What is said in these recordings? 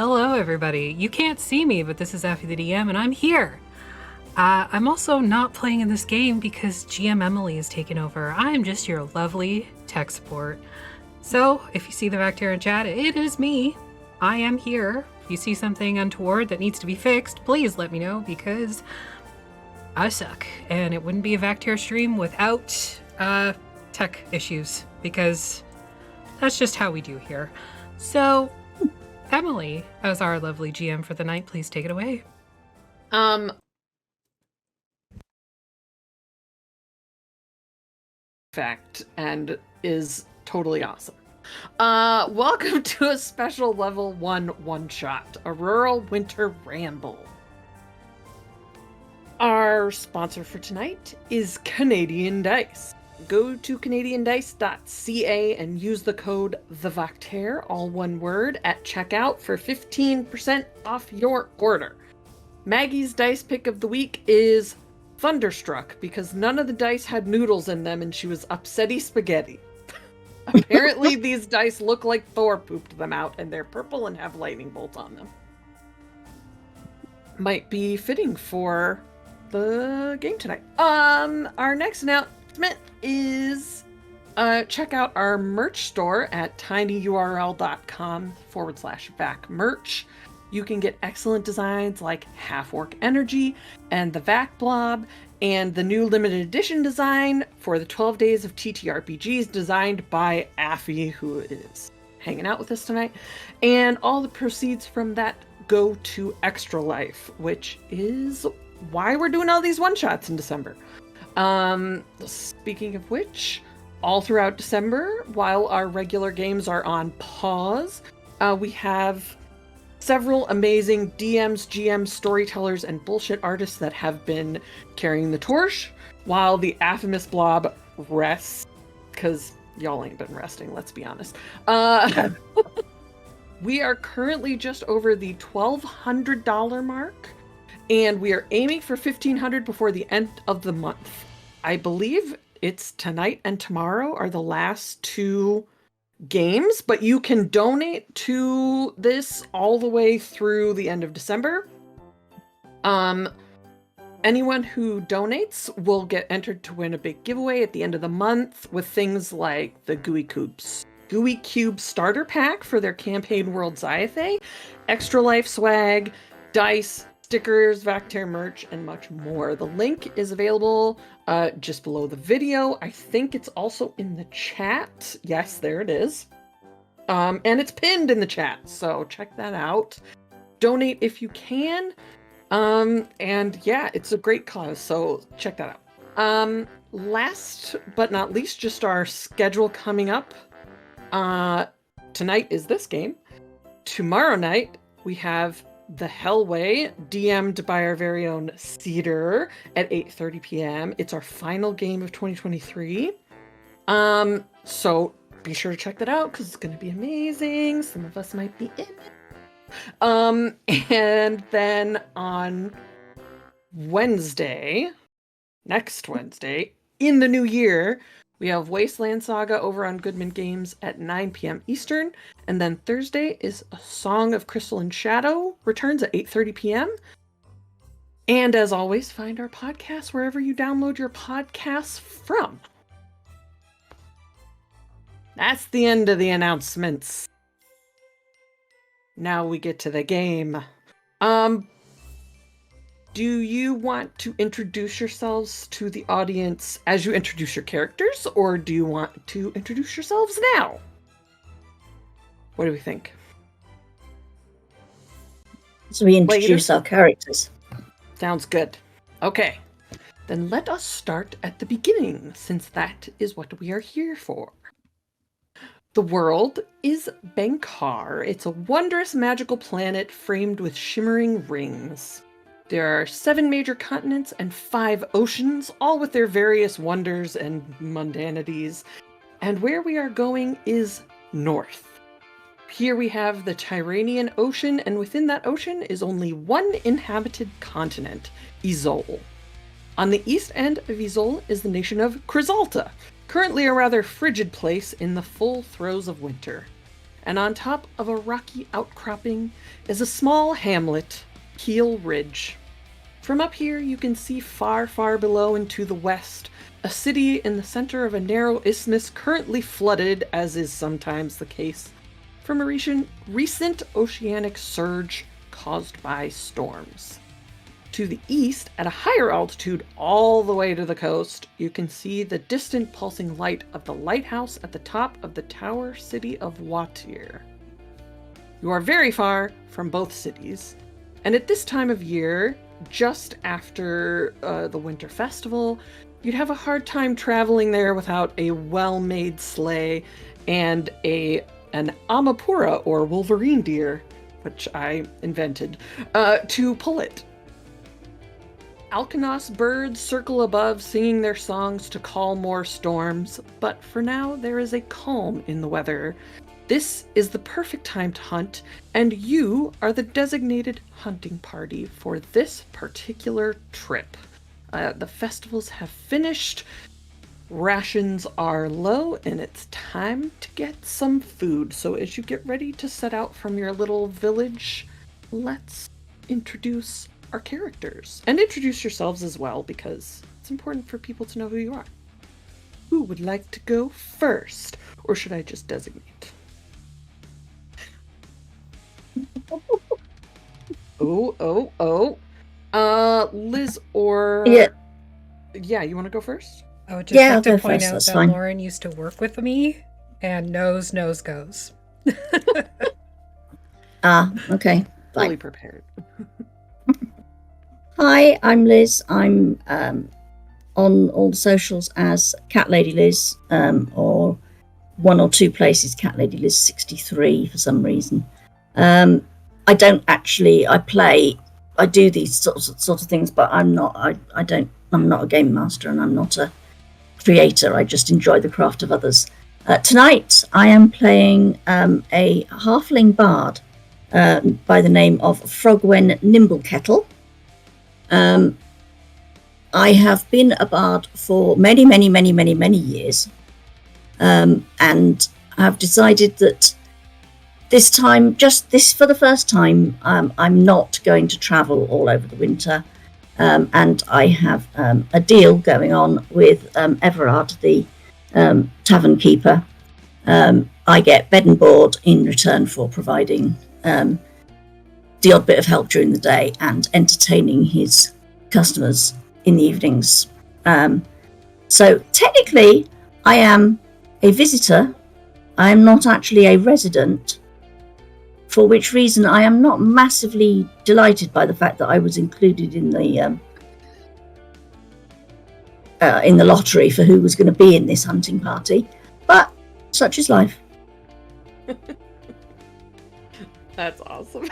Hello, everybody. You can't see me, but this is Effie the DM, and I'm here. I'm also not playing in this game because GM Emily is taking over. I am just your lovely tech support. So, if you see the Vactera in chat, it is me. I am here. If you see something untoward that needs to be fixed, please let me know, because I suck. And it wouldn't be a Vactera stream without tech issues, because that's just how we do here. So, Emily, as our lovely GM for the night, please take it away. Fact, and is totally awesome. Welcome to a special level 1 one-shot, a rural winter ramble. Our sponsor for tonight is Canadian Dice. Go to canadiandice.ca and use the code TheVactera, all one word, at checkout for 15% off your order. Maggie's dice pick of the week is Thunderstruck, because none of the dice had noodles in them and she was upsetty spaghetti. Apparently these dice look like Thor pooped them out, and they're purple and have lightning bolts on them. Might be fitting for the game tonight. Our next announcement is check out our merch store at tinyurl.com/VacMerch. You can get excellent designs like Half-Orc Energy and the Vac Blob, and the new limited edition design for the 12 Days of TTRPGs designed by Affy, who is hanging out with us tonight. And all the proceeds from that go to Extra Life, which is why we're doing all these one-shots in December. Speaking of which, all throughout December, while our regular games are on pause, we have several amazing DMs, GMs, storytellers, and bullshit artists that have been carrying the torch while the Affamous Blob rests, because y'all ain't been resting, let's be honest. We are currently just over the $1,200 mark, and we are aiming for $1,500 before the end of the month. I believe it's tonight and tomorrow are the last two games, but you can donate to this all the way through the end of December. Anyone who donates will get entered to win a big giveaway at the end of the month with things like the Gooey Cube starter pack for their campaign World Zyathe, Extra Life swag, dice, stickers, Vactera merch, and much more. The link is available just below the video. I think it's also in the chat. Yes, there it is. And it's pinned in the chat, so check that out. Donate if you can. And yeah, it's a great cause, so check that out. Last but not least, just our schedule coming up. Tonight is this game. Tomorrow night, we have The Hellway, DM'd by our very own Cedar at 8:30 p.m. It's our final game of 2023. So be sure to check that out, because it's going to be amazing. Some of us might be in it. And then on Wednesday, next Wednesday, in the new year, we have Wasteland Saga over on Goodman Games at 9 p.m. Eastern. And then Thursday is A Song of Crystal and Shadow, returns at 8:30 p.m. And as always, find our podcast wherever you download your podcasts from. That's the end of the announcements. Now we get to the game. Do you want to introduce yourselves to the audience as you introduce your characters, or do you want to introduce yourselves now? What do we think? So we introduce our characters. Sounds good. Okay. Then let us start at the beginning, since that is what we are here for. The world is Bankar. It's a wondrous magical planet framed with shimmering rings. There are 7 major continents and 5 oceans, all with their various wonders and mundanities. And where we are going is north. Here we have the Tyranian Ocean, and within that ocean is only one inhabited continent, Izol. On the east end of Izol is the nation of Kryzalta, currently a rather frigid place in the full throes of winter. and on top of a rocky outcropping is a small hamlet, Kyyl Ridge. From up here, you can see far, far below and to the west, a city in the center of a narrow isthmus currently flooded, as is sometimes the case, from a recent oceanic surge caused by storms. To the east, at a higher altitude all the way to the coast, you can see the distant pulsing light of the lighthouse at the top of the tower city of Voityr. You are very far from both cities, and at this time of year, just after the winter festival, you'd have a hard time traveling there without a well-made sleigh and an Amapura, or Wolverine deer, which I invented, to pull it. Alkanos birds circle above, singing their songs to call more storms, but for now there is a calm in the weather. This is the perfect time to hunt, and you are the designated hunting party for this particular trip. The festivals have finished, rations are low, and it's time to get some food. So as you get ready to set out from your little village, let's introduce our characters. And introduce yourselves as well, because it's important for people to know who you are. Who would like to go first? Or should I just designate? Oh. Liz or... Yeah, you want to go first? I would just like to I'll go point first, out that's that fine. Lauren used to work with me, and nose goes. Okay. Fully Fine. prepared. Hi, I'm Liz. I'm on all the socials as Cat Lady Liz, or one or two places Cat Lady Liz 63 for some reason. I don't actually. I do these sort of things, but I'm not. I'm not a game master, and I'm not a creator. I just enjoy the craft of others. Tonight, I am playing a halfling bard by the name of Frogwen Nimblekettle. I have been a bard for many years, and have decided that this time, for the first time, I'm not going to travel all over the winter, and I have a deal going on with Everard, the tavern keeper. I get bed and board in return for providing the odd bit of help during the day and entertaining his customers in the evenings. So technically, I am a visitor. I am not actually a resident, for which reason I am not massively delighted by the fact that I was included in the lottery for who was going to be in this hunting party. But such is life. That's awesome.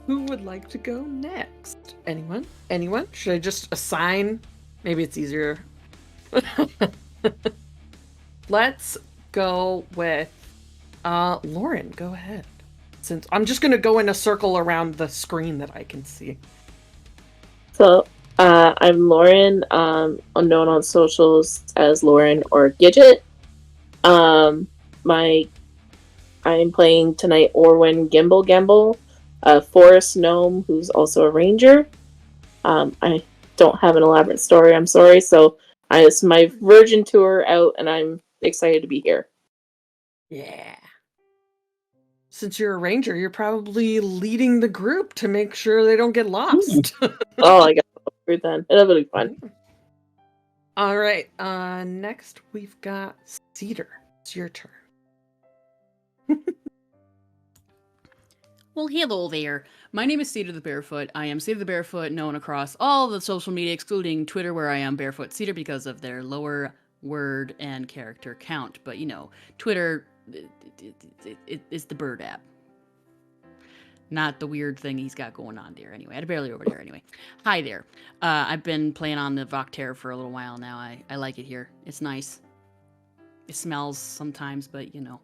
Who would like to go next? Anyone? Should I just assign? Maybe it's easier. Let's go with Lauren. Go ahead. Since I'm just going to go in a circle around the screen that I can see. So, I'm Lauren, unknown on socials as Lauren or Gidget. I'm playing tonight Aaryn Gamble, a forest gnome who's also a ranger. I don't have an elaborate story, I'm sorry, so it's my virgin tour out, and I'm excited to be here. Yeah. Since you're a ranger, you're probably leading the group to make sure they don't get lost. Oh, I got it then. It'll be fun. All right. Next we've got Cedar. It's your turn. Well, hello there. My name is Cedar the Barefoot. I am Cedar the Barefoot, known across all the social media, excluding Twitter, where I am Barefoot Cedar because of their lower word and character count. But, you know, Twitter is the bird app. Not the weird thing he's got going on there. Anyway, I'm barely over there anyway. Hi there. I've been playing on the Voityr for a little while now. I like it here. It's nice. It smells sometimes, but, you know,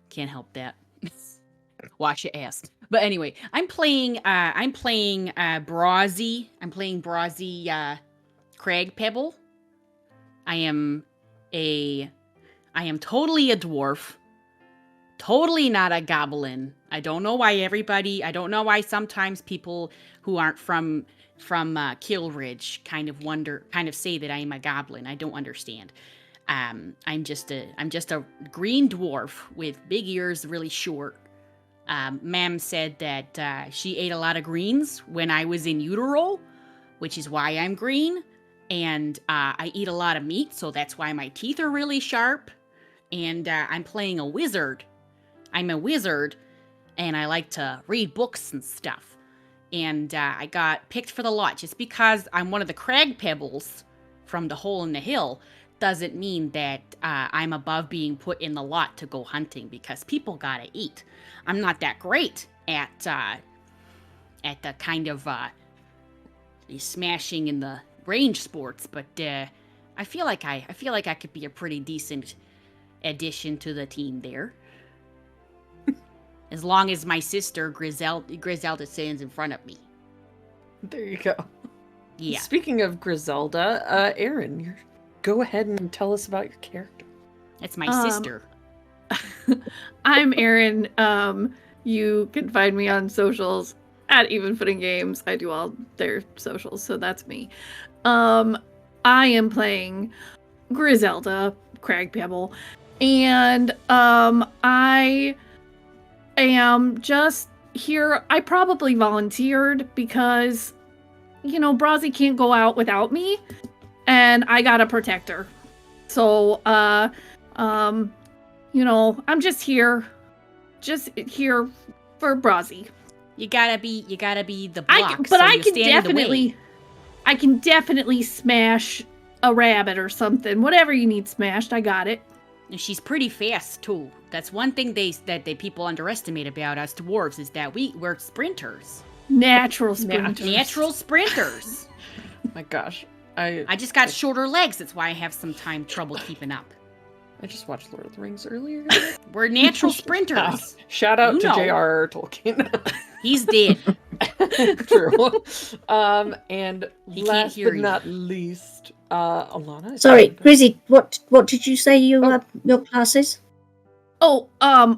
can't help that. Wash your ass. But anyway, I'm playing Frozzie. I'm playing Frozzie Kragpebble. I am totally a dwarf. totally not a goblin. I don't know why sometimes people who aren't from Kyyl Ridge kind of say that I am a goblin. I don't understand. I'm just a green dwarf with big ears, really short. Ma'am said that she ate a lot of greens when I was in utero, which is why I'm green. And I eat a lot of meat, so that's why my teeth are really sharp. And I'm playing a wizard. I'm a wizard, and I like to read books and stuff. And I got picked for the lot just because I'm one of the Kragpebbles from the Hole in the Hill. Doesn't mean that I'm above being put in the lot to go hunting, because people gotta eat. I'm not that great at the kind of smashing in the range sports, but I feel like I could be a pretty decent addition to the team there. As long as my sister Grizelda stands in front of me. There you go. Yeah. Speaking of Grizelda, Aaryn, go ahead and tell us about your character. It's my sister. I'm Aaryn. You can find me on socials at Even Footing Games. I do all their socials, so that's me. I am playing Grizelda Kragpebble, and I am just here. I probably volunteered because, Frozzie can't go out without me, and I gotta protect her. So, I'm just here for Frozzie. You gotta be the block. I can definitely smash a rabbit or something. Whatever you need smashed, I got it. And she's pretty fast too. That's one thing that people underestimate about us dwarves, is that we're sprinters. Natural sprinters. Natural sprinters. My gosh. I just got shorter legs. That's why I have some trouble keeping up. I just watched Lord of the Rings earlier. We're natural sprinters. Shout out to J.R.R. Tolkien. He's dead. True. And He last can't hear but you. not least, Alana. Sorry, Grizzy, what did you say your class is? Oh, I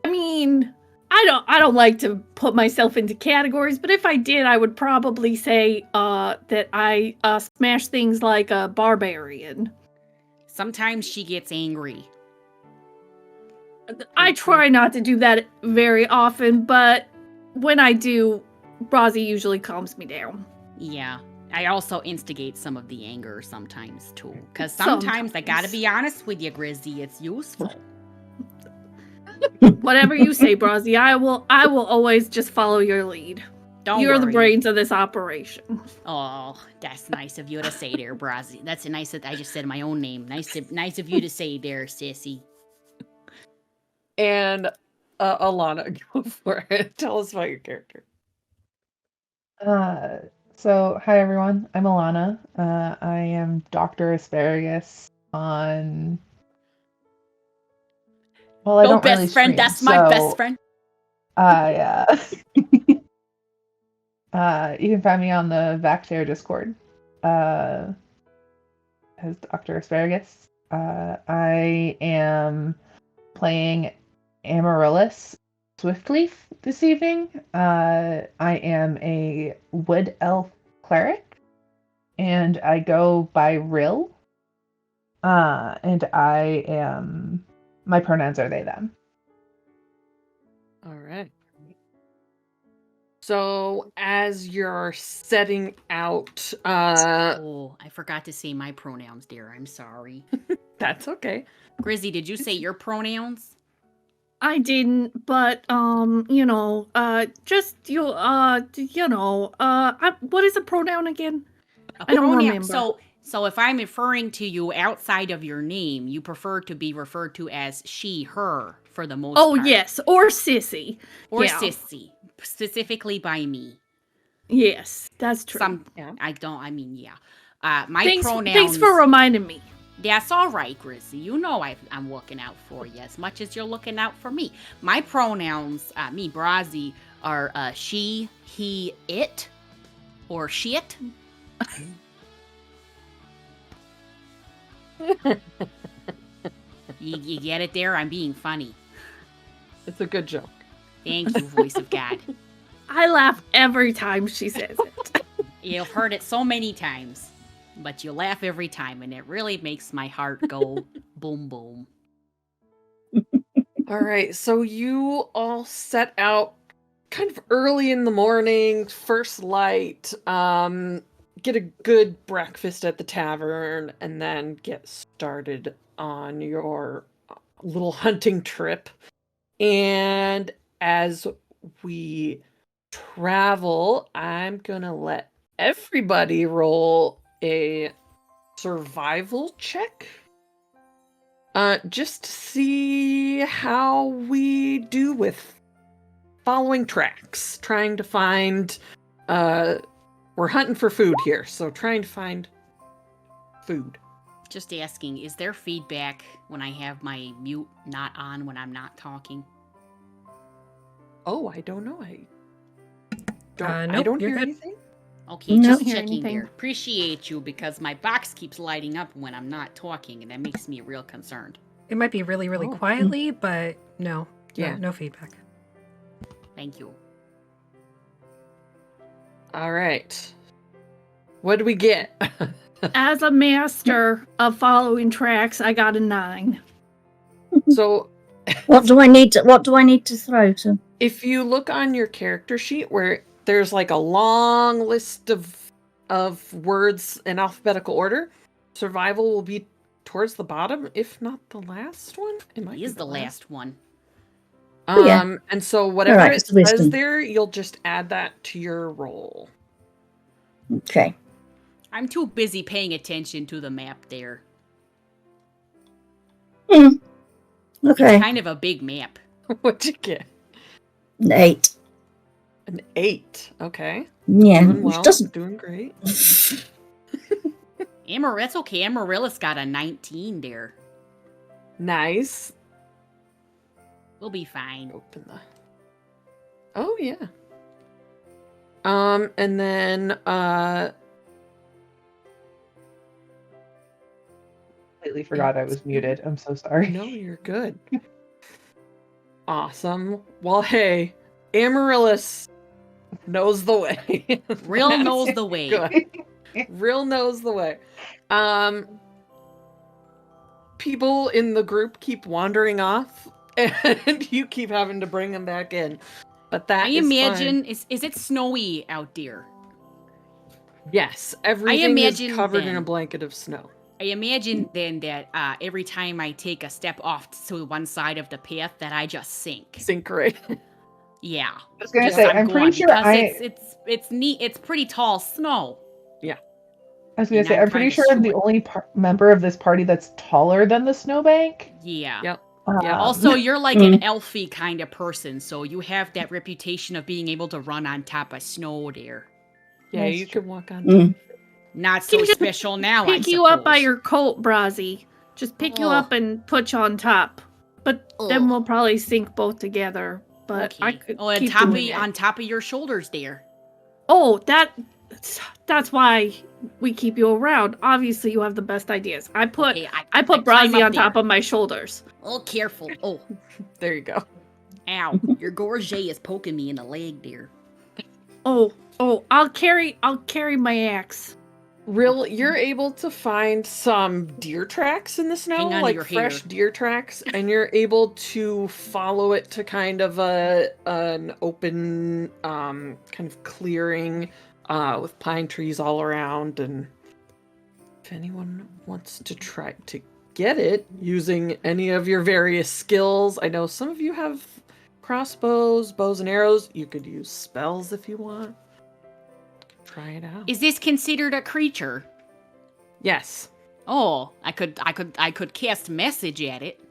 mean, I don't like to put myself into categories, but if I did, I would probably say that I smash things like a barbarian. Sometimes she gets angry. I try not to do that very often, but when I do, Frozzie usually calms me down. Yeah. I also instigate some of the anger sometimes too. Because sometimes I gotta be honest with you, Grizzy, it's useful. Whatever you say, Frozzie, I will always just follow your lead. You're the brains of this operation. Oh, that's nice of you to say there, Brozzy. That's nice that I just said my own name. Nice of you to say there, sissy. And Alana, go for it. Tell us about your character. So, hi everyone. I'm Alana. I am Dr. Asparagus on... Well, I don't best really friend. stream, That's my best friend. Yeah. You can find me on the Vactair Discord as Dr. Asparagus. I am playing Amarlyis Swiftleaf this evening. I am a wood elf cleric, and I go by Rill. And my pronouns are they, them. All right. So, as you're setting out, Oh, I forgot to say my pronouns, dear. I'm sorry. That's okay. Grizzy, did you say your pronouns? I didn't, but what is a pronoun again? I don't remember. So if I'm referring to you outside of your name, you prefer to be referred to as she, her for the most part. Oh, yes, or sissy. Or yeah. sissy, specifically by me. Yes, that's true. Yeah. Thanks pronouns. for reminding me. That's all right, Grizzy. You know I'm looking out for you as much as you're looking out for me. My pronouns, me, Brozzie, are she, he, it, or shit. You get it there? I'm being funny. It's a good joke. Thank you, voice of God. I laugh every time she says it. You've heard it so many times, but you laugh every time, and it really makes my heart go boom, boom. All right, so you all set out kind of early in the morning, first light, get a good breakfast at the tavern, and then get started on your little hunting trip. And as we travel, I'm gonna let everybody roll a survival check. Just to see how we do with following tracks. Trying to find, we're hunting for food here, so trying to find food. Just asking, is there feedback when I have my mute not on when I'm not talking? Oh, I don't know. I Nope, don't you're hear good. anything. Okay, No. just Hear checking anything. there. Appreciate you, because my box keeps lighting up when I'm not talking, and that makes me real concerned. It might be really, really Oh. quietly, but no. Yeah. No feedback. Thank you. All right. What do we get? As a master of following tracks, I got a 9. So What do I need to throw to? if you look on your character sheet where there's like a long list of words in alphabetical order, survival will be towards the bottom, if not the last one. It might He be is the last one. Oh, yeah. And so whatever Alright, it it's wisdom. says there, you'll just add that to your roll. Okay. I'm too busy paying attention to the map there. Okay. It's kind of a big map. What'd you get? An 8. An 8. Okay. Yeah. Doing Which well. doesn't. Doing great. That's okay. Amaryllis got a 19 there. Nice. We'll be fine. Open the. Oh yeah. And then Completely forgot I was muted. I'm so sorry. no, you're good. Awesome. Well, hey, Amaryllis knows the way. Real That's knows the way. good. Real knows the way. People in the group keep wandering off, and you keep having to bring them back in. But that I is imagine, fine. is it snowy out there? Yes, everything is imagine covered in a then- blanket of snow. I imagine then that every time I take a step off to one side of the path that I just sink. Sink right. Yeah. I was gonna Just say, I'm I'm pretty going, sure because it's neat. It's pretty tall snow. I was gonna and say, I'm I'm pretty kinda sure I'm the short. only member of this party that's taller than the snowbank. Yeah. Yep. Yeah. Also, you're like an elfy kind of person, so you have that reputation of being able to run on top of snow there. Yeah, That's you true. can walk on. Mm. Not so Can you special now, I Pick you up by suppose. your coat, Brazzy. Just pick you Oh. up and put you on top. But then Ugh. we'll probably sink both together. But I Okay. could Oh, keep on doing it. top of your shoulders there. Oh, that's why we keep you around. Obviously, you have the best ideas. I put Okay, I put climb Brazzy up on top there. of my shoulders. Oh, careful. Oh, There you go. ow. Your gorget is poking me in the leg there. Oh, I'll carry my axe. You're able to find some deer tracks in the snow, Hang on to like your fresh hair. deer tracks, and you're able to follow it to kind of an open kind of clearing with pine trees all around. And if anyone wants to try to get it using any of your various skills, I know some of you have crossbows, bows and arrows. You could use spells if you want. Try it out. Is this considered a creature? Yes. Oh, I could cast message at it.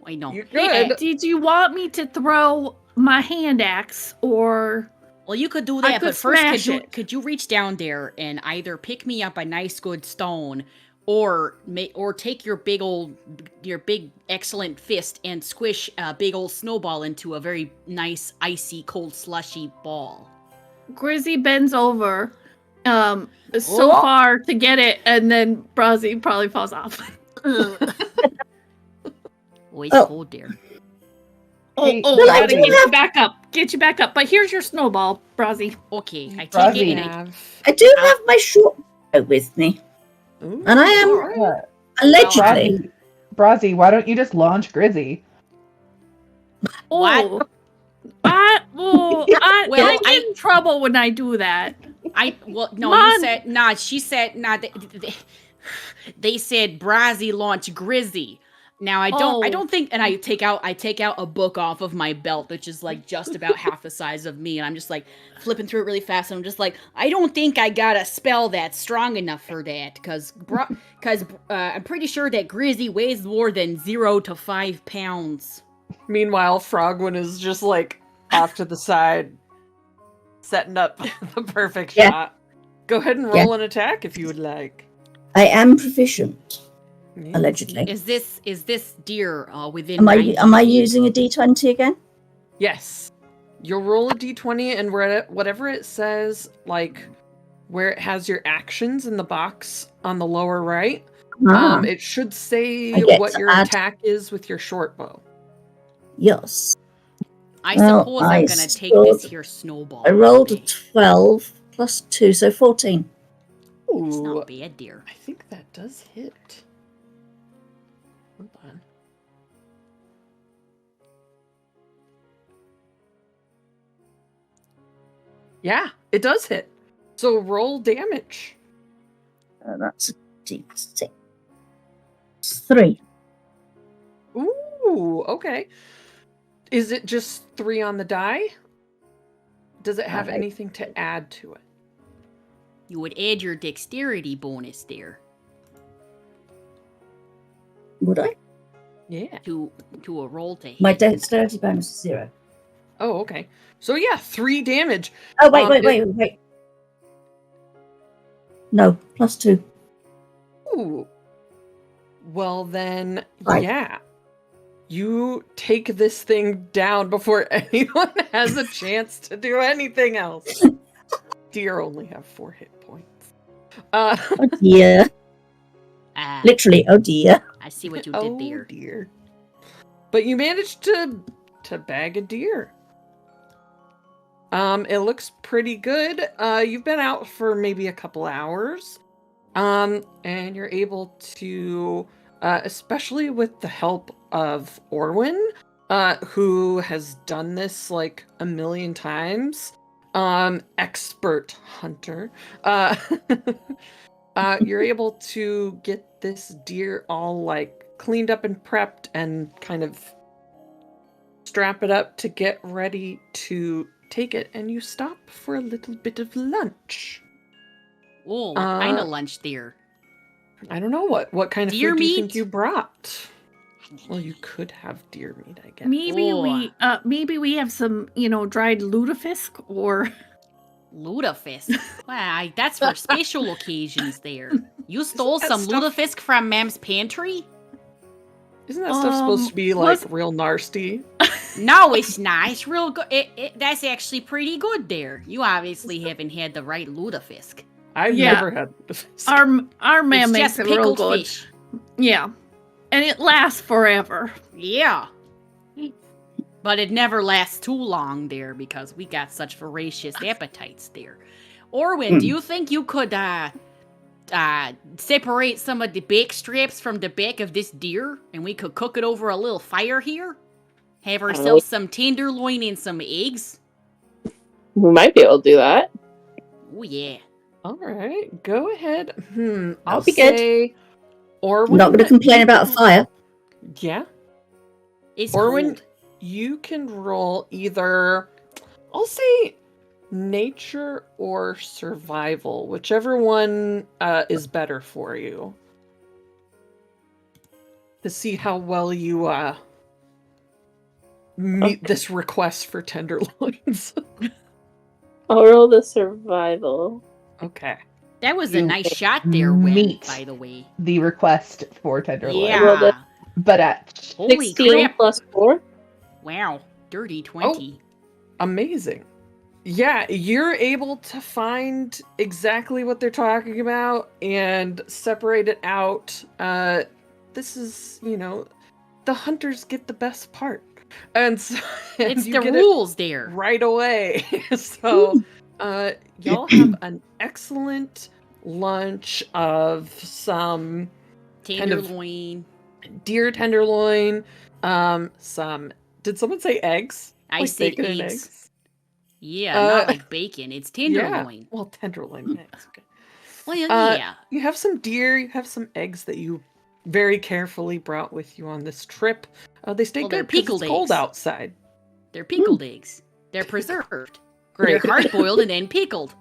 Wait, no. You Hey, could. Did you want me to throw my hand axe or well, you could do I that, could but first, smash it. could you reach down there and either pick me up a nice good stone, or take your big excellent fist and squish a big old snowball into a very nice icy cold slushy ball. Grizzy bends over so Oh. far to get it, and then Brazzy probably falls off. Oh, it's Oh. cold there. Hey, Oh, well, I gotta do get you have- back up. Get you back up. But here's your snowball, Frozzie. Okay, I take Frozzie. it and I... I do have my short bow with me, Ooh, and I am alright. What? allegedly. Brazzy, why don't you just launch Grizzy? What? Well, I Well, get in trouble when I do that. No, Mom. you said, nah, she said, nah, they said Brazzy launch Grizzy. Now I Oh. don't think, and I take out a book off of my belt, which is like just about half the size of me, and I'm just like flipping through it really fast, and I'm just like, I don't think I got a spell that's strong enough for that, because I'm pretty sure that Grizzy weighs more than 0 to 5 pounds. Meanwhile, Frogwen is just like off to the side, setting up the perfect Yeah. shot. Go ahead and roll an attack if you would like. I am proficient, Yeah. allegedly. Is this deer within? Am I 90 am I feet? using a d20 again? Yes. You'll roll a d20 and whatever it says, like where it has your actions in the box on the lower right, Ah, it should say I get what to your add- attack is with your short bow. yes. I Well, suppose I I'm gonna take scored- this here snowball. I rolled a today. 12 plus 2, so 14. It's Ooh, not bad, dear. I think that does hit. Hold on. Yeah, it does hit. So roll damage. That's a d6. 3. Ooh, okay. Is it just 3 on the die? Does it have I- anything to add to it? You would add your dexterity bonus there Would I? Yeah. to a roll to hit. My dexterity bonus is 0. Oh, okay. So yeah, 3 damage. Oh, wait, Um, wait. No, plus 2. Ooh. Well then, Right. yeah. You take this thing down before anyone has a chance to do anything else. Deer only have 4 hit points. Oh dear. Ah, Literally, oh dear. I see what you did oh there. dear. But you managed to bag a deer. It looks pretty good. You've been out for maybe a couple hours. And you're able to, especially with the help of Aaryn, who has done this like a million times, expert hunter, you're able to get this deer all like cleaned up and prepped and kind of strap it up to get ready to take it, and you stop for a little bit of lunch. Oh, what kind Uh, of lunch there? I don't know what kind of Deer food do you think meat? you brought? Well, you could have deer meat, I guess. Maybe we have some, dried lutefisk or Lutefisk. Why, that's for special occasions there. You stole that some stuff- lutefisk from Mam's pantry? Isn't that stuff supposed to be like was- real nasty? No, it's not. It's real good. That's actually pretty good there. You obviously haven't had the right lutefisk. I've Yeah. never had. our man It's makes just it real pickled good. fish. Yeah, and it lasts forever. Yeah. But it never lasts too long there because we got such voracious appetites there. Orwin, do you think you could separate some of the back straps from the back of this deer and we could cook it over a little fire here? Have ourselves some tenderloin and some eggs? We might be able to do that. Oh yeah. All right, go ahead. I'll be good. say, Orwin. I'm not going to complain about a fire. Yeah, It's Orwin, cold. you can roll either. I'll say nature or survival, whichever one is better for you. To see how well you meet this request for tenderloins. I'll roll the survival. Okay. That was a You nice shot there, Win, meet. by the way. The request for tenderloin. Well, Yeah. But at Holy 16 crap. plus 4. Wow. Dirty 20. Amazing. Yeah, you're able to find exactly what they're talking about and separate it out. This is, the hunters get the best part. And so and It's you the get it rules there. right away. So y'all have an excellent lunch of some kind of Tenderloin. deer tenderloin, some, did someone say eggs? I Like said bacon and eggs. Yeah, not like bacon. It's tenderloin. Yeah, well, tenderloin and eggs. Okay. Well, yeah. You have some deer, you have some eggs that you very carefully brought with you on this trip. They stay Well, they're good because pickled it's cold eggs. outside. They're pickled eggs. They're preserved. Great. They're hard-boiled and then pickled.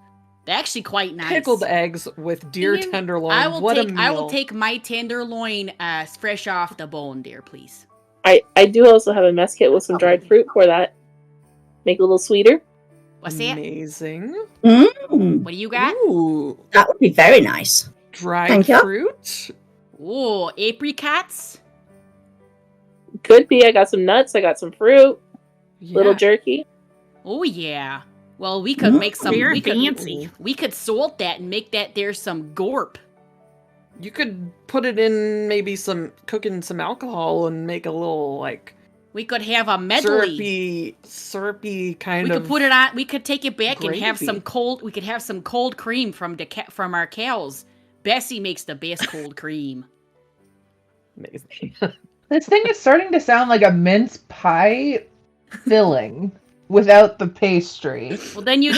They're actually quite nice. Pickled eggs with deer And tenderloin. I will What a take. meal. I will take my tenderloin fresh off the bone, dear, please. I do also have a mess kit with some dried fruit for that. Make it a little sweeter. What's that? Amazing. Mm, What do you got? Ooh, that would be very nice. dried Thank you. fruit. Oh, apricots. Could be. I got some nuts. I got some fruit. Little Yeah. jerky. Oh yeah. Well, we could make some. Very We could, fancy. we could salt that and make that there some gorp. You could put it in maybe cook in some alcohol and make a little like We could have a medley. syrupy kind We of. could put it on. We could take it back and have some gravy. cold. We could have some cold cream from from our cows. Bessie makes the best cold cream. Amazing. This thing is starting to sound like a mince pie filling without the pastry. Well, then you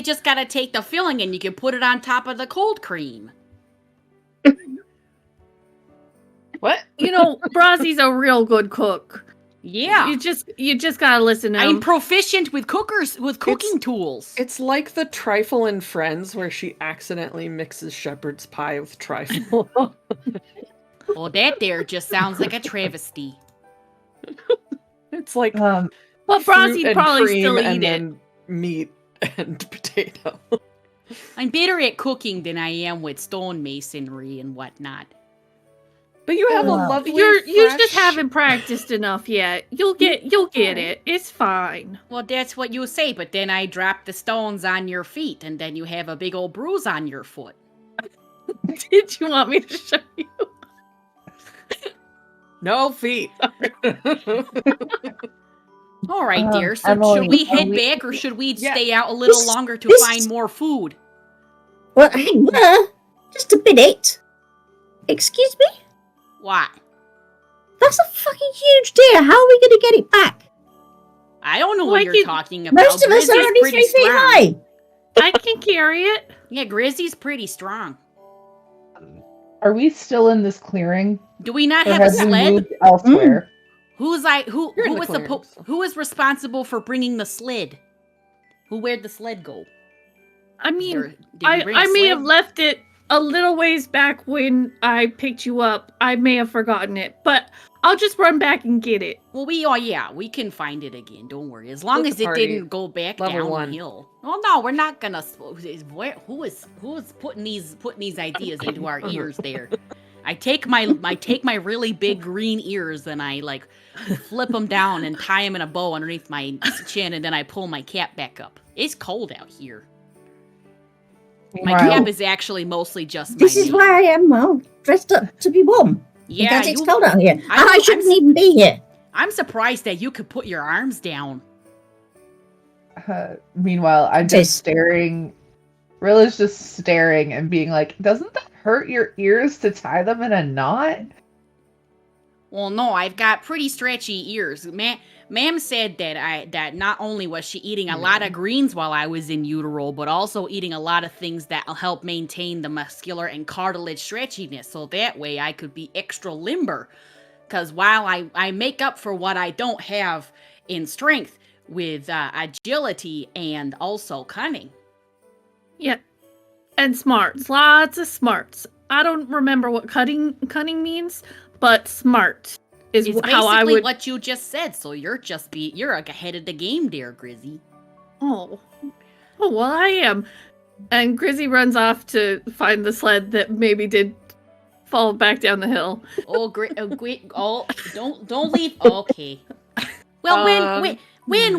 just gotta take the filling and you can put it on top of the cold cream. What? You know, Frozzie's a real good cook. Yeah, You just gotta listen to I'm him. proficient with cooking tools. It's like the trifle in Friends where she accidentally mixes shepherd's pie with trifle. Well, that there just sounds like a travesty. It's like But fruit Frozzie'd and probably cream still and eat it. then meat and potato. I'm better at cooking than I am with stonemasonry and whatnot. But you have a Wow. lovely. You just fresh- haven't practiced enough yet. You'll get it. It's fine. Well, that's what you say, but then I drop the stones on your feet, and then you have a big old bruise on your foot. Did you want me to show you? No feet. All right, dear. So Emily, should we are head we- back, or should we Yeah. stay out a little This- longer to this- find more food? Well, hang on, just a minute. Excuse me? What? That's a fucking huge deer. How are we going to get it back? I don't know Well, what I you're can- talking about. Most of us are Grizzy's only pretty 3 feet strong. high. I can carry it. Yeah, Grizzy's pretty strong. Are we still in this clearing? Do we not Or have a have we sled? moved elsewhere? Who You're in the was clearing, so. who was responsible for bringing the sled? Where'd the sled go? I mean, Did you bring a I may sled? have left it a little ways back when I picked you up. I may have forgotten it, but I'll just run back and get it. Well, we can find it again. Don't worry. As long Split as the it party. didn't go back Level one. downhill. Oh no, we're not gonna. Who is putting these ideas into our ears there? I take my really big green ears and I like flip them down and tie them in a bow underneath my chin, and then I pull my cap back up. It's cold out here. My Wow. cap is actually mostly just my This is name. why I am, well, dressed up to be warm. Yeah, because it's you- cold out here. I know, I shouldn't even be here. I'm surprised that you could put your arms down. Meanwhile, I'm Tis. just staring. Rilla's just staring and being like, doesn't that hurt your ears to tie them in a knot? Well, no, I've got pretty stretchy ears. Ma'am said that not only was she eating a lot of greens while I was in utero, but also eating a lot of things that'll help maintain the muscular and cartilage stretchiness, so that way I could be extra limber. Because while I make up for what I don't have in strength with agility and also cunning. Yeah. And smarts. Lots of smarts. I don't remember what cunning means, but smart is It's how I basically would. what you just said, so you're ahead of the game, dear Grizzy. Oh, well, I am. And Grizzy runs off to find the sled that maybe did fall back down the hill. Oh, don't leave. Okay. Well,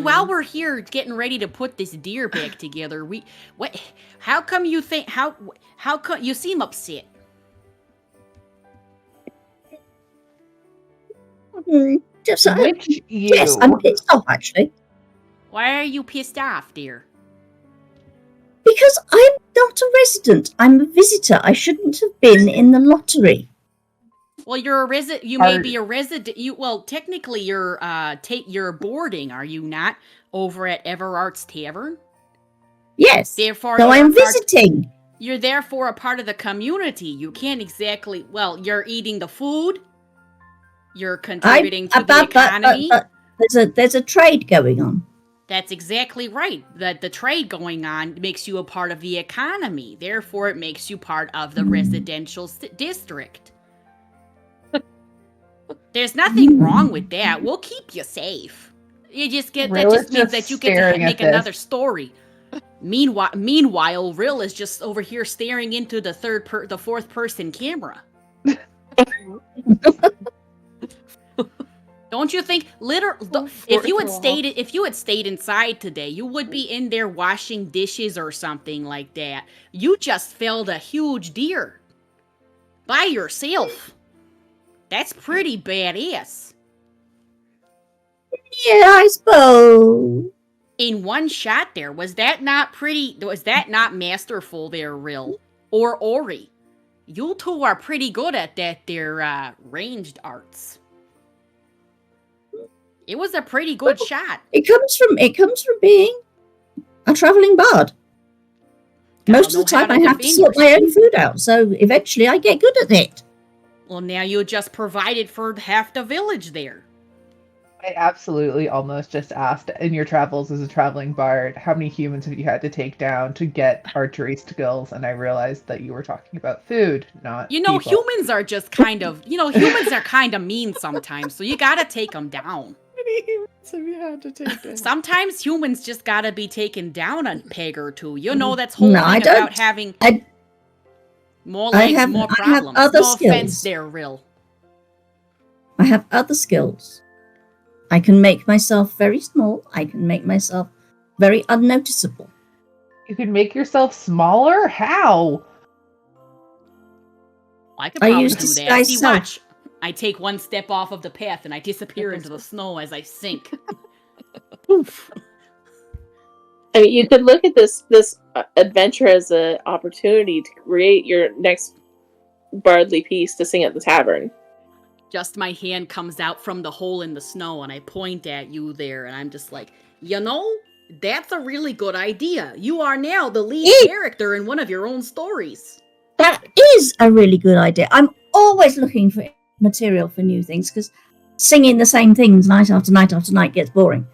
while we're here getting ready to put this deer back together, how come you think, how come you seem upset? Just, Which you? yes, I'm pissed off, actually. Why are you pissed off, dear? Because I'm not a resident. I'm a visitor. I shouldn't have been in the lottery. Well, you're a resident. You may be a resident. Technically, you're boarding, are you not? Over at Everart's Tavern. Yes. Therefore, so I'm visiting. You're therefore a part of the community. You can't exactly. Well, you're eating the food. You're contributing to the economy. But there's a trade going on. That's exactly right. The trade going on makes you a part of the economy. Therefore, it makes you part of the residential district. There's nothing wrong with that. We'll keep you safe. You just get that just means that you get to make another story. Meanwhile, Rill is just over here staring into the fourth person camera. Don't you think if you had stayed inside today, you would be in there washing dishes or something like that. You just felled a huge deer by yourself. That's pretty badass. Yeah, I suppose. In one shot there, was that not masterful there, Rill? Or Ori? You two are pretty good at that there ranged arts. It was a pretty good shot. It comes from being a traveling bard. Most of the time I have to sort my own food out, so eventually I get good at it. Well, now you just provided for half the village there. I absolutely almost just asked, in your travels as a traveling bard, how many humans have you had to take down to get archery skills? And I realized that you were talking about food, not people. Humans are just kind of, humans are kind of mean sometimes, so you gotta take them down. How many humans have you had to take down? Sometimes humans just gotta be taken down a peg or two. That's whole thing about having more legs, more problems. I have other no skills. Offense there, Rill. I have other skills. I can make myself very small. I can make myself very unnoticeable. You can make yourself smaller? How? I could probably do that. See, watch. I take one step off of the path and I disappear into the snow as I sink. Oof. I mean, you could look at this adventure as an opportunity to create your next bardly piece to sing at the tavern. Just my hand comes out from the hole in the snow and I point at you there and I'm just like, that's a really good idea. You are now the lead character in one of your own stories. That is a really good idea. I'm always looking for material for new things because singing the same things night after night after night gets boring.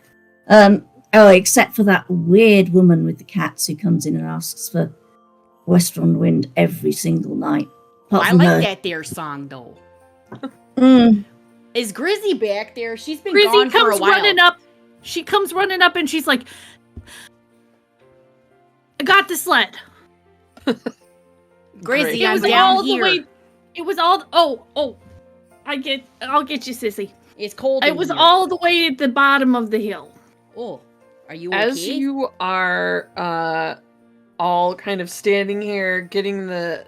Except for that weird woman with the cats who comes in and asks for Western Wind every single night. I like that there song though. Is Grizzy back there? She's been gone for a while. Running up. She comes running up and she's like, I got the sled. Grizzy, I'm down here. It was all I'll get you, sissy. It's cold. It was all the way at the bottom of the hill. Oh, are you okay? As you are all kind of standing here, getting the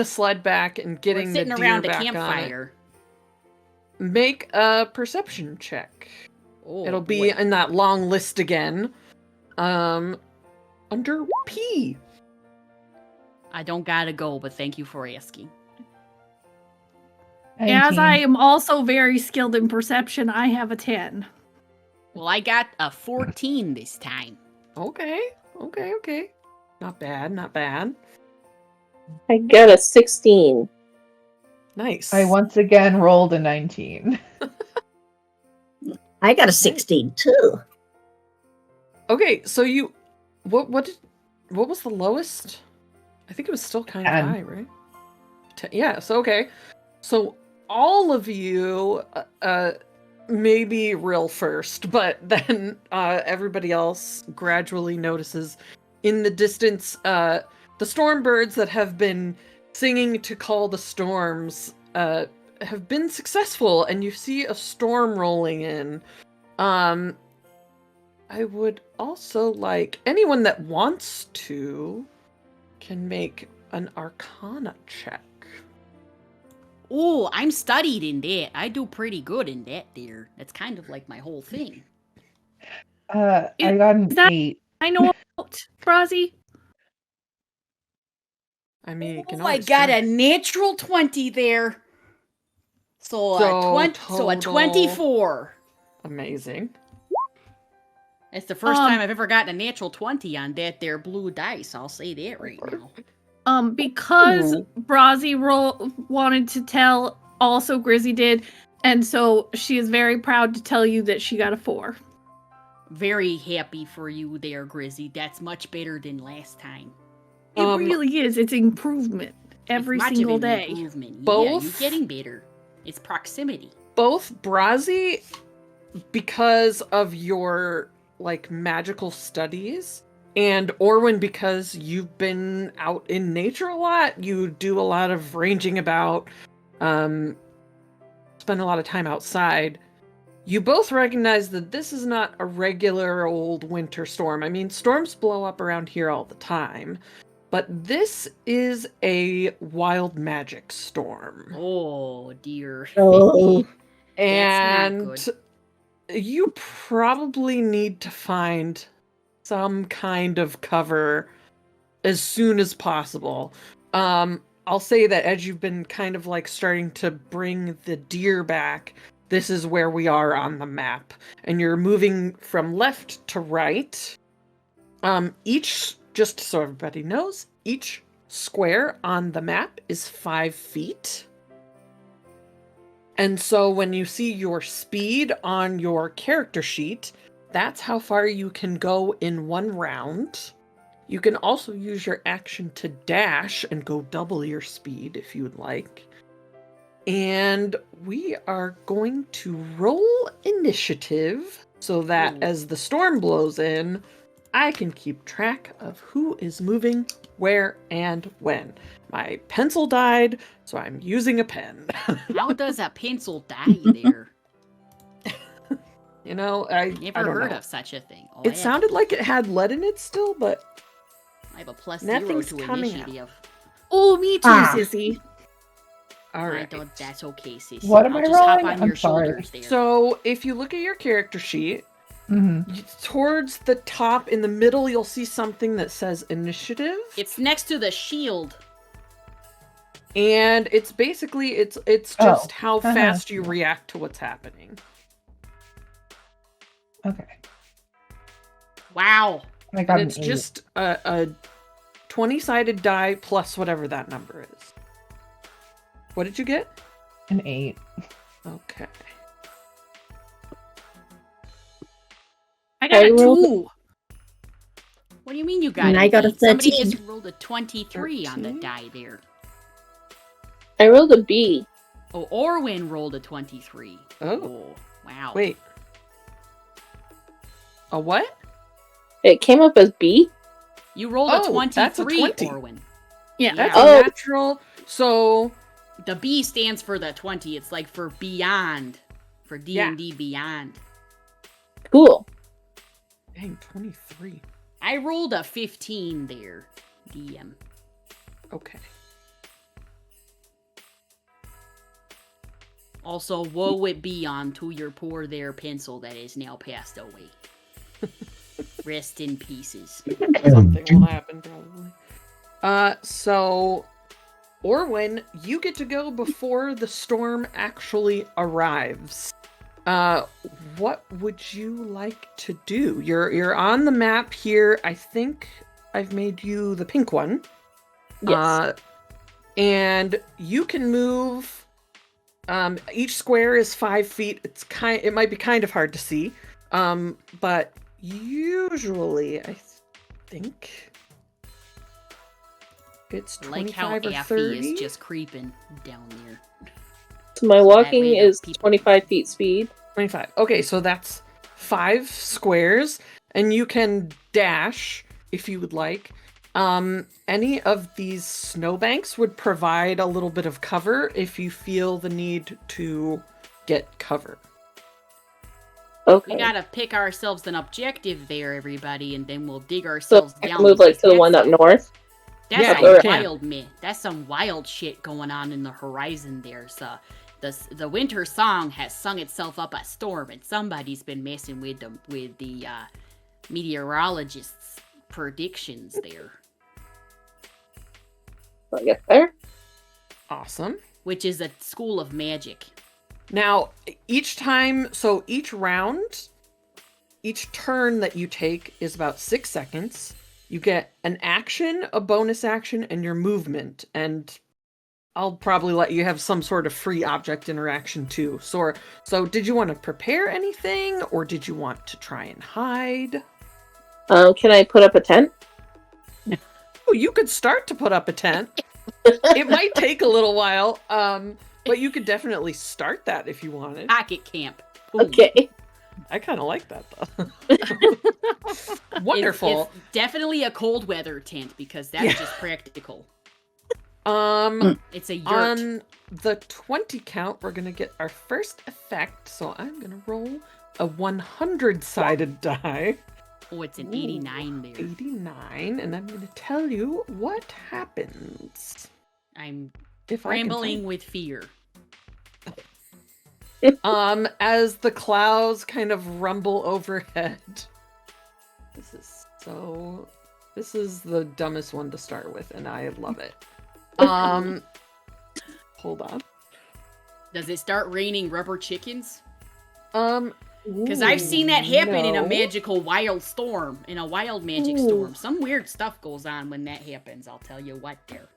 sled back and getting the deer around back a campfire. on it, make a perception check. Oh, it'll be in that long list again. Under P. I don't gotta go, but thank you for asking. 19. As I am also very skilled in perception, I have a 10. Well, I got a 14 this time. Okay. Not bad. I got a 16. Nice. I once again rolled a 19. I got a 16 too. Okay, so you, what was the lowest? I think it was still kind of 10. high, right? Yeah. So okay, so all of you, maybe Rill first, but then everybody else gradually notices in the distance the storm birds that have been singing to call the storms have been successful, and you see a storm rolling in. I would also like anyone that wants to can make an Arcana check. Oh, I'm studied in that. I do pretty good in that there. That's kind of like my whole thing. I got an Is that- 8. I know about Frozzie. I mean, you can Oh, I always got try. a natural 20 there. So, So a 24. Amazing. It's the first time I've ever gotten a natural 20 on that there blue dice. I'll say that right now. Because Ooh. Frozzie wanted to tell, also Grizzy did, and so she is very proud to tell you that she got a 4. Very happy for you there, Grizzy. That's much better than last time. It really is. It's improvement every It's much single of an day. Improvement. Both- Yeah, you're getting better. It's proximity. Both Frozzie, because of your like magical studies, and Aaryn, because you've been out in nature a lot, you do a lot of ranging about, spend a lot of time outside. You both recognize that this is not a regular old winter storm. I mean, storms blow up around here all the time, but this is a wild magic storm. Oh, dear. Oh. That's not And you probably need to find some kind of cover as soon as possible. I'll say that as you've been kind of like starting to bring the deer back, this is where we are on the map. And you're moving from left to right. Each, just so everybody knows, each square on the map is 5 feet. And so when you see your speed on your character sheet, that's how far you can go in one round. You can also use your action to dash and go double your speed if you would like. And we are going to roll initiative so that as the storm blows in, I can keep track of who is moving where and when. My pencil died, so I'm using a pen. How does a pencil die there? You know, I Never don't heard know. of such a thing. Oh, It sounded like it had lead in it still, but I have a plus nothing's 0 to coming out. initiative. Oh, me too, sissy. all I right. don't, that's okay, Sissy. What am I'll I just hop rolling? on I'm your sorry. shoulders there. So if you look at your character sheet, Mm-hmm. towards the top in the middle, you'll see something that says initiative. It's next to the shield. And it's basically it's just how fast you react to what's happening. Okay. Wow. I got And an it's 8. just a 20-sided die plus whatever that number is. What did you get? an 8. Okay. I got a rolled- 2. What do you mean you got And an I got a 8? Somebody 13. just rolled a 23 on the 13? die there. I rolled a B. Oh, Orwin rolled a 23. Oh. Wow. Wait. A what? It came up as B. You rolled Oh, a 23, that's a 20. Orwin. Yeah. That's Oh. a natural. So The B stands for the 20. It's like for beyond. For D&D Beyond. Cool. dang, 23. I rolled a 15 there, DM. Okay. Also, woe it be unto your poor there pencil that is now passed away. Rest in pieces. Something will happen probably. So Orwin, you get to go before the storm actually arrives. What would you like to do? You're on the map here. I think I've made you the pink one. Yes. And you can move. Each square is 5 feet. It might be kind of hard to see. But usually I think it's I like how 25 or Affy 30. is just creeping down there. So my that walking way the is people- 25 feet speed. 25. Okay, so that's 5 squares, and you can dash if you would like. Any of these snowbanks would provide a little bit of cover if you feel the need to get cover. Okay. We gotta pick ourselves an objective there, everybody, and then we'll dig So ourselves I down. can move like because to the one up that's- north. That's Yeah, some you can. wild man. That's some wild shit going on in the horizon there. So the winter song has sung itself up a storm, and somebody's been messing with the meteorologists' predictions there. I'll get there. Awesome. Which is a school of magic. Now, each round, each turn that you take is about 6 seconds. You get an action, a bonus action, and your movement. And I'll probably let you have some sort of free object interaction too. So did you want to prepare anything, or did you want to try and hide? Can I put up a tent? Oh, you could start to put up a tent. It might take a little while, but you could definitely start that if you wanted. Pocket camp. Ooh. Okay. I kind of like that, though. Wonderful. It's definitely a cold weather tent, because that's just practical. It's a yurt. On the 20 count, we're going to get our first effect. So I'm going to roll a 100-sided die. Oh, it's an 89 there. 89, and I'm going to tell you what happens. I'm If rambling with fear. As the clouds kind of rumble overhead. This is the dumbest one to start with, and I love it. Hold on. Does it start raining rubber chickens? Because I've seen that happen in a magical wild storm, in a wild magic storm. Some weird stuff goes on when that happens, I'll tell you what there.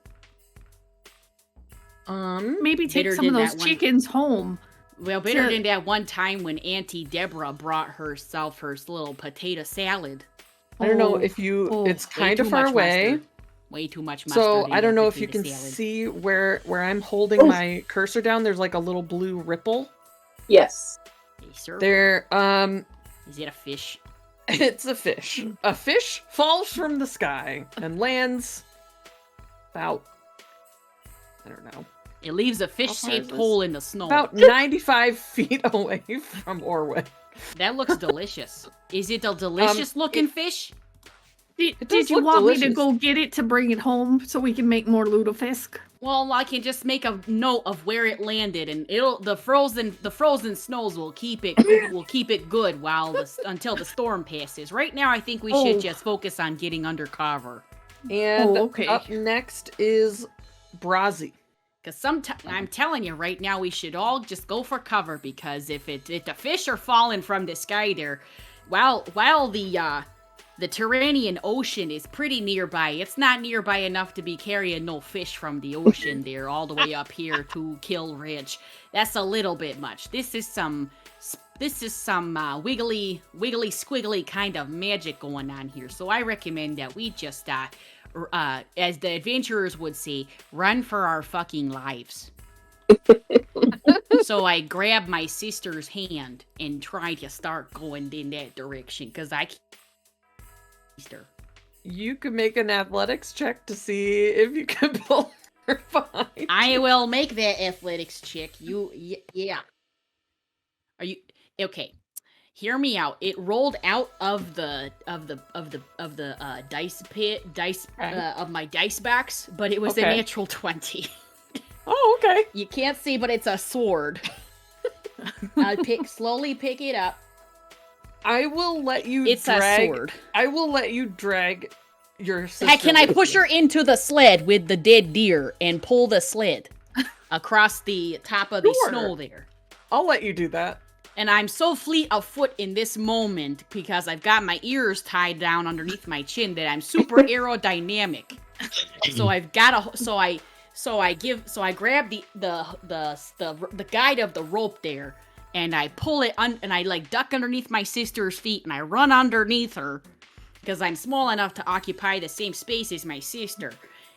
Maybe take better some of than those that one. chickens home. Well, better than that one time when Auntie Deborah brought herself her little potato salad. I don't know if you. It's kind of far away. Mustard. Way too much mustard. So in I don't that know if you potato can salad. see where I'm holding my cursor down. There's like a little blue ripple. Yes. Hey, sir. There. Is it a fish? It's a fish. A fish falls from the sky and lands about, I don't know, It leaves a fish-shaped hole in the snow. about 95 feet away from Orwin. That looks delicious. Is it a delicious-looking fish? Did you look want me delicious. to go get it to bring it home so we can make more lutefisk? Well, I can just make a note of where it landed, and the frozen snows will keep it good until the storm passes. Right now, I think we should just focus on getting under cover. And okay. up next is Frozzie. Because I'm telling you right now, we should all just go for cover, because if the fish are falling from the sky there, while the Tyrrhenian Ocean is pretty nearby. It's not nearby enough to be carrying no fish from the ocean there all the way up here to Kyyl Ridge. That's a little bit much. This is some wiggly squiggly kind of magic going on here. So I recommend that we just as the adventurers would say, run for our fucking lives. So I grab my sister's hand and try to start going in that direction, because I can't. You can make an athletics check to see if you can pull her behind. I will make that athletics check. Yeah. Are you okay? Hear me out. It rolled out of the dice of my dice box, but it was a natural 20. Oh, okay. You can't see, but it's a sword. Slowly pick it up. I will let you It's drag. a sword. I will let you drag your sister. Can I with push you. her into the sled with the dead deer and pull the sled across the top of the Sure. snow there? I'll let you do that. And I'm so fleet of foot in this moment because I've got my ears tied down underneath my chin that I'm super aerodynamic. So I've got so I grab the guide of the rope there, and I pull it and I like duck underneath my sister's feet, and I run underneath her because I'm small enough to occupy the same space as my sister.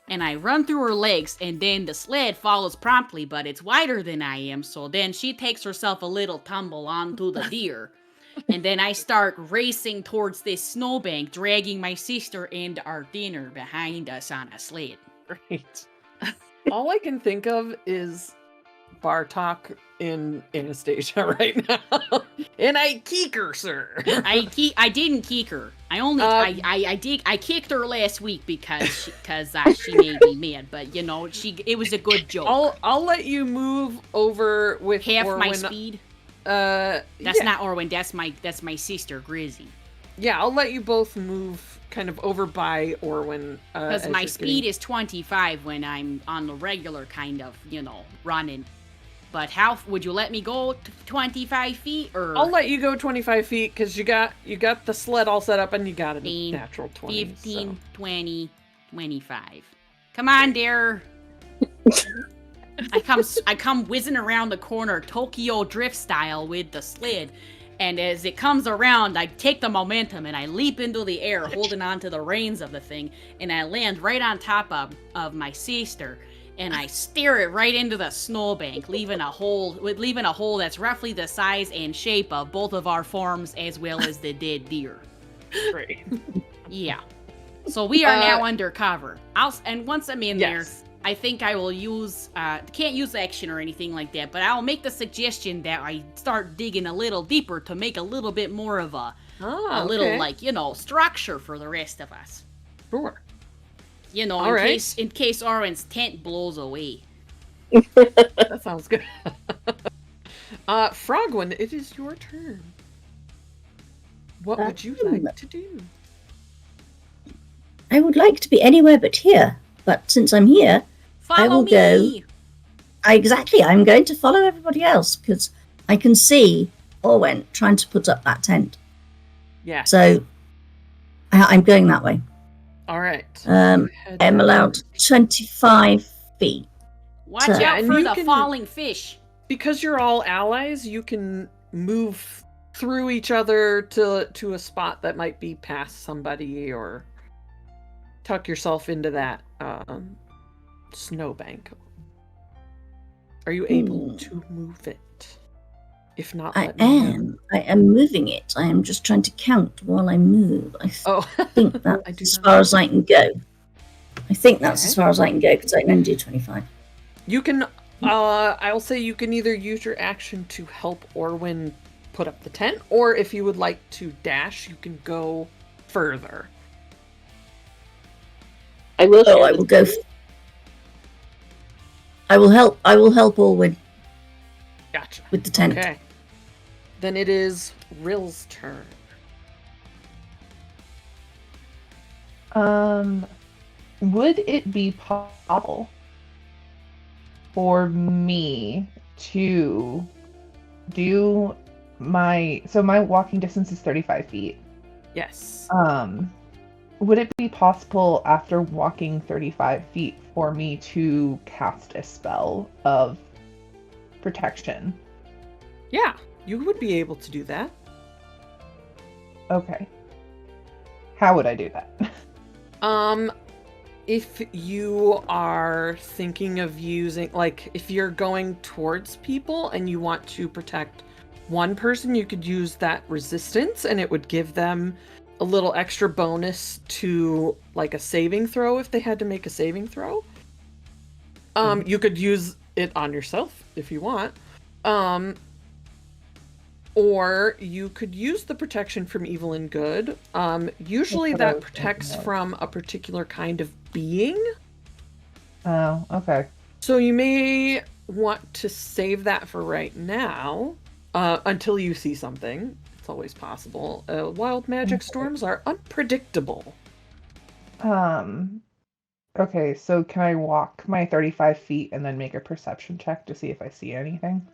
And I run through her legs, and then the sled follows promptly, but it's wider than I am, so then she takes herself a little tumble onto the deer. And then I start racing towards this snowbank, dragging my sister and our dinner behind us on a sled. Great. All I can think of is bar talk in Anastasia right now. And I keek her, sir. I didn't kick her. I only I kicked her last week because she made me mad. But you know, it was a good joke. I'll let you move over with half Orwin. my speed. That's Not Orwin. That's my sister Grizzy. Yeah, I'll let you both move kind of over by Orwin. Because my speed is 25 when I'm on the regular kind of, running. But how would you let me go 25 feet or? I'll let you go 25 feet because you got the sled all set up and you got a 15, natural 20. 15, so. 20, 25. Come on, dear. I come whizzing around the corner Tokyo drift style with the sled. And as it comes around, I take the momentum and I leap into the air, holding on to the reins of the thing, and I land right on top of my sister, and I steer it right into the snowbank, leaving a hole that's roughly the size and shape of both of our forms as well as the dead deer. Great. Yeah. So we are now undercover. And once I'm in there, I think I will use, can't use action or anything like that, but I'll make the suggestion that I start digging a little deeper to make a little bit more of a little, structure for the rest of us. Sure. In case Aaryn's tent blows away. That sounds good. Frogwen, it is your turn. What would you like to do? I would like to be anywhere but here, but since I'm here, I will go. Exactly, I'm going to follow everybody else because I can see Orwen trying to put up that tent. Yeah. So I'm going that way. All right. I'm allowed 25 feet. Watch out for the falling fish. Because you're all allies, you can move through each other to a spot that might be past somebody or tuck yourself into that snowbank. Are you able to move it? If not, let me know. I am moving it. I am just trying to count while I move. I think that's as far as I can go. I think that's as far as I can go because I can only do 25. You can, I'll say you can either use your action to help Orwen put up the tent, or if you would like to dash, you can go further. I will go. I will help Orwen. Gotcha. With the tent. Okay. Then it is Rill's turn. Would it be possible for me to do my walking distance is 35 feet. Yes. Would it be possible after walking 35 feet for me to cast a spell of protection? Yeah, you would be able to do that. Okay. How would I do that? If you are thinking of using, like, if you're going towards people and you want to protect one person, you could use that resistance and it would give them a little extra bonus to, like, a saving throw if they had to make a saving throw. You could use it on yourself if you want. Or you could use the protection from evil and good. Usually that protects from a particular kind of being. Oh, okay. So you may want to save that for right now, until you see something. It's always possible. Wild magic storms are unpredictable. Okay, so can I walk my 35 feet and then make a perception check to see if I see anything?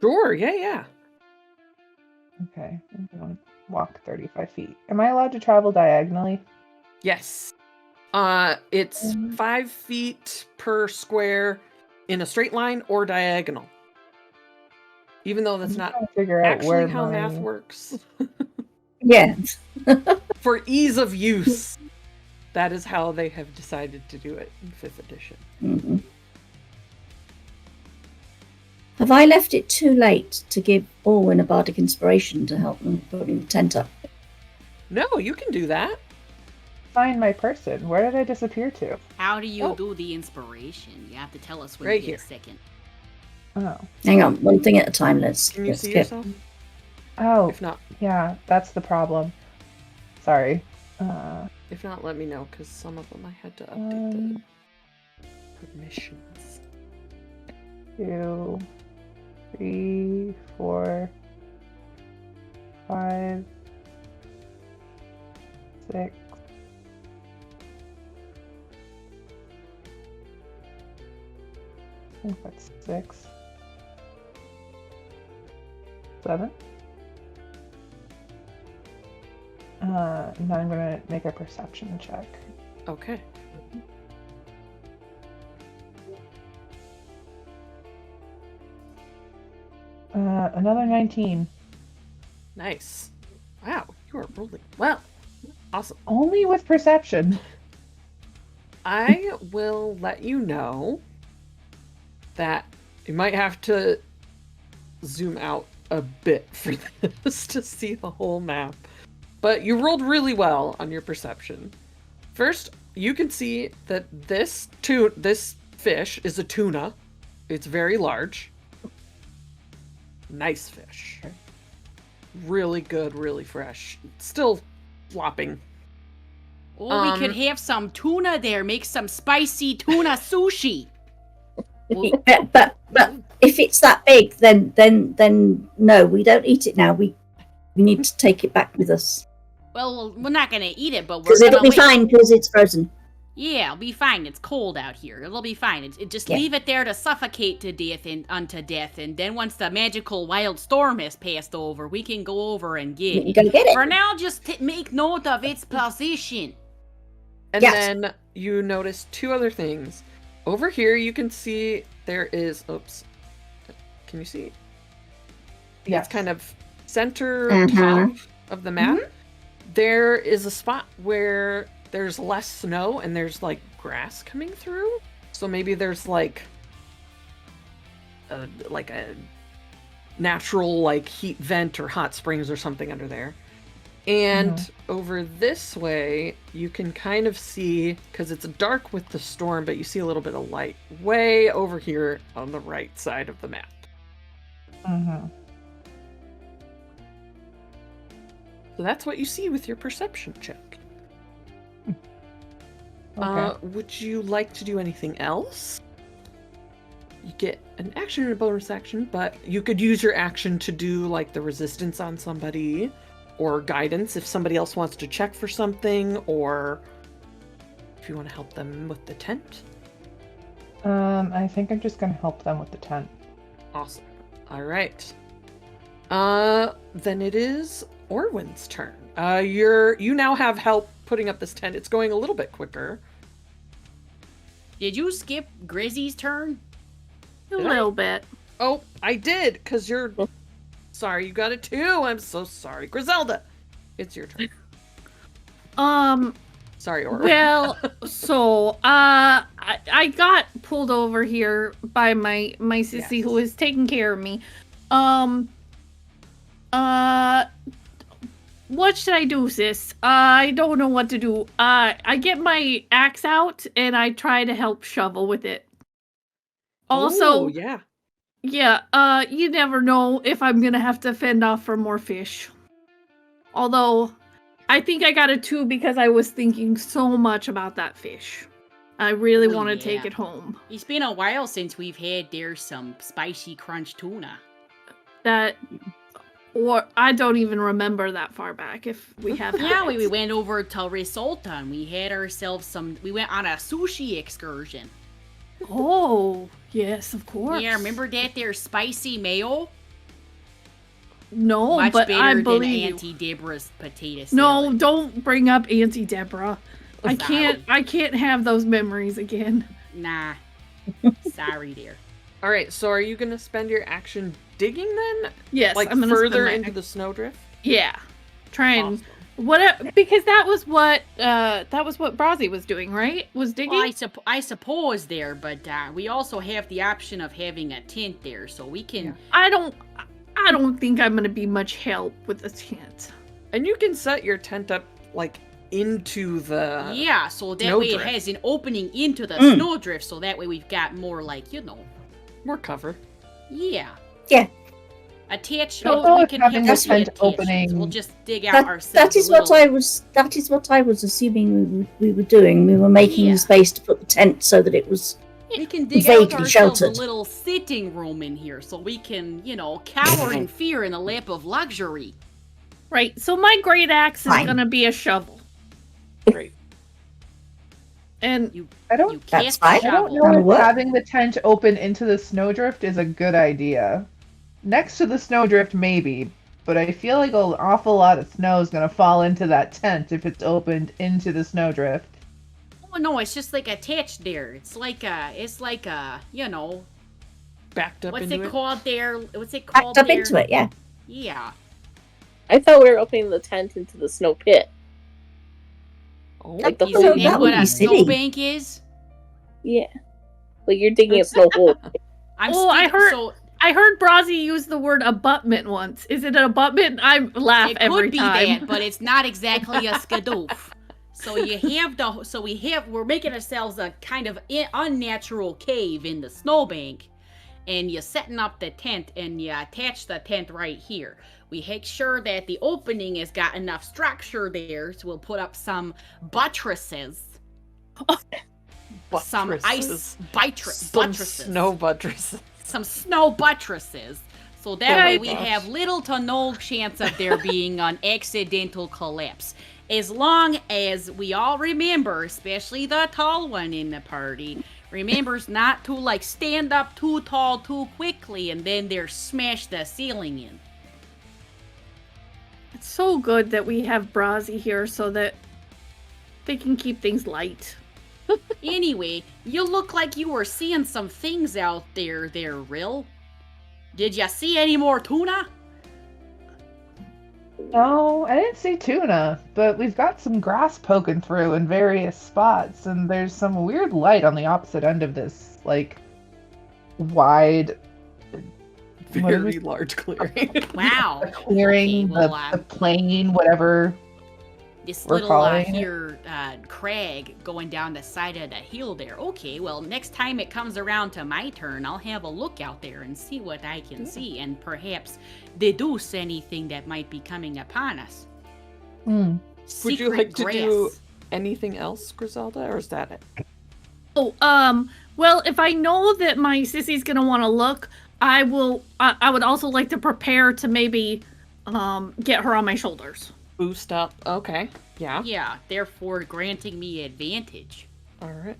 Sure, yeah. Okay, I'm going to walk 35 feet. Am I allowed to travel diagonally? Yes. It's 5 feet per square in a straight line or diagonal. Even though that's not actually how math works. Yeah. For ease of use, that is how they have decided to do it in 5th edition. Mm-hmm. Have I left it too late to give Orwen a bardic inspiration to help them putting the tent up? No, you can do that. Find my person. Where did I disappear to? How do you do the inspiration? You have to tell us when right you get here. a second. Oh. Hang on, one thing at a time. Let's Can you see get. yourself? Oh, If not, yeah, that's the problem. Sorry. if not, let me know, because some of them I had to update the permissions. 2, 3, 4, 5, 6. I think that's 6. 7. Now I'm gonna make a perception check. Okay. Another 19. Nice. Wow, you are rolling well. Awesome. Only with perception. I will let you know that you might have to zoom out a bit for this to see the whole map. But you rolled really well on your perception. First, you can see that this fish is a tuna. It's very large. Nice fish. Really good, really fresh. Still flopping. Oh, we could have some tuna there. Make some spicy tuna sushi. But if it's that big, then no, we don't eat it now. We need to take it back with us Well, we're not gonna eat it, but we're because gonna it'll be wait. fine because it's frozen. Yeah, it'll be fine. It's cold out here. It'll be fine. Just Yeah. leave it there to suffocate to death and unto death, and then once the magical wild storm has passed over, we can go over and You get can it. go get it. For now, just make note of its position. And Yes. then you notice two other things. Over here, you can see there is. Oops. Can you see? Yes. It's kind of center Mhm. top of the map. There is a spot where there's less snow and there's like grass coming through. So maybe there's like a natural like heat vent or hot springs or something under there. And over this way, you can kind of see, because it's dark with the storm, but you see a little bit of light way over here on the right side of the map. Mm-hmm. So that's what you see with your perception check. Okay. Would you like to do anything else? You get an action and a bonus action, but you could use your action to do like the resistance on somebody or guidance if somebody else wants to check for something, or if you want to help them with the tent. I think I'm just gonna help them with the tent. Awesome. All right. Then it is Orwin's turn. You now have help putting up this tent. It's going a little bit quicker. Did you skip Grizzy's turn? A Did I? little bit. Oh, I did, because you're... Sorry, you got it too. I'm so sorry. Grizelda, it's your turn. Sorry, Orwin. Well, so I got pulled over here by my sissy who was taking care of me. What should I do, sis? I don't know what to do. I get my axe out and I try to help shovel with it. Also, Ooh, yeah. yeah, you never know if I'm gonna have to fend off for more fish. Although, I think I got a 2 because I was thinking so much about that fish. I really Oh, want to yeah. take it home. It's been a while since we've had some spicy crunch tuna. Or I don't even remember that far back if we have. Yeah, had we it. went over to Kryzalta and we had ourselves we went on a sushi excursion. Oh, yes, of course. Yeah, remember that there spicy mayo? No, Much but better I than believe you. Auntie Deborah's potato No, salad. don't bring up Auntie Deborah. I Sorry. can't have those memories again. Nah. Sorry, dear. All right, so are you going to spend your action digging then? Yes, Like I'm gonna further spend my- into the snowdrift? Yeah, try and Awesome. because that was what Frozzie was doing, right? Was digging. Well, I suppose there, but we also have the option of having a tent there, so we can... Yeah. I don't think I'm gonna be much help with the tent. And you can set your tent up like into the... Yeah, so that way it snowdrift. has an opening into the snowdrift, so that way we've got more, like, More cover. Yeah. Yeah. Attach. So we can having have the the tent attachments. opening- We'll just dig out ourselves. That is what I was assuming we were doing. We were making Yeah. the space to put the tent so that it was. We can dig Vaguely out ourselves sheltered. a little sitting room in here so we can, cower in fear in the lap of luxury. Right. So my great axe is Fine. gonna be a shovel. Great. And I don't. You That's cast fine. the I don't shovel. know That'll if work. having the tent open into the snowdrift is a good idea. Next to the snowdrift, maybe, but I feel like an awful lot of snow is gonna fall into that tent if it's opened into the snowdrift. Oh no, it's just like attached there. It's like a, Backed up what's into it it. called there? What's it called Backed up there? into it, yeah. Yeah. I thought we were opening the tent into the snow pit. Oh, Like the Isn't whole. that that what would a be silly. snowbank is? Yeah. Like you're digging a snow hole. I heard Frozzie use the word abutment once. Is it an abutment? I laugh It every could be time. that, but it's not exactly a skadoof. So we're making ourselves a kind of unnatural cave in the snowbank, and you're setting up the tent, and you attach the tent right here. We make sure that the opening has got enough structure there, so we'll put up some buttresses. Some ice buttresses. Snow buttresses. Some snow buttresses. So that way we gosh. have little to no chance of there being an accidental collapse. As long as we all remember, especially the tall one in the party, remembers not to stand up too tall too quickly and then they're smash the ceiling in. It's so good that we have Frozzie here so that they can keep things light. Anyway, you look like you were seeing some things out there, Rill. Did ya see any more tuna? No, I didn't see tuna, but we've got some grass poking through in various spots, and there's some weird light on the opposite end of this, wide Very large clearing. Wow. clearing, Okay, well, the plain, whatever. This We're little calling crag going down the side of the hill there. Okay, well, next time it comes around to my turn, I'll have a look out there and see what I can see and perhaps deduce anything that might be coming upon us. Hmm. Would you Secret like to do grass. anything else, Grizelda, or is that it? Oh, well, if I know that my sissy's gonna want to look, I will. I would also like to prepare to maybe, get her on my shoulders. Boost up. Okay. Yeah. Yeah, therefore granting me advantage. All right.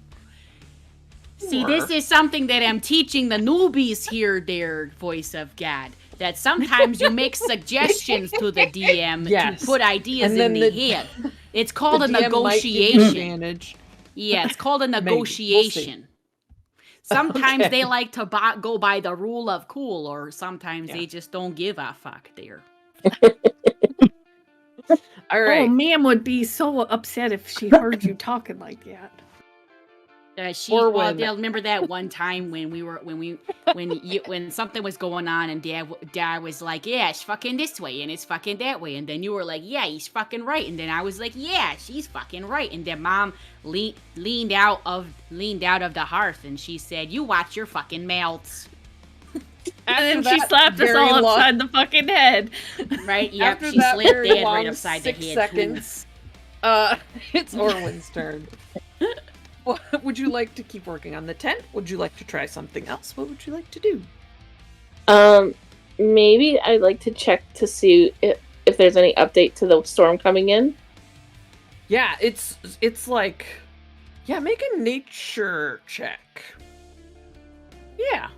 See, this is something that I'm teaching the newbies here, there, voice of God. That sometimes you make suggestions to the DM Yes. to put ideas And then in the the- head. It's called a The DM might give you negotiation. advantage. Yeah, it's called a Maybe. We'll negotiation. Sometimes Okay. they like to go by the rule of cool, or sometimes Yeah. they just don't give a fuck there. All right. Oh, ma'am would be so upset if she heard you talking like that. Or when- Dad, remember that one time when something was going on and Dad was like, yeah, it's fucking this way and it's fucking that way, and then you were like, yeah, he's fucking right, and then I was like, yeah, she's fucking right, and then Mom leaned out of the hearth and she said, you watch your fucking mouths. And then After she that slapped us very all long- upside the fucking head. Right? Yep, After she that slapped very Dad long right upside the 6 head. seconds, it's Orwin's turn. What would you like to keep working on the tent? Would you like to try something else? What would you like to do? Maybe I'd like to check to see if there's any update to the storm coming in. Yeah, it's like, yeah, make a nature check. Yeah.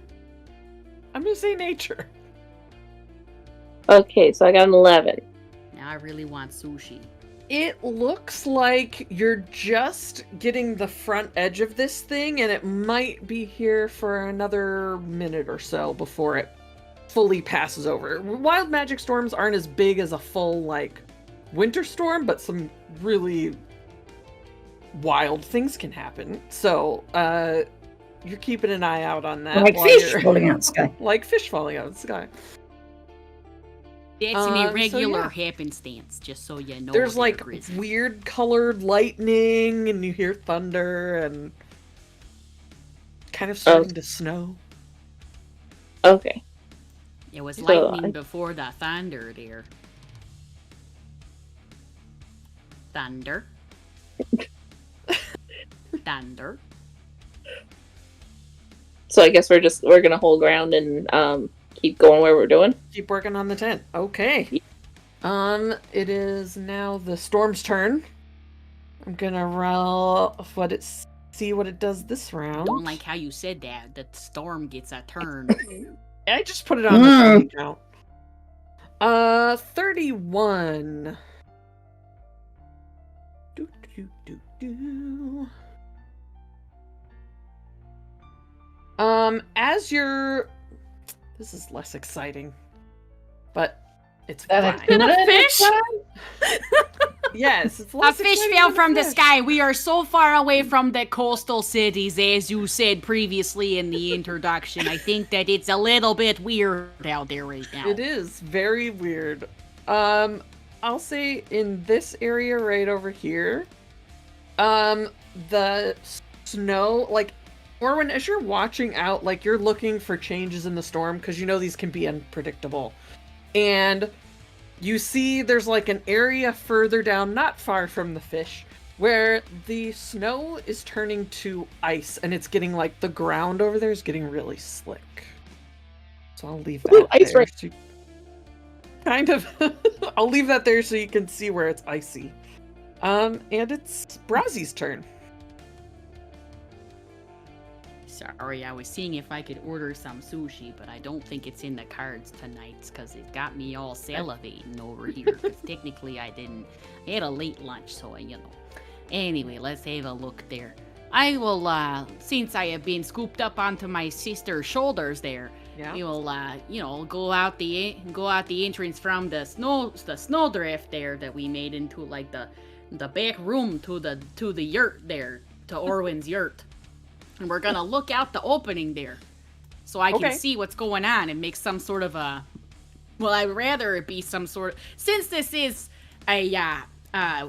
I'm gonna say nature. Okay, so I got an 11. Now I really want sushi. It looks like you're just getting the front edge of this thing, and it might be here for another minute or so before it fully passes over. Wild magic storms aren't as big as a full, winter storm, but some really wild things can happen. So, you're keeping an eye out on that. Like while fish you're- falling out of the sky. Like fish falling out of the sky. That's So, an irregular yeah. happenstance, just so you know. There's there, Grizz. weird colored lightning, and you hear thunder, and kind of starting to snow. Okay. It was So, lightning before the thunder, dear. Thunder. Thunder. So I guess we're gonna hold ground and keep going where we're doing. Keep working on the tent. Okay. It is now the storm's turn. I'm gonna roll see what it does this round. Don't like how you said that. The storm gets a turn. I just put it on the party count. 31. Do, do, do, do. This is less exciting, but it's That fine. a fish? Yes, it's A less fish exciting fell than a from the fish. sky. We are so far away from the coastal cities, as you said previously in the introduction. I think that it's a little bit weird out there right now. It is very weird. I'll say in this area right over here, the snow, like, Orwin, as you're watching out, like, you're looking for changes in the storm, because you know these can be unpredictable. And you see there's, like, an area further down, not far from the fish, where the snow is turning to ice, and it's getting, like, the ground over there is getting really slick. So I'll leave that ice there. right- So kind of. I'll leave that there so you can see where it's icy. And it's Brozzie's turn. Sorry, I was seeing if I could order some sushi, but I don't think it's in the cards tonight, because it got me all salivating over here. 'Cause technically I had a late lunch, so Anyway, let's have a look there. I will, since I have been scooped up onto my sister's shoulders there, Yeah. we will, go out the entrance from the snowdrift there that we made into, like, the back room to the yurt there, to Orwin's yurt. And we're gonna look out the opening there, so I can see what's going on and make some sort of a. Well, I'd rather it be some sort of. Since this is a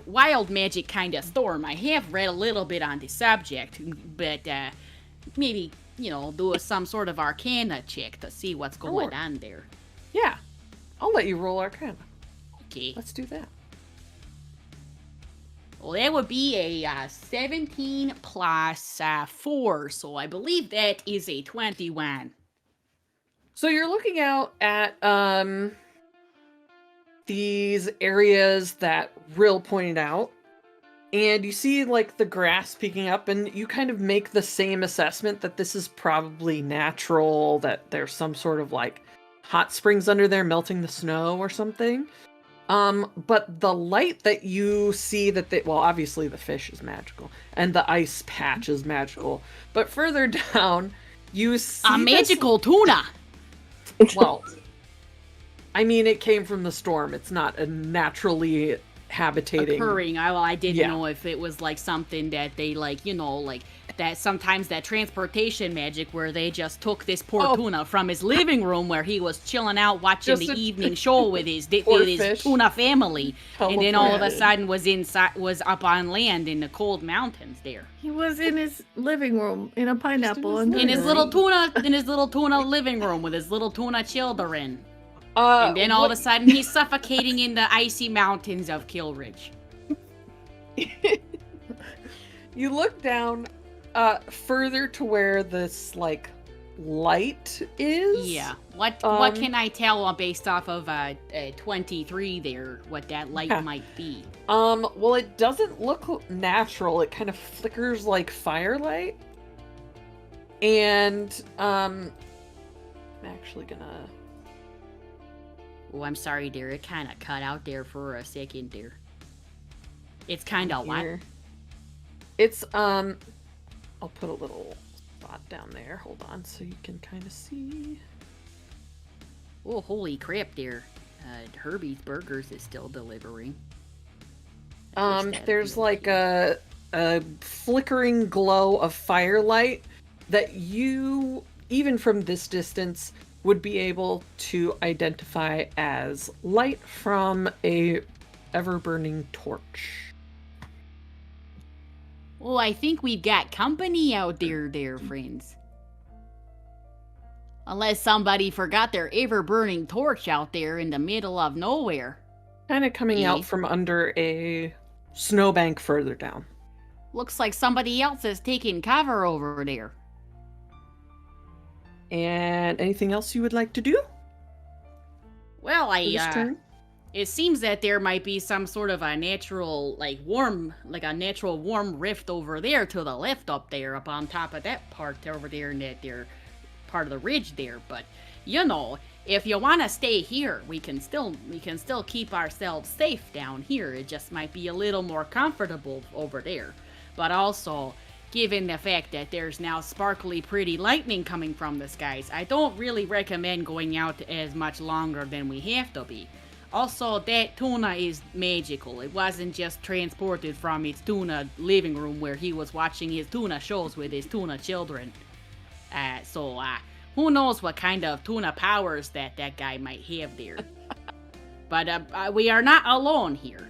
wild magic kind of storm, I have read a little bit on the subject, but maybe do some sort of Arcana check to see what's going on there. Yeah. I'll let you roll Arcana. Okay. Let's do that. Well, that would be a 17 plus 4, so I believe that is a 21. So you're looking out at these areas that Rill pointed out, and you see, like, the grass peeking up, and you kind of make the same assessment that this is probably natural, that there's some sort of, like, hot springs under there melting the snow or something. But the light that you see obviously the fish is magical, and the ice patch is magical. But further down, you see a magical tuna! Well, I mean, it came from the storm. It's not a naturally habitating. Occurring. I didn't know if it was, like, something that they, like, that sometimes that transportation magic where they just took this poor tuna from his living room where he was chilling out watching the evening show with his tuna family, and then all of a sudden was up on land in the cold mountains there. He was in his living room in a pineapple In his little tuna living room with his little tuna children. And then all of a sudden he's suffocating in the icy mountains of Kyyl Ridge. You look down further to where this, like, light is. Yeah. What can I tell based off of 23 there, what that light might be? Well, it doesn't look natural. It kind of flickers like firelight. And I'm actually gonna. Oh, I'm sorry, dear. It kind of cut out there for a second, dear. It's kind of what? It's I'll put a little spot down there. Hold on, so you can kind of see. Oh, holy crap, dear. Herbie's Burgers is still delivering. There's like a flickering glow of firelight that you, even from this distance, would be able to identify as light from a ever-burning torch. Oh, I think we've got company out there, friends. Unless somebody forgot their ever-burning torch out there in the middle of nowhere. Kind of coming out from under a snowbank further down. Looks like somebody else is taking cover over there. And anything else you would like to do? Well, This turn? it seems that there might be some sort of a natural, warm rift over there to the left up there, up on top of that part over there in that there part of the ridge there. But, if you want to stay here, we can still keep ourselves safe down here. It just might be a little more comfortable over there. But also, given the fact that there's now sparkly pretty lightning coming from the skies, I don't really recommend going out as much longer than we have to be. Also, that tuna is magical. It wasn't just transported from its tuna living room where he was watching his tuna shows with his tuna children. So who knows what kind of tuna powers that guy might have there. But we are not alone here.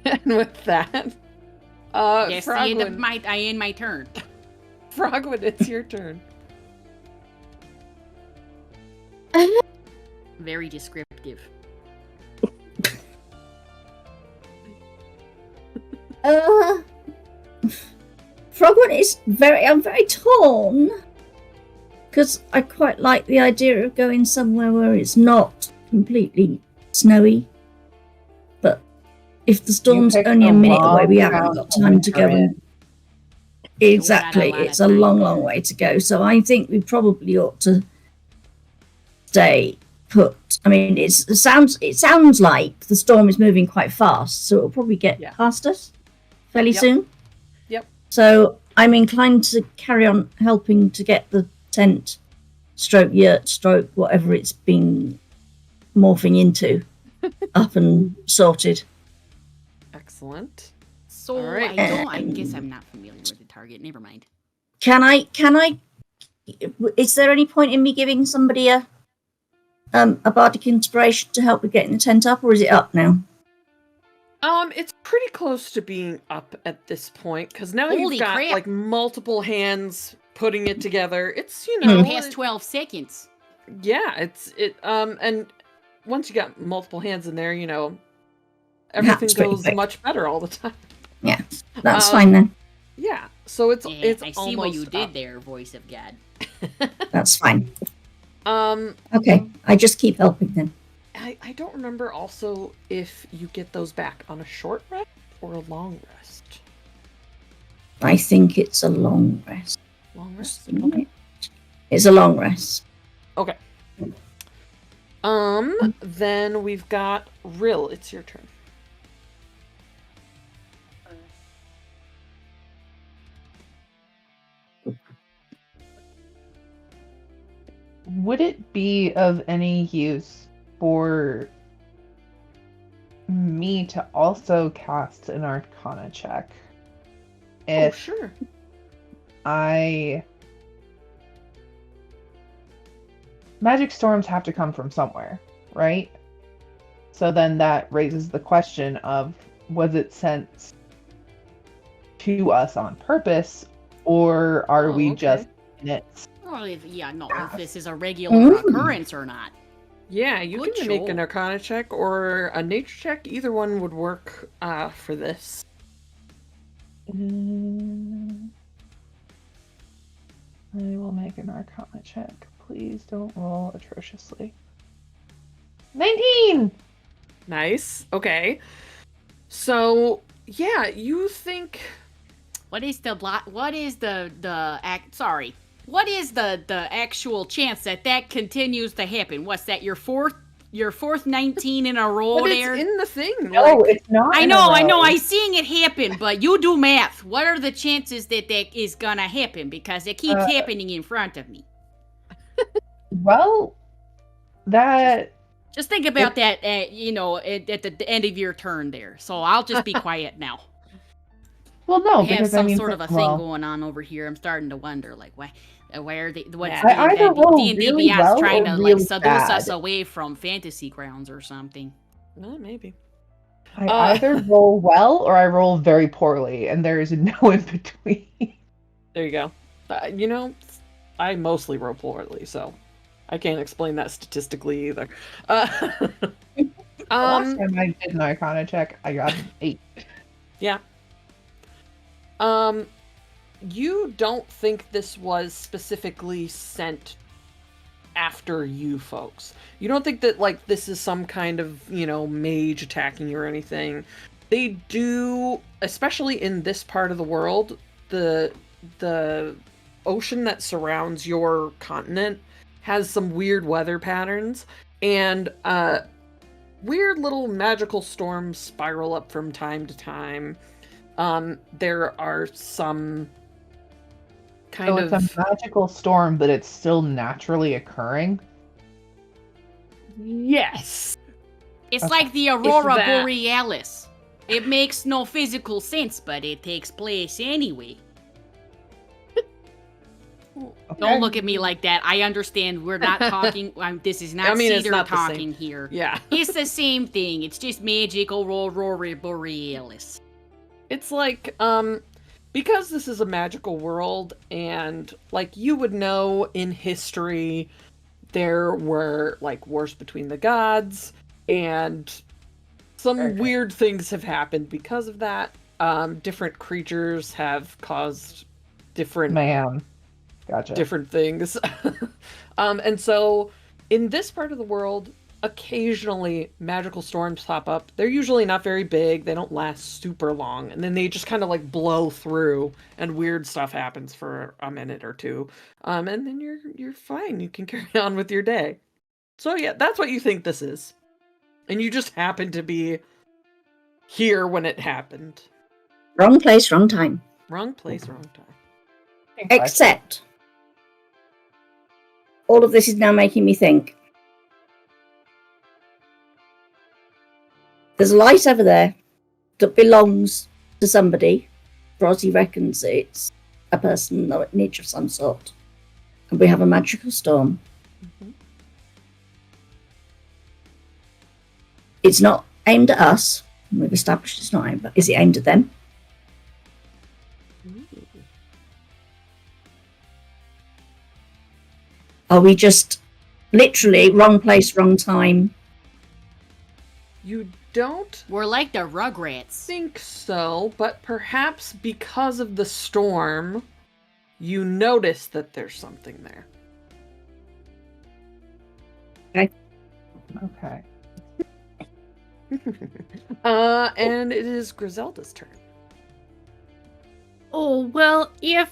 And with that, Yes, I Frogwen, end my turn. Frogwen, it's your turn. Very descriptive. Frogwen is I'm very torn. Because I quite like the idea of going somewhere where it's not completely snowy. But if the storm's picked only a the minute away, wrong we haven't route got time to go. for Exactly, it's a long, long way to go. So I think we probably ought to stay put. I mean, it sounds like the storm is moving quite fast, so it'll probably get past us fairly soon. Yep. So I'm inclined to carry on helping to get the tent, yurt, whatever it's been morphing into, up and sorted. Excellent. So All right. I guess I'm not familiar with the target. Never mind. Can I? Is there any point in me giving somebody a bardic inspiration to help with getting the tent up, or is it up now? It's pretty close to being up at this point because now Holy you've got crap. like multiple hands putting it together. It's Past 12 seconds. Yeah, and once you got multiple hands in there, everything That's pretty goes quick. much better all the time. Yeah, that's fine then. Yeah, so it's I see almost what you did up. there, voice of God. That's fine. Um, Okay, I just keep helping then. I don't remember also if you get those back on a short rest or a long rest. I think it's a long rest. Long rest. Isn't Okay. it? It's a long rest. Okay. Then we've got Rill. It's your turn. Would it be of any use for me to also cast an Arcana check? If Sure. Magic storms have to come from somewhere, right? So then that raises the question of, was it sent to us on purpose, or are we okay. just in it? Well, if this is a regular occurrence or not. Yeah, you Good can make an job. Arcana check or a Nature check. Either one would work for this. I will make an Arcana check. Please don't roll atrociously. 19! Nice. Okay. So, yeah, you think... What is the actual chance that continues to happen? What's that, your fourth 19 in a row But there? it's in the thing. No, it's not. I in a know, row. I seeing it happen, but you do math. What are the chances that is gonna happen? Because it keeps happening in front of me. Well, that... Just think about that, at the end of your turn there. So I'll just be quiet now. Well, no, I have because some I mean, sort of a well, thing going on over here. I'm starting to wonder, why are they? What's Yeah. I either roll D&D really Beyond's well trying or to really seduce bad. us away from fantasy grounds or something? Maybe. I either roll well or I roll very poorly, and there is no in between. There you go. I mostly roll poorly, so I can't explain that statistically either. Last time I did an Arcana check, I got an 8. Yeah. You don't think this was specifically sent after you folks. You don't think that, like, this is some kind of, mage attacking you or anything. They do, especially in this part of the world, the ocean that surrounds your continent has some weird weather patterns, and weird little magical storms spiral up from time to time. There are some kind of... it's a magical storm, but it's still naturally occurring? Yes! It's Okay. like the Aurora that. Borealis. It makes no physical sense, but it takes place anyway. Okay. Don't look at me like that. I understand we're not talking. This is not it's Cedar not the same. talking here. Yeah. It's the same thing. It's just magical Aurora Borealis. It's like, because this is a magical world, and, like, you would know in history, there were, like, wars between the gods, and some weird things have happened because of that. Different creatures have caused different... Man. Gotcha. different things. And so in this part of the world, occasionally magical storms pop up. They're usually not very big. They don't last super long. And then they just kind of like blow through and weird stuff happens for a minute or two. And then you're fine. You can carry on with your day. So yeah, that's what you think this is. And you just happen to be here when it happened. Wrong place, wrong time. Wrong place, wrong time. Except, all of this is now making me think. There's a light over there that belongs to somebody. Frozzie reckons it's a person or a niche of some sort. And we have a magical storm. Mhm. It's not aimed at us. We've established it's not aimed, but is it aimed at them? Are we just literally wrong place, wrong time? You don't We're like the Rugrats. think so, but perhaps because of the storm, you notice that there's something there. Okay. And it is Grizelda's turn. Oh, well, if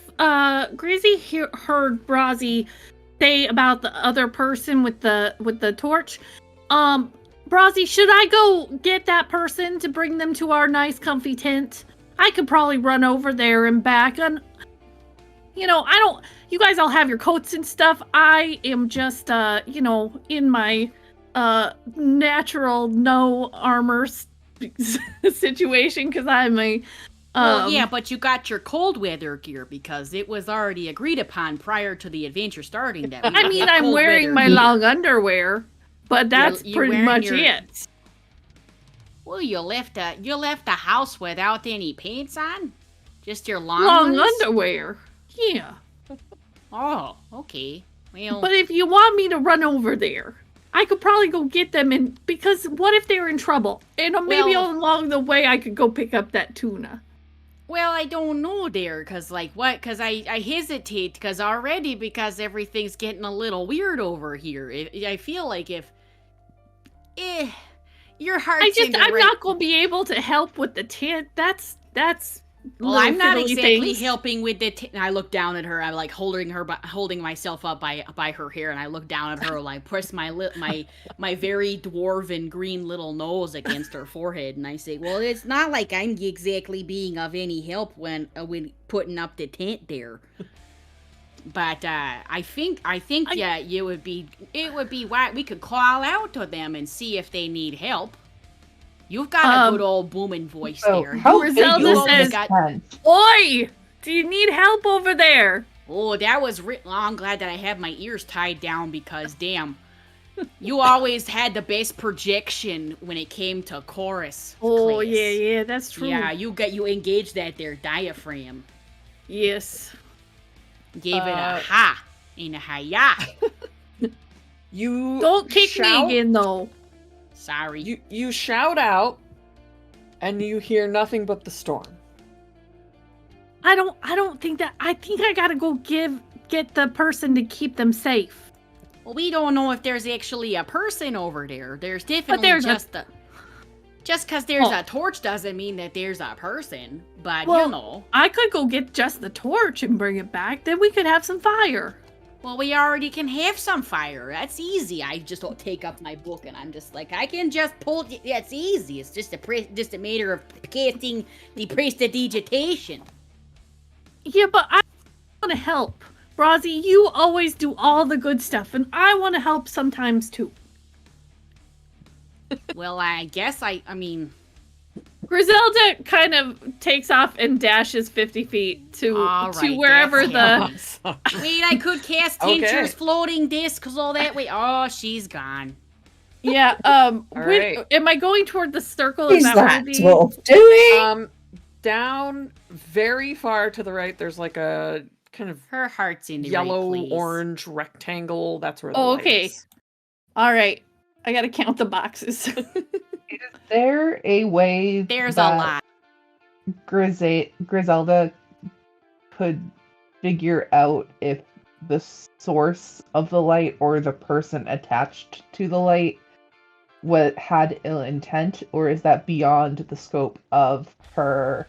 Grizzy heard Frozzie say about the other person with the torch, Frozzie, should I go get that person to bring them to our nice comfy tent? I could probably run over there and back, and you guys all have your coats and stuff. I am just in my natural no armor situation because I'm a Well, yeah, but you got your cold weather gear because it was already agreed upon prior to the adventure starting that we I would mean, get I'm cold wearing weather my gear. long underwear, but that's you pretty wearing much your- it. Well, you left the house without any pants on? Just your long Long ones? underwear. Yeah. Oh, okay. Well, But if you want me to run over there, I could probably go get them because what if they're in trouble? And maybe Well- along the way I could go pick up that tuna. well, I don't know there, cause like what? Cause I hesitate, cause everything's getting a little weird over here. I feel like if, your heart's in the I'm right- not gonna be able to help with the tent. That's Well, I'm not little fiddly exactly things. helping with it. I look down at her. I'm like holding myself up by her hair, and I look down at her. And I press my very dwarven green little nose against her forehead, and I say, "Well, it's not like I'm exactly being of any help when putting up the tent there." But I think yeah, it would be why we could call out to them and see if they need help. You've got a good old booming voice So, there. how You- big Grizelda you is always says- this got- tent? Oi! Do you need help over there? Oh, that was I'm glad that I have my ears tied down because damn, you always had the best projection when it came to chorus. Oh class. yeah, that's true. Yeah, you engaged that there diaphragm. Yes. Gave it a ha, In a hiya. You Don't kick shout, me again, though. Sorry. You shout out, and you hear nothing but the storm. I don't think that. I think I gotta go get the person to keep them safe. Well, we don't know if there's actually a person over there. There's definitely there's just because there's a torch doesn't mean that there's a person. But Well- you know. I could go get just the torch and bring it back. Then we could have some fire. Well, we already can have some fire. That's easy. I just don't take up my book and I'm just like, I can just pull. Yeah, it's easy. It's just a matter of casting the prestidigitation. Yeah, but I want to help. Frozzie, you always do all the good stuff, and I want to help sometimes too. Well, I guess I mean. Grizelda kind of takes off and dashes 50 feet to Alright, wherever that's the. Wait, I could cast Okay. Tincture's floating discs all that way. Oh, she's gone. Yeah. right. Am I going toward the circle? Is that that where the- dwarf doing? Down very far to the right, there's like a kind of Her heart's in the yellow right place. orange rectangle. That's where the Oh, light okay. is. All right. I gotta count the boxes. Is there a way There's a that lot. Grizelda could figure out if the source of the light or the person attached to the light had ill intent, or is that beyond the scope of her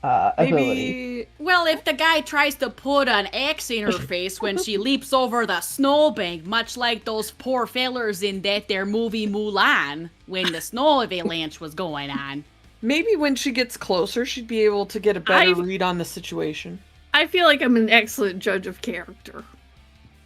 ability? Maybe Well, if the guy tries to put an axe in her face when she leaps over the snowbank, much like those poor fellers in that there movie Mulan, when the snow avalanche was going on. maybe when she gets closer, she'd be able to get a better read on the situation. I feel like I'm an excellent judge of character.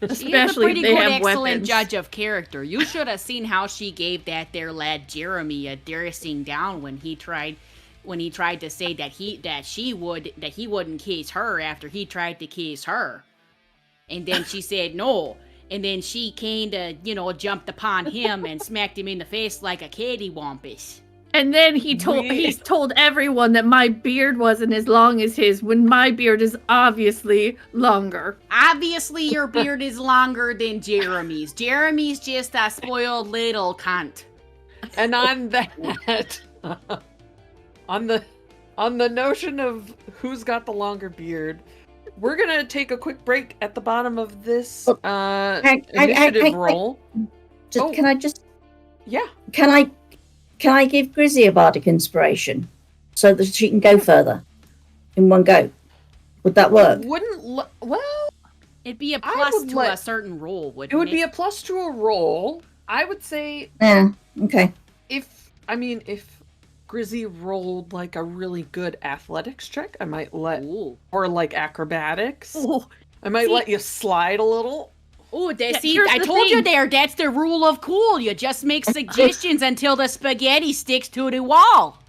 She is a Especially pretty if they good, have excellent weapons. judge of character. You should have seen how she gave that there lad Jeremy a dressing down when he tried to say that he wouldn't kiss her after he tried to kiss her. And then she said no. And then she kinda, jumped upon him and smacked him in the face like a cattywampus. And then he's told everyone that my beard wasn't as long as his, when my beard is obviously longer. Obviously your beard is longer than Jeremy's. Jeremy's just a spoiled little cunt. And on that, on the notion of who's got the longer beard, we're gonna take a quick break at the bottom of this initiative roll. Just, Can I just Yeah. can I give Grizzy a bardic inspiration so that she can go further in one go? Would that work? Well, It'd be a I plus would to let- a certain roll, wouldn't it would be a plus to a roll. I would say Yeah. Okay. if Grizzy rolled like a really good athletics check, I might let, Ooh. or like acrobatics, Oh, I might See- let you slide a little. Oh, Yeah, see, here's I the told you thing. there, that's the rule of cool. You just make suggestions until the spaghetti sticks to the wall.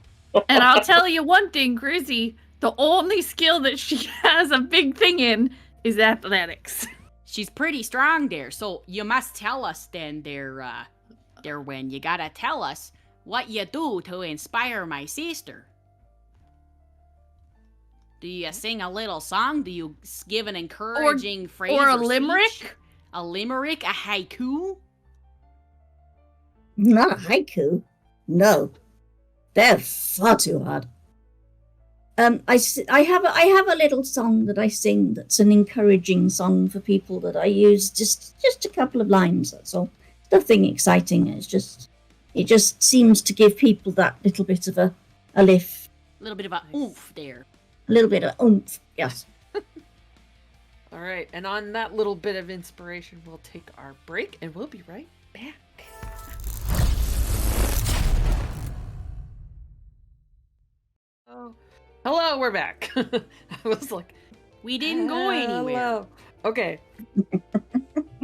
and I'll tell you one thing, Grizzy, the only skill that she has a big thing in is athletics. She's pretty strong there, so you must tell us then there, when you gotta tell us what you do to inspire my sister. Do you sing a little song? Do you give an encouraging phrase or a speech? limerick? A limerick? A haiku? Not a haiku. No, they're far too hard. I have a little song that I sing. That's an encouraging song for people that I use. Just a couple of lines. That's all. Nothing exciting. It just seems to give people that little bit of a lift, A little bit of a oomph there. a little bit of oomph. Yes. All right, and on that little bit of inspiration, we'll take our break, and we'll be right back. Oh, hello, we're back. I was like, We didn't go anywhere. hello. Okay.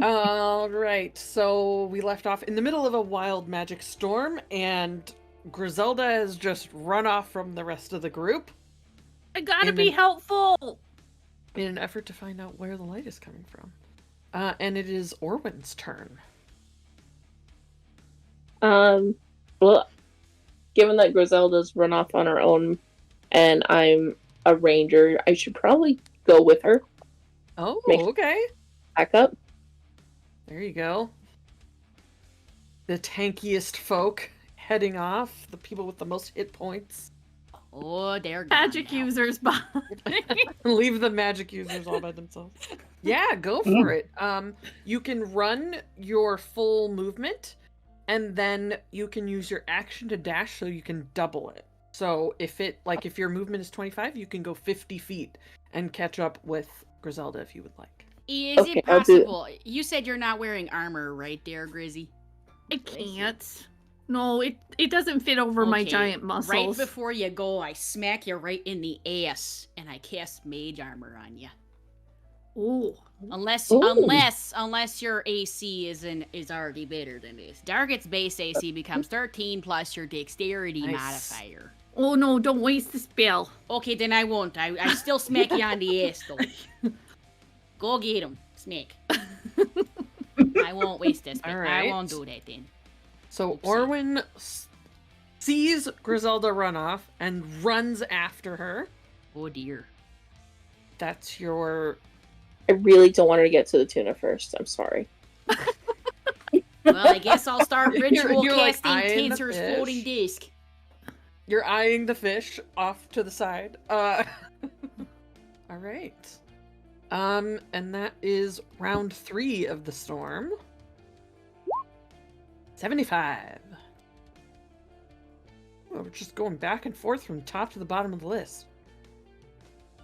All right, so we left off in the middle of a wild magic storm, and Grizelda has just run off from the rest of the group I gotta And be then- helpful. in an effort to find out where the light is coming from. And it is Orwin's turn. Well, given that Grizelda's run off on her own, and I'm a ranger, I should probably go with her. Oh, Make- okay. Back up. There you go. The tankiest folk heading off. The people with the most hit points. Oh, they're gone Magic now. users behind. Leave the magic users all by themselves. Yeah, go for it. You can run your full movement, and then you can use your action to dash, so you can double it. So if your movement is 25, you can go 50 feet and catch up with Grizelda if you would like. Is Okay, it I'll do it. possible? You said you're not wearing armor, right there, Grizzy? I can't. No, it doesn't fit over my Okay, giant muscles. Right before you go, I smack you right in the ass, and I cast mage armor on you. Ooh. Unless your AC is already better than this. Target's base AC becomes 13 plus your dexterity Nice. modifier. Oh no, don't waste the spell. Okay, then I won't. I still smack you on the ass, though. Go get him, smack. I won't waste this. All I right. won't do that then. So Oopsie. Orwin sees Grizelda run off and runs after her. Oh dear. That's your... I really don't want her to get to the tuna first. I'm sorry. Well, I guess I'll start ritual you're like casting eyeing the Tinser's fish. floating disc. You're eyeing the fish off to the side. All right. And that is round 3 of the storm. 75. Oh, we're just going back and forth from top to the bottom of the list.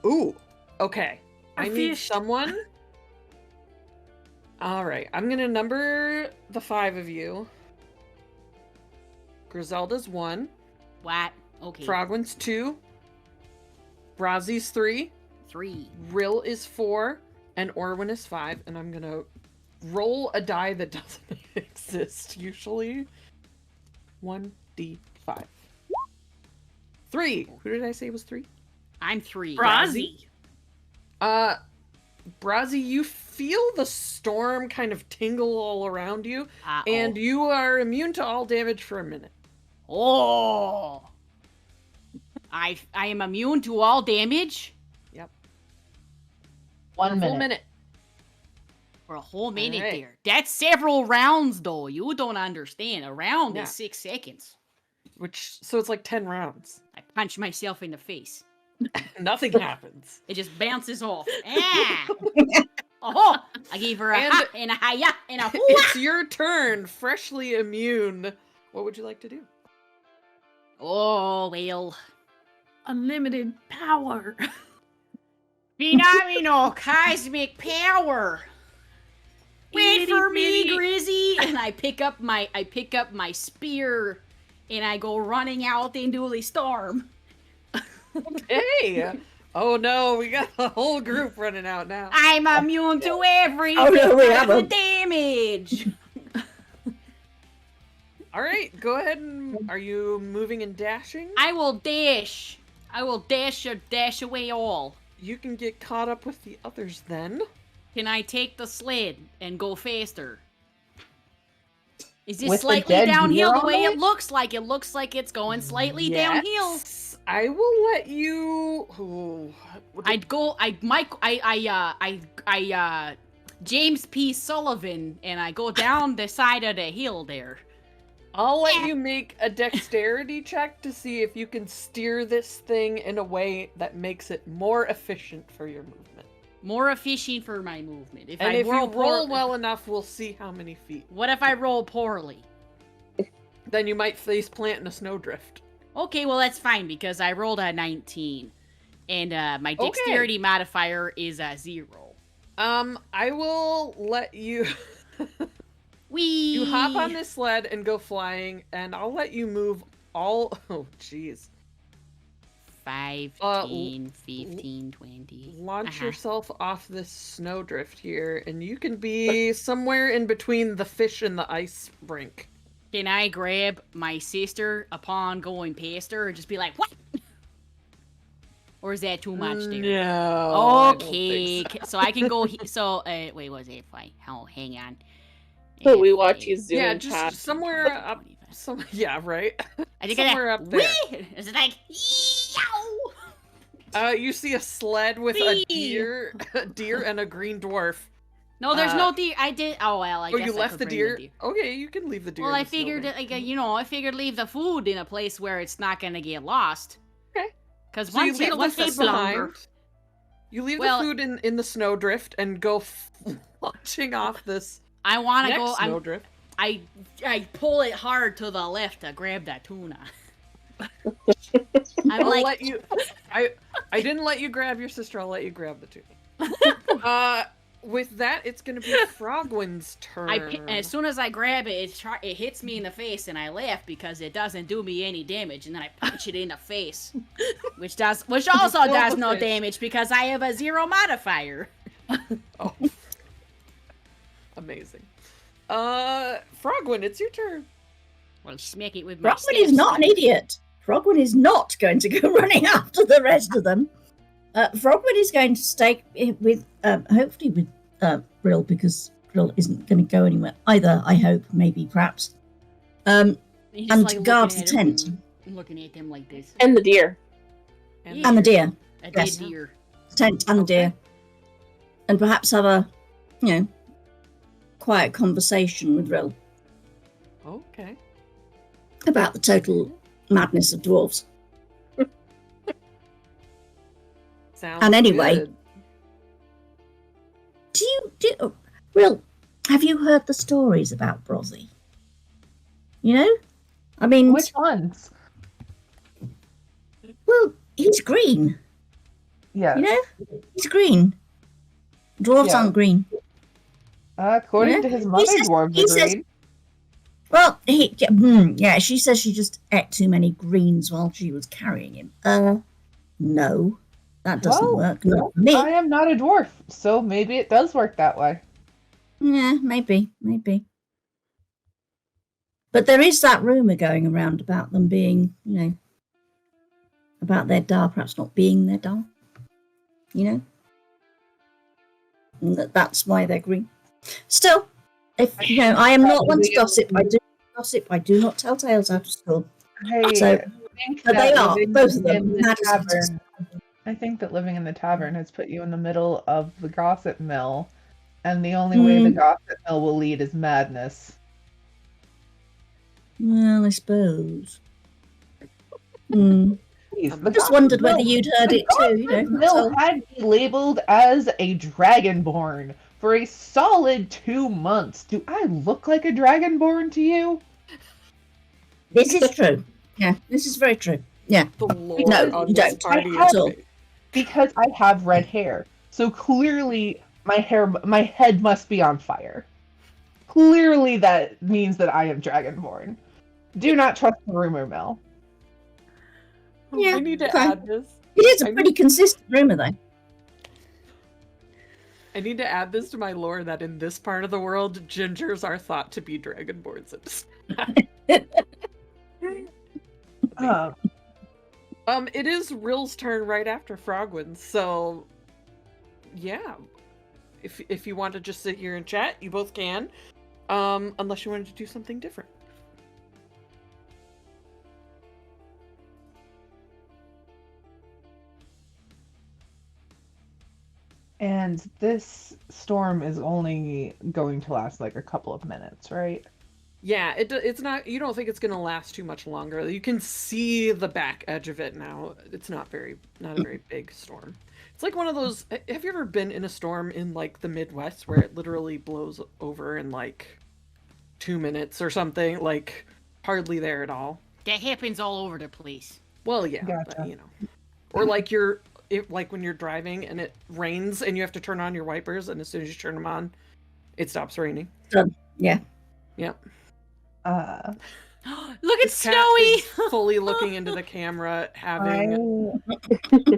Ooh, okay. I need fish. someone. All right, I'm gonna number the 5 of you. Grizelda's 1. What? Okay. Frogwen's 2. Frozzie's 3. 3. Rill is 4. And Orwin is 5. And I'm gonna roll a die that doesn't exist usually. 1d5. 3. Who did I say was 3? I'm 3. Frozzie. Brazzy, you feel the storm kind of tingle all around you, Uh-oh. and you are immune to all damage for a minute. Oh! I am immune to all damage? Yep. 1 Full minute. minute. For a whole minute Alright. there. That's several rounds, though. You don't understand. A round Yeah. is 6 seconds. So it's like 10 rounds. I punch myself in the face. Nothing happens. It just bounces off. Ah! Oh! I gave her a And- ha and a hi-ya and a hoo It's your turn, freshly immune. What would you like to do? Oh, well. Unlimited power. Phenomenal cosmic power. Wait Itty for me, bitty. Grizzy. And I pick up my spear and I go running out into the storm. Hey! Oh no, we got a whole group running out now. I'm immune to everything Oh, no, we but have the a- damage. All right, go ahead and... Are you moving and dashing? I will dash. I will dash away all. You can get caught up with the others then. Can I take the sled and go faster? Is this With the slightly dead downhill deer the on way it? it looks like? It looks like it's going slightly downhill. Yes. I will let you... James P. Sullivan, and I go down the side of the hill there. I'll let you make a dexterity check to see if you can steer this thing in a way that makes it more efficient for your movement. More efficient for my movement. If And I if you roll poor- well enough, we'll see how many feet. What if I roll poorly? Then you might face plant in a snowdrift. Okay, well that's fine because I rolled a 19, and my dexterity modifier is a 0. I will let you... Wee! You hop on this sled and go flying, and I'll let you move all... Oh, jeez. 15, 15, 20. Launch Uh-huh. yourself off this snowdrift here, and you can be somewhere in between the fish and the ice brink. Can I grab my sister upon going past her and just be like, what? Or is that too much there? No. I don't Okay, think so. so I can go. Wait, what was it? Oh, hang on. So we watch you zoom Yeah, just past. somewhere up. Yeah, right. I think somewhere up there. Is it like, yow? You see a sled with a deer and a green dwarf. No, there's no deer. I did. Oh well, I guess you I left could the bring deer? Okay, you can leave the deer. Well, in I the figured, snowdrift. I figured leave the food in a place where it's not gonna get lost. Okay. Because So you once leave it the once food it's behind. longer. You leave Well- the food in the snowdrift and go launching off this I want to next go. snowdrift. I pull it hard to the left to grab that tuna. I'm I'll like, let you. I didn't let you grab your sister. I'll let you grab the tuna. With that, it's gonna be Frogwen's turn. as soon as I grab it, it hits me in the face, and I laugh because it doesn't do me any damage, and then I punch it in the face, which also does no damage because I have a 0 modifier. Oh, amazing. Frogwen, it's your turn. Well, smack it with my Frogwen is not an idiot. Frogwen is not going to go running after the rest of them. Frogwen is going to stay with, hopefully with Brill, because Brill isn't going to go anywhere either, I hope, maybe, perhaps. And guard the tent. Looking at them like this. And the deer. And the deer. A dead Yes. deer. Tent and the deer. And perhaps have a, quiet conversation with Brill Okay. about the total madness of dwarves. Sounds And anyway- good. Brill, have you heard the stories about Frozzie? I mean, Which ones? well, he's green. Yeah. He's green. Dwarves Yeah. aren't green. According Yeah. to his mother, dwarves he are says- green. Well, she says she just ate too many greens while she was carrying him. No, that doesn't Well, work. Not for me. I am not a dwarf, so maybe it does work that way. Yeah, maybe. But there is that rumor going around about them being, about their Dar perhaps not being their Dar. And that's why they're green. Still, if I am not one to gossip. I do gossip. I do not tell tales out of school. Hey, So, think but that they are, living both of them, in the mad as hatters. tavern- I think that living in the tavern has put you in the middle of the gossip mill, and the only way the gossip mill will lead is madness. Well, I suppose. I Please, the just gossip wondered whether mill- you'd heard the it too. gossip That's mill all. had me labeled as a dragonborn for a solid 2 months. Do I look like a dragonborn to you? This is true. Yeah, this is very true. Yeah. The lore No, on you this don't. party I is have- big. Because I have red hair. So clearly my head must be on fire. Clearly that means that I am dragonborn. Do not trust the rumor mill. Yeah, I need to okay. add this. It is a I pretty consistent rumor, though. I need to add this to my lore that in this part of the world, gingers are thought to be dragonborns. It is Rill's turn right after Frogwen, so yeah. If you want to just sit here and chat, you both can. Unless you wanted to do something different. And this storm is only going to last like a couple of minutes, right? Yeah, it's not. You don't think it's gonna last too much longer. You can see the back edge of it now. It's not a very big storm. It's like one of those. Have you ever been in a storm in like the Midwest where it literally blows over in like 2 minutes or something? Like hardly there at all. That happens all over the place. Well, yeah, Gotcha. but, or like like when you're driving and it rains and you have to turn on your wipers, and as soon as you turn them on, it stops raining. Yeah. Yep. Look at This cat Snowy! is fully looking into the camera, having. Oh,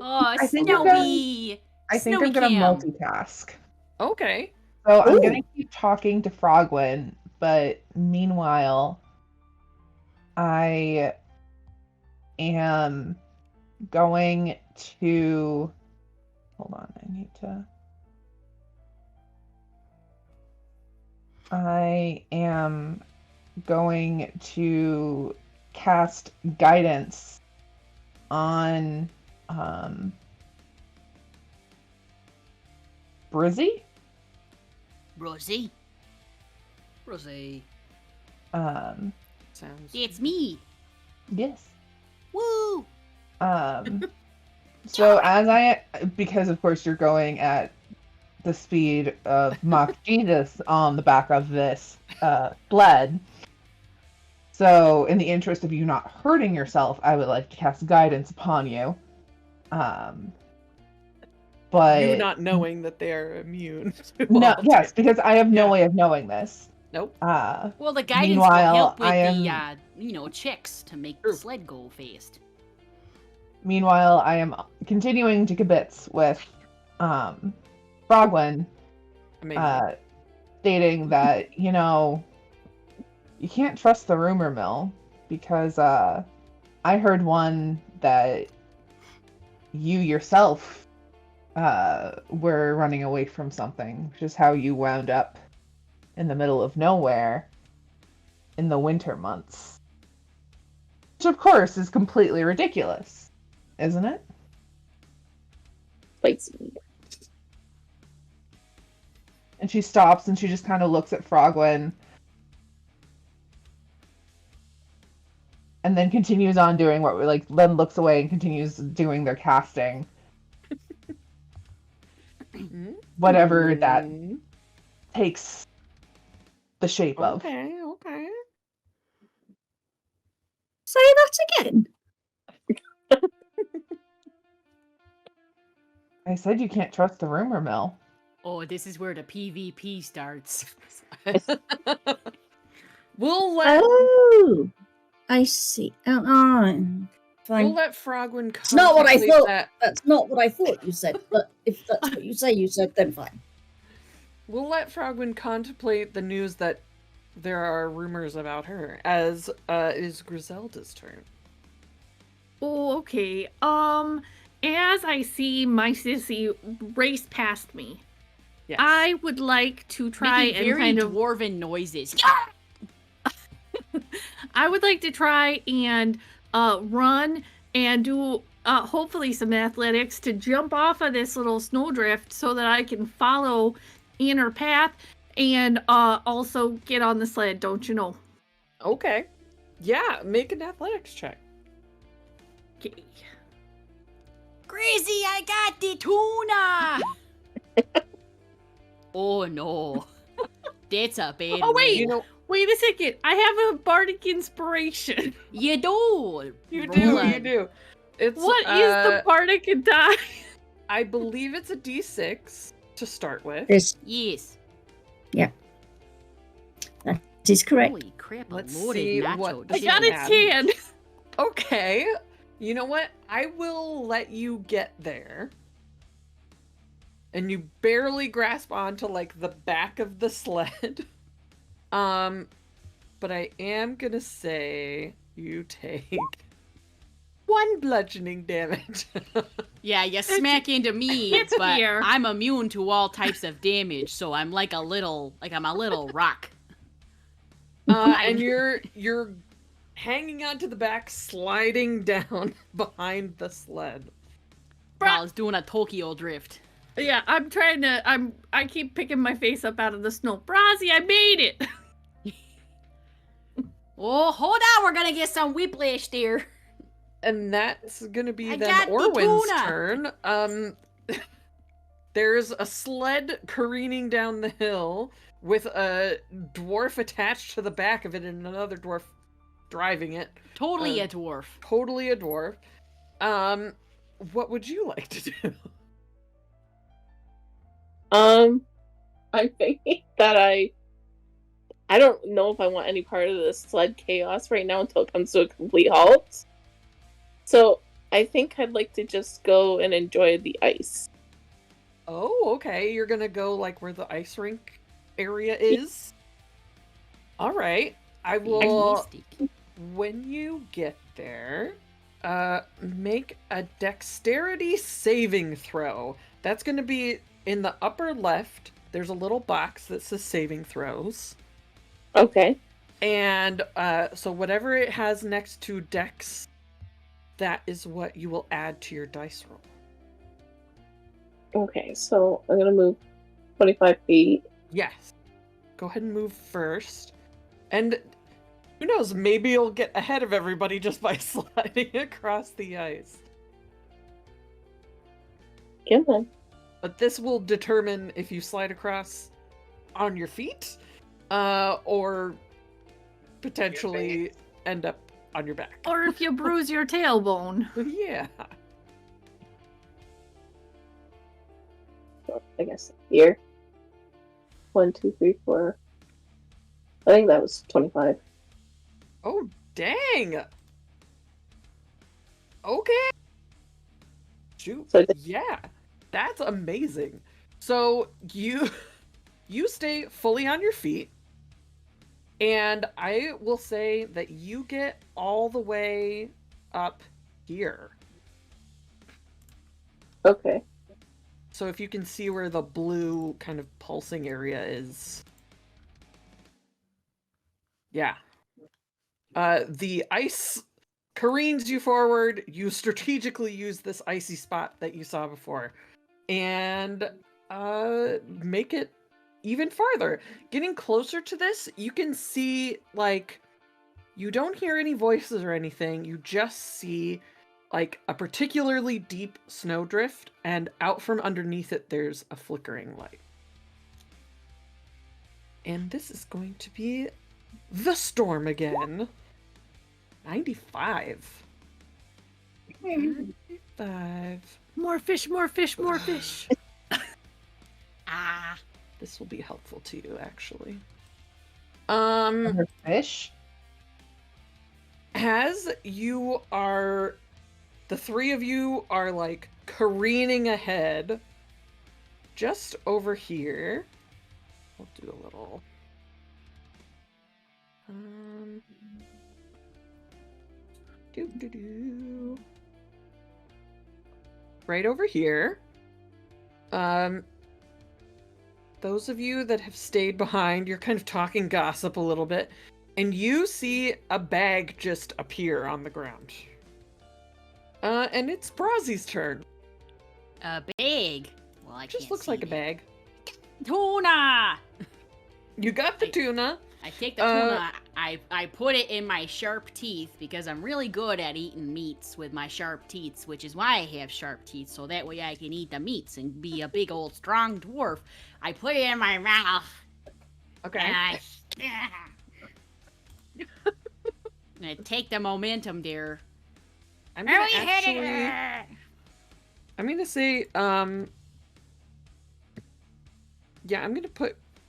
I think I'm Snowy! I think Snowy I'm gonna Cam. multitask. Okay. So I'm Ooh. gonna keep talking to Frogwen, but meanwhile, I am going to. Hold on, I am going to cast guidance on Brizzy. Rosie. Rosé. Sounds. It's me. Yes. Woo! So because of course you're going at the speed of Mock Jesus on the back of this sled. So in the interest of you not hurting yourself, I would like to cast guidance upon you. But You not knowing that they are immune. To no, all yes, damage. because I have no way of knowing this. Nope. Well, the guidance will Meanwhile, help with I the, am- checks to make True. the sled go fast. Meanwhile, I am continuing to kibitz with Frogwen, Amazing. stating that, you can't trust the rumor mill because I heard one that you yourself were running away from something, which is how you wound up in the middle of nowhere in the winter months. Which, of course, is completely ridiculous, isn't it? Spicy. And she stops and she just kind of looks at Frogwen. And then continues on doing then looks away and continues doing their casting. Whatever that takes the shape of. Okay, okay. Say that again. I said you can't trust the rumor mill. Oh, this is where the PvP starts. We'll let Oh, I see. we'll Fine. let Frogwen. It's not what I contemplate thought. that. That's not what I thought you said. But if that's what you said, then fine. We'll let Frogwen contemplate the news that there are rumors about her, as it is Grizelda's turn. Oh, okay. As I see my sissy race past me, Yes. I would like to try Making and very kind of. dwarven noises. I would like to try and run and do hopefully some athletics to jump off of this little snowdrift so that I can follow in her path and also get on the sled, don't you know? Okay. Yeah, make an athletics check. Okay. Crazy, I got the tuna! Oh no. That's a bad Oh, wait! You know, Wait a second. I have a bardic inspiration. You do! you Roll do, a- you do. It's What is the bardic die? I believe it's a D6 to start with. This Yes. is correct. Holy crap, a Let's loaded see nacho. what I this got is a add. 10. Okay. You know what? I will let you get there. And you barely grasp onto like the back of the sled. But I am gonna say you take 1 bludgeoning damage. Yeah, you smack into me, It's but here. I'm immune to all types of damage, so I'm like I'm a little rock. And you're hanging onto the back, sliding down behind the sled. I was doing a Tokyo drift. Yeah, I'm trying to. I keep picking my face up out of the snow. Frozzie, I made it. Oh, hold on, we're gonna get some whiplash there. And that's gonna be I then got the Orwin's tuna. turn. There's a sled careening down the hill with a dwarf attached to the back of it and another dwarf driving it. Totally a dwarf. Totally a dwarf. What would you like to do? I think that I don't know if I want any part of this sled chaos right now until it comes to a complete halt. So I think I'd like to just go and enjoy the ice. Oh, okay. You're gonna go like where the ice rink area is? Alright. I will, Fantastic. when you get there, make a dexterity saving throw. That's gonna be in the upper left. There's a little box that says saving throws. Okay. And so whatever it has next to dex, that is what you will add to your dice roll. Okay, so I'm gonna move 25 feet. Yes. Go ahead and move first. And who knows, maybe you'll get ahead of everybody just by sliding across the ice. Come on. But this will determine if you slide across on your feet, or potentially end up on your back. Or if you bruise your tailbone. Yeah. So, I guess here. 1, 2, 3, 4. I think that was 25. Oh, dang! Okay. Shoot. So Yeah. That's amazing. So you stay fully on your feet, and I will say that you get all the way up here. Okay. So if you can see where the blue kind of pulsing area is. Yeah. The ice careens you forward. You strategically use this icy spot that you saw before. And make it even farther. Getting closer to this, you can see, like, you don't hear any voices or anything. You just see, like, a particularly deep snowdrift, and out from underneath it, there's a flickering light. And this is going to be the storm again. 95. 95. More fish, more fish, more fish. Ah. This will be helpful to you, actually. Fish? As you are, the three of you are like careening ahead, just over here. I'll do a little. Right over here. Those of you that have stayed behind, you're kind of talking gossip a little bit, and you see a bag just appear on the ground. And it's Frozzie's turn. A bag. Well, I Just can't looks see like a that. bag. Tuna! You got the tuna. I take the tuna, I put it in my sharp teeth because I'm really good at eating meats with my sharp teeth, which is why I have sharp teeth, so that way I can eat the meats and be a big old strong dwarf. I put it in my mouth. Okay. And I take the momentum there. I'm Oh, gonna you hit it! actually. I'm gonna say, yeah,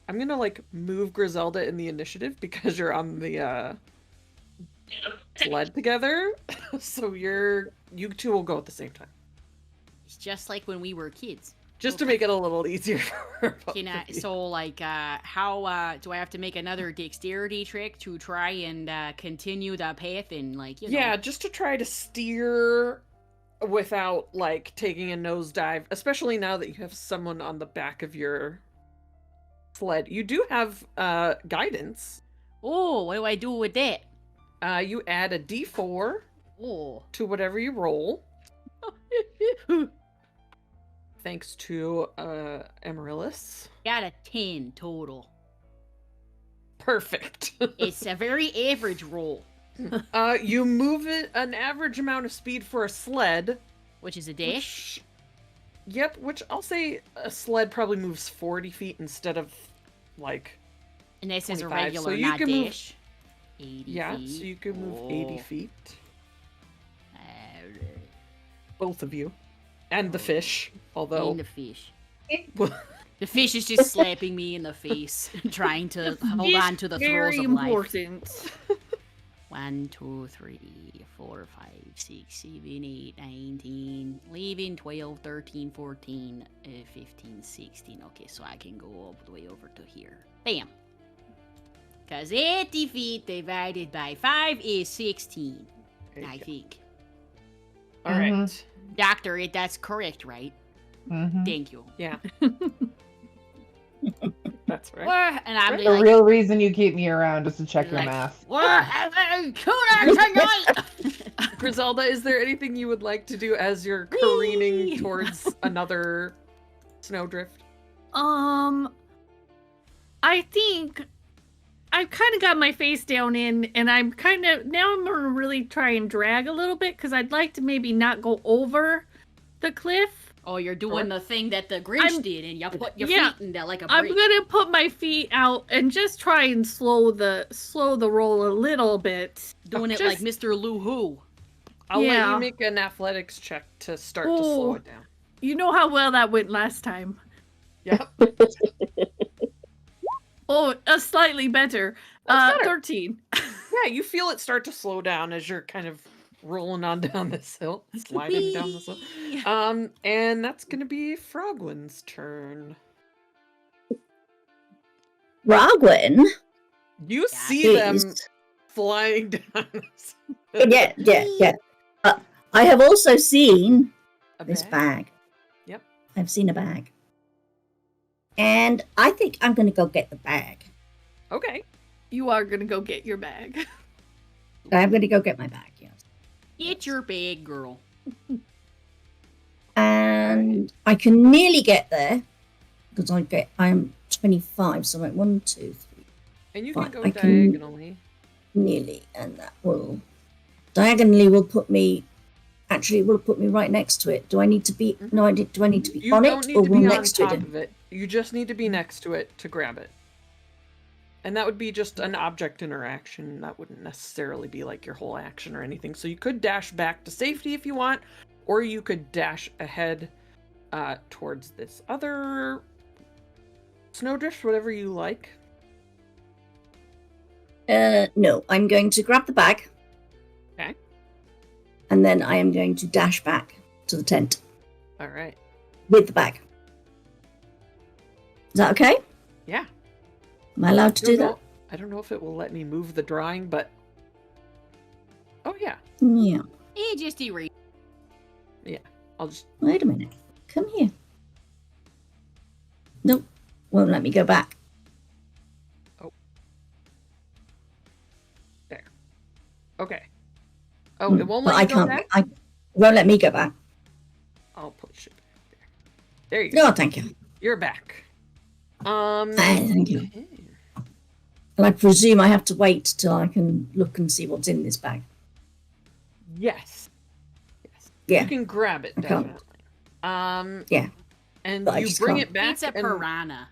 I'm gonna like move Grizelda in the initiative because you're on the sled together. So you two will go at the same time. It's just like when we were kids. Just to make it a little easier for both Can I, of you. so like, how do I have to make another dexterity trick to try and continue the path and like, you know? Yeah, just to try to steer without like taking a nosedive, especially now that you have someone on the back of your sled. You do have guidance. Oh, what do I do with that? You add a d4 Oh. to whatever you roll. Thanks to Amarlyis. Got a 10 total. Perfect. It's a very average roll, You move it an average amount of speed for a sled. which is a dash. Yep, which I'll say a sled probably moves 40 feet instead of like. And this is a 25, regular, so you not can move- dash. 80 Yeah, feet. so you can move 80 feet. Both of you. And the fish, although. And the fish. The fish is just slapping me in the face, trying to hold on to the throes Very of life. important. 1, 2, 3, 4, 5, 6, 7, 8, 9, 10, 11, 12, 13, 14, 15, 16. Okay, so I can go all the way over to here. Bam. Because 80 feet divided by 5 is 16, There you I go. think. All right. Doctor, that's correct, right? Mm-hmm. Thank you. Yeah. That's right. Well, and I'm The like, real reason you keep me around is to check your like, math. we're having tuna tonight! Grizelda, is there anything you would like to do as you're careening Whee! towards another snowdrift? I think I've kind of got my face down in, and I'm going to really try and drag a little bit, because I'd like to maybe not go over the cliff. Oh, you're doing the thing that the Grinch did, and you put your feet in there like a I'm brake. gonna put my feet out and just try and slow the roll a little bit. Doing it like Mr. Lou Who. I'll let you make an athletics check to start to slow it down. You know how well that went last time. Yep. Slightly better. Better. 13. Yeah, you feel it start to slow down as you're kind of rolling on down this hill, sliding down this hill. And that's gonna be Frogwen's turn. Frogwen? You see them flying down this hill. Yeah. I have also seen this bag. Yep. I've seen a bag. And I think I'm going to go get the bag. Okay. You are going to go get your bag. I'm going to go get my bag, yes. Get your bag, girl. And I can nearly get there because I'm 25, so I'm at 1, 2, 3. And you can go diagonally. Nearly, and that will diagonally will put me. Actually, it will put me right next to it. Do I need to be? No, do I need to be on it or will next to it? You just need to be next to it to grab it. And that would be just an object interaction. That wouldn't necessarily be like your whole action or anything. So you could dash back to safety if you want, or you could dash ahead towards this other snowdrift, whatever you like. No, I'm going to grab the bag. Okay. And then I am going to dash back to the tent. All right. With the bag. Is that okay? Yeah. Am I allowed to do that? I don't know if it will let me move the drawing, but... Oh, yeah. Yeah. Just erase. Yeah, I'll just... Wait a minute. Come here. Nope. Won't let me go back. Oh. There. Okay. Oh, it won't let you go back? It won't let me go back. I'll push it back there. There you go. No, thank you. You're back. Thank you. And I presume I have to wait till I can look and see what's in this bag. Yes. Yeah. You can grab it, definitely. Yeah. And But you bring it back. It's a piranha.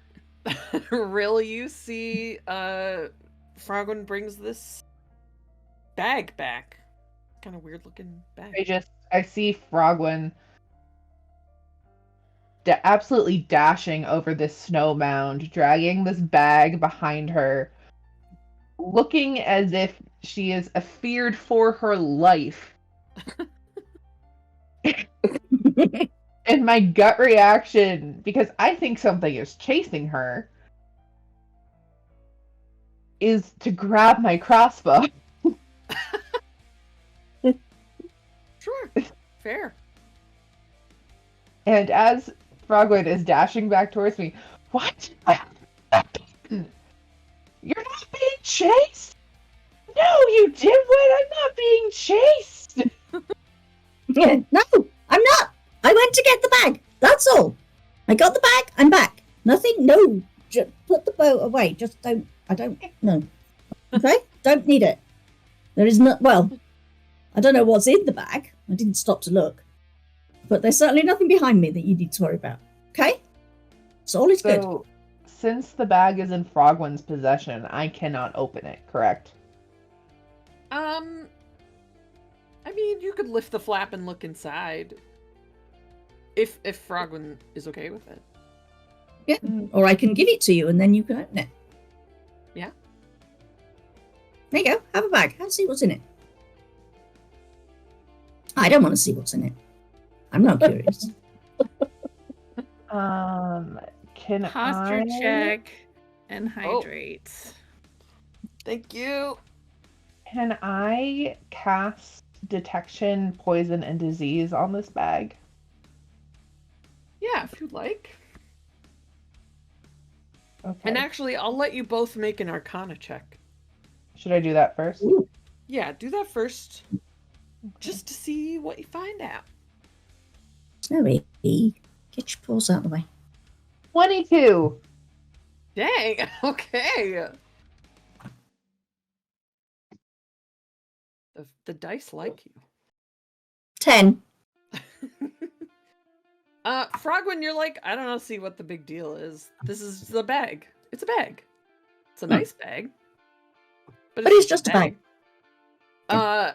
Really, you see Frogwen brings this bag back. Kind of weird looking bag. I see Frogwen absolutely dashing over this snow mound, dragging this bag behind her, looking as if she is afeared for her life. And my gut reaction, because I think something is chasing her, is to grab my crossbow. Sure. Fair. And as Frogwen is dashing back towards me, what? You're not being chased? No, you dimwit! I'm not being chased! Yeah, no, I'm not. I went to get the bag. That's all. I got the bag. I'm back. Nothing. No. Just put the bow away. Just don't. I don't. No. Okay. Don't need it. There is not. Well, I don't know what's in the bag. I didn't stop to look. But there's certainly nothing behind me that you need to worry about. Okay? So all is good. So, since the bag is in Frogwen's possession, I cannot open it, correct? I mean, you could lift the flap and look inside. If Frogwen is okay with it. Yeah. Or I can give it to you and then you can open it. Yeah. There you go. Have a bag. Have see what's in it. I don't want to see what's in it. I'm not curious. Can Posture check and hydrate. Thank you. Can I cast detection, poison, and disease on this bag? Yeah, if you'd like. Okay. And actually, I'll let you both make an Arcana check. Should I do that first? Ooh. Yeah, do that first. Just to see what you find out. Sorry. Get your paws out of the way. 22! Dang. Okay. The dice like you. 10. Frogwen, you're like, I don't know, see what the big deal is. This is the bag. It's a bag. It's a nice bag. But it's just a bag.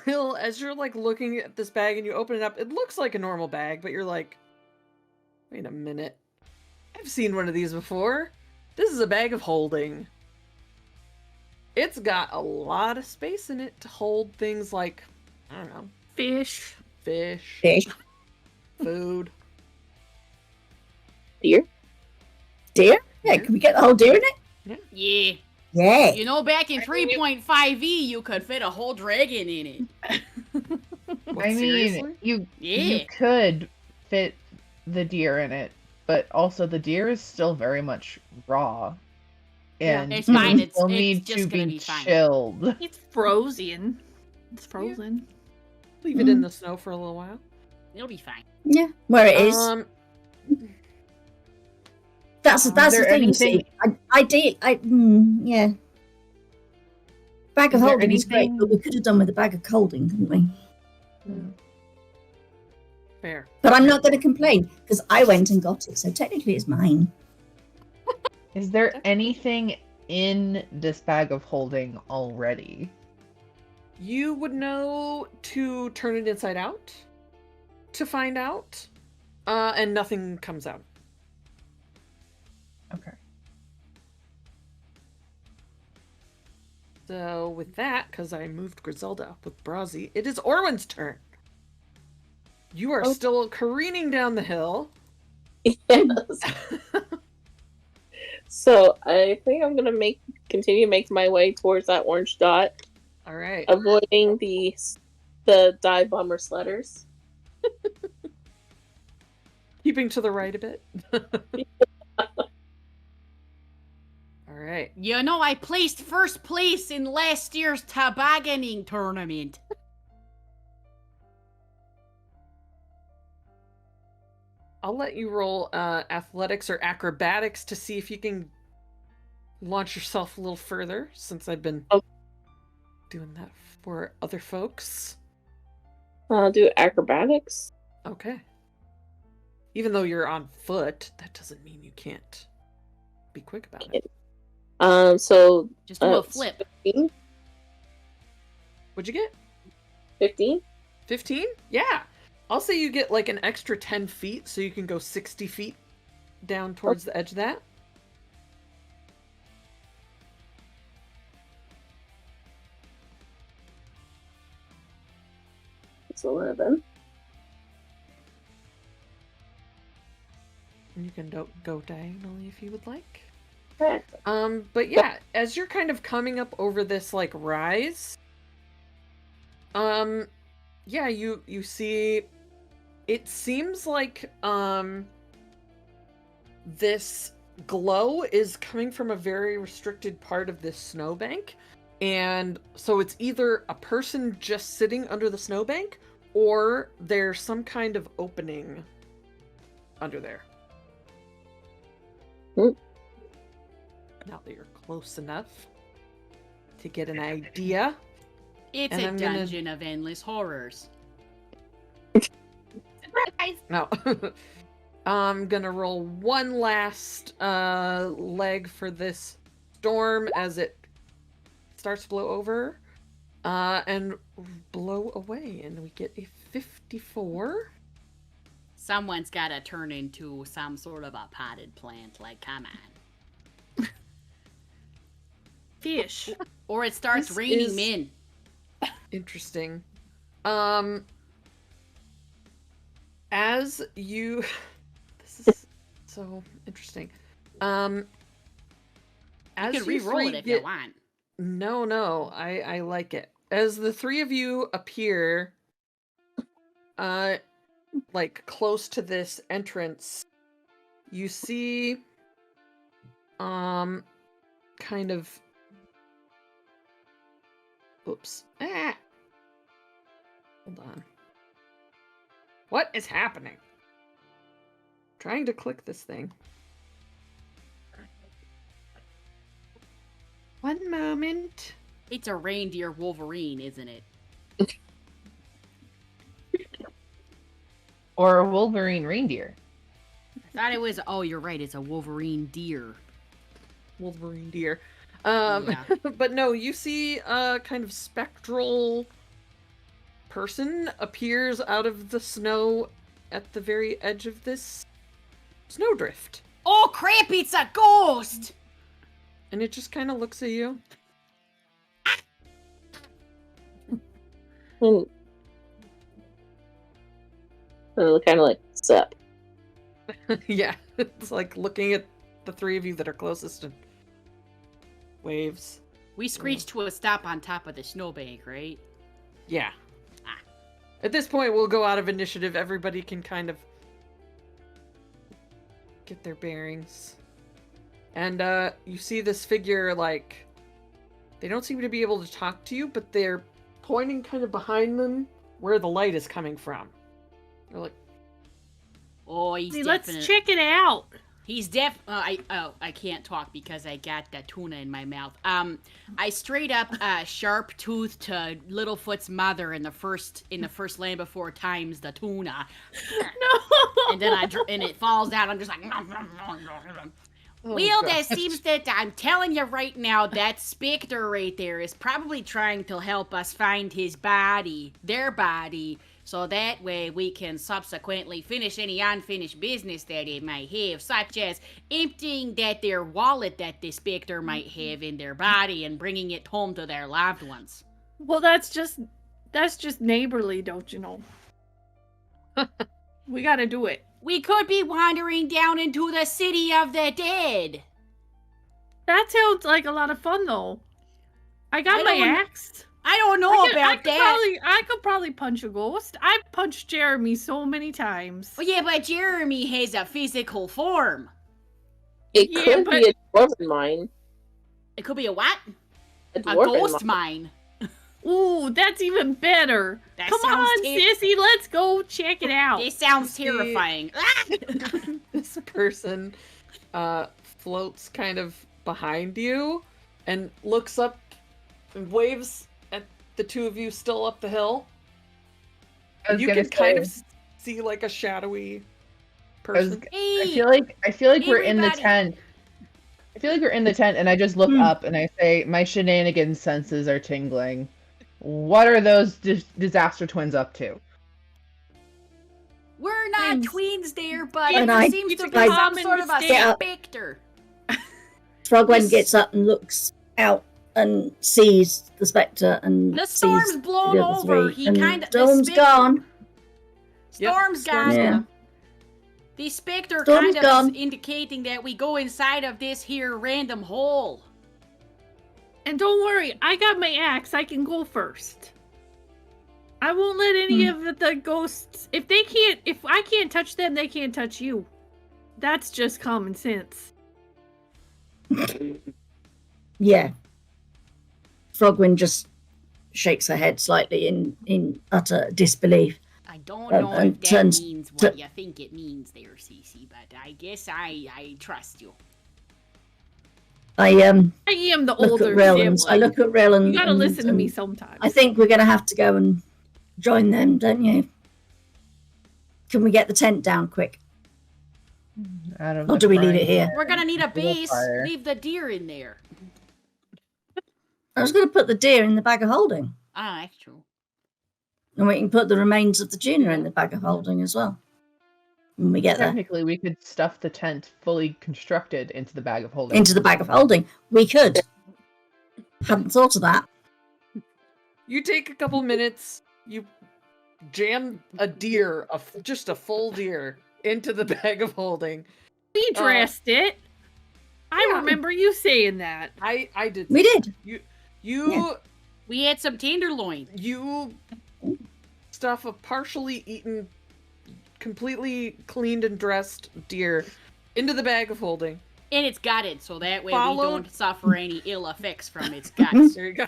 Real, as you're like looking at this bag and you open it up, it looks like a normal bag, but you're like, wait a minute. I've seen one of these before. This is a bag of holding. It's got a lot of space in it to hold things like, I don't know, Fish. fish, food. Deer? Deer? Yeah, can we get the whole deer in it? Yeah. Yeah. You know, back in 3.5e, you could fit a whole dragon in it. What, I mean, seriously? you Yeah. could fit the deer in it, but also the deer is still very much raw. And It's fine. it will It's need just to gonna be be fine. chilled. It's frozen. It's frozen. Leave it in the snow for a little while. It'll be fine. Yeah, where it is. That's the there thing. You see, yeah. Bag of Is there holding is great, anything- but we could have done with a bag of colding, couldn't we? Fair. But I'm not going to complain because I went and got it, so technically it's mine. Is there anything in this bag of holding already? You would know to turn it inside out to find out, and nothing comes out. Okay. So with that, because I moved Grizelda up with Frozzie, it is Orwin's turn. You are still careening down the hill. Yes. So I think I'm gonna continue to make my way towards that orange dot, All right. avoiding the dive bomber sledders. Keeping to the right a bit. All right. You know, I placed first place in last year's tobogganing tournament. I'll let you roll athletics or acrobatics to see if you can launch yourself a little further, since I've been doing that for other folks. I'll do acrobatics. Okay. Even though you're on foot, that doesn't mean you can't be quick about it. So Just do a flip. 15? What'd you get? 15? 15? Yeah. I'll say you get like an extra 10 feet, so you can go 60 feet down towards the edge of that. It's 11. And you can go diagonally if you would like. Okay. But yeah, as you're kind of coming up over this like rise, yeah, you see, it seems like this glow is coming from a very restricted part of this snowbank, and so it's either a person just sitting under the snowbank, or there's some kind of opening under there. Now that you're close enough to get an idea. It's And a I'm gonna- dungeon of endless horrors. No. I'm gonna roll one last leg for this storm as it starts to blow over and blow away, and we get a 54. Someone's gotta turn into some sort of a potted plant, like, come on. Fish. Or it starts This raining is- men. Interesting. As you this is so interesting. You As can re-roll three it if get- you want. No, I like it. As the three of you appear like close to this entrance, you see kind of oops. Hold on. What is happening? Trying to click this thing. One moment. It's a reindeer Wolverine, isn't it? Or a Wolverine reindeer. I thought it was. Oh, you're right. It's a Wolverine deer. Wolverine deer. Yeah. But no, you see a kind of spectral person appears out of the snow at the very edge of this snowdrift. Oh crap! It's a ghost. And it just kind of looks at you. And kind of like, sup. Yeah, it's like looking at the three of you that are closest and waves. We screeched to a stop on top of the snowbank, right? Yeah. Ah. At this point, we'll go out of initiative. Everybody can kind of get their bearings. And you see this figure, like, they don't seem to be able to talk to you, but they're pointing kind of behind them where the light is coming from. They're like, Oh, he's See, definitely. let's check it out. He's I can't talk because I got the tuna in my mouth. I straight up sharp tooth to Littlefoot's mother in the first Land Before Times, the tuna. No. And then and it falls out. I'm just like. oh, Well, gosh. that seems that I'm telling you right now, that Spectre right there is probably trying to help us find his body, their body, so that way we can subsequently finish any unfinished business that it might have, such as emptying their wallet that the Spectre might have in their body and bringing it home to their loved ones. Well, that's just neighborly, don't you know? We gotta do it. We could be wandering down into the city of the dead. That sounds like a lot of fun, though. I got my axe. I don't know about that. I could probably punch a ghost. I punched Jeremy so many times. Well, yeah, but Jeremy has a physical form. It Yeah, could but- be a dwarven mine. It could be a what? A A dwarven ghost mine. mine. Ooh, that's even better. That Come sounds on, sissy, let's go check it out. This sounds See- terrifying. This person floats kind of behind you and looks up and waves at the two of you still up the hill. I was You gonna can kind of say- see like a shadowy I was- person. I Hey, feel like we're in the everybody. tent. I feel like we're in the tent, and I just look up and I say, "My shenanigans senses are tingling. What are those disaster twins up to?" we're not Thanks. tweens there, but And there I- seems to it's be a some common sort of a mistake. Yeah. specter. Frogwen This- gets up and looks out and sees the spectre and The sees storm's blown the other over. three, He and kind of. Storm's gone. Yep, Storm's storm's gone. gone. The specter Storm's kind of gone. is indicating that we go inside of this here random hole. And don't worry, I got my axe. I can go first. I won't let any of the ghosts. If I can't touch them, they can't touch you. That's just common sense. Yeah. Frogwen just shakes her head slightly in utter disbelief. I don't And- know and if that turns means to- what you think it means there, Cece, but I guess I trust you. I I am the look older at Rel sibling. I look at Rel and You gotta and- listen to me and sometimes. I think we're gonna have to go and join them, don't you? Can we get the tent down quick? Out of Or the do we leave frying it here? We're gonna need a Little base. fire. Leave the deer in there. I was gonna put the deer in the bag of holding. Ah, that's true. And we can put the remains of the tuna in the bag of holding as well. When we get there. Technically, we could stuff the tent fully constructed into the bag of holding. Into the bag of holding. We could. Hadn't thought of that. You take a couple minutes, you jam a deer, just a full deer, into the bag of holding. We dressed it. I yeah. remember you saying that. I did. We did. You Yeah. We had some tenderloin. you stuff a partially eaten, completely cleaned and dressed deer into the bag of holding. And it's gutted, so that way we Followed- don't suffer any ill effects from its guts. There you go.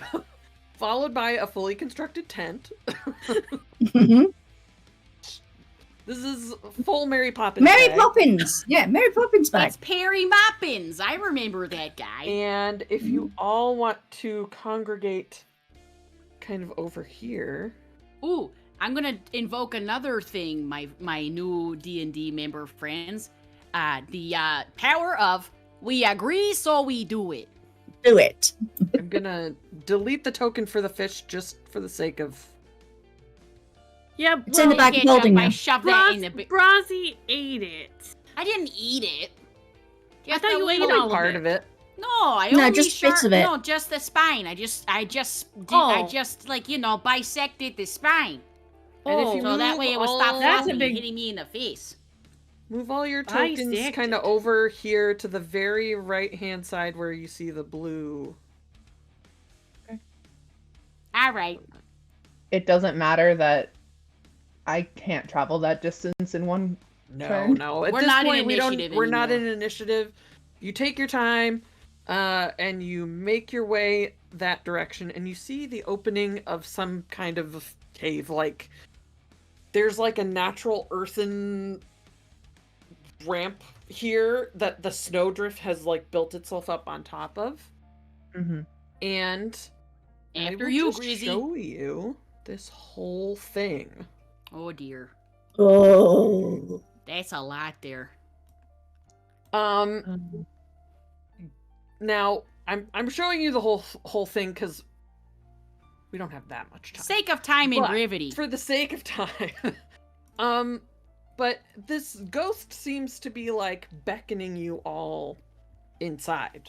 Followed by a fully constructed tent. Mhm. This is full Mary Poppins. Mary bag. Poppins. Yeah, Mary Poppins bag. It's Perry Moppins. I remember that guy. And if you all want to congregate kind of over here. Ooh, I'm gonna invoke another thing, my new D&D member friends. The power of we agree, so we do it. Do it. I'm gonna delete the token for the fish just for the sake of... Yeah, It's in the bag of holding I now. shoved that in the... Brozzy ate it. I didn't eat it. I thought you ate Only all part of of it. No, I No, only just bits of it. No, just the spine. I just like, bisected the spine. And if you So that move way it would all- stop That's a flopping big- and hitting me in the face. Move all your tokens kind of Bisected. over here to the very right-hand side where you see the blue. All right. It doesn't matter that I can't travel that distance in one. No, turn. no. At We're this not in point, initiative we're not in anymore. initiative. You take your time, and you make your way that direction, and you see the opening of some kind of cave. Like, there's like a natural earthen ramp here that the snowdrift has like built itself up on top of. Mm-hmm. And I After will you, just Grizzy. show you this whole thing. Oh dear. Oh. That's a lot there. Now I'm showing you the whole thing because we don't have that much time. Sake of time and But brevity. For the sake of time. But this ghost seems to be like beckoning you all inside.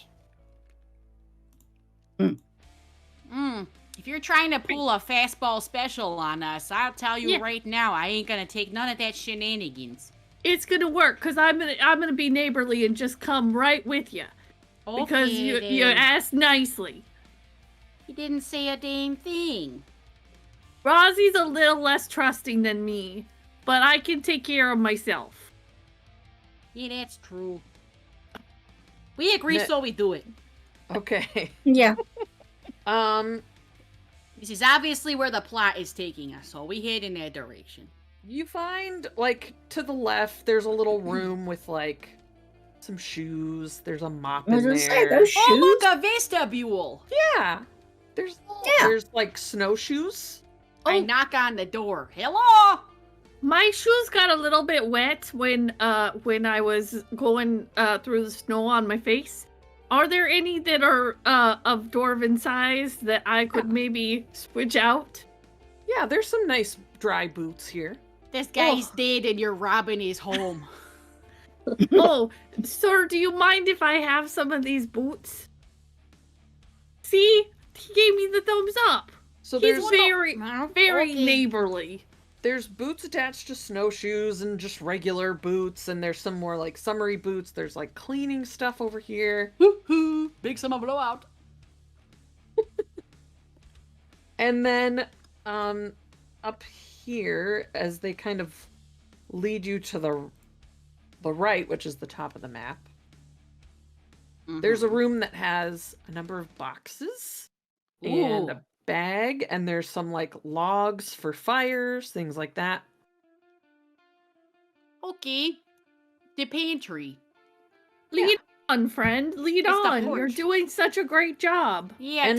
If you're trying to pull a fastball special on us, I'll tell you Yeah. right now, I ain't gonna take none of that shenanigans. It's gonna work because I'm gonna be neighborly and just come right with you because Okay, you then. asked nicely. He didn't say a damn thing. Rozzy's a little less trusting than me, but I can take care of myself. Yeah, that's true. We agree, Ne- so we do it. Okay. Yeah. This is obviously where the plot is taking us, so we head in that direction. You find, like, to the left, there's a little room with, like, some shoes. There's a mop I was in gonna there. say, those shoes. Oh, look, a vestibule! Yeah. There's, Yeah. there's, like, snowshoes. I Oh. knock on the door. Hello? My shoes got a little bit wet when I was going through the snow on my face. Are there any that are of dwarven size that I could maybe switch out? Yeah, there's some nice dry boots here. This guy's Oh. dead and you're robbing his home. Oh, sir, do you mind if I have some of these boots? See? He gave me the thumbs up. So He's there's very Okay. neighborly. there's boots attached to snowshoes and just regular boots, and there's some more like summery boots. There's like cleaning stuff over here. Woo-hoo. Big summer blowout. And then up here, as they kind of lead you to the right, which is the top of the map, there's a room that has a number of boxes and Ooh. a bag, and there's some like logs for fires, things like that. Okay. The pantry. Lead on, friend. Lead It's the on. You're porch. doing such a great job. Yeah, And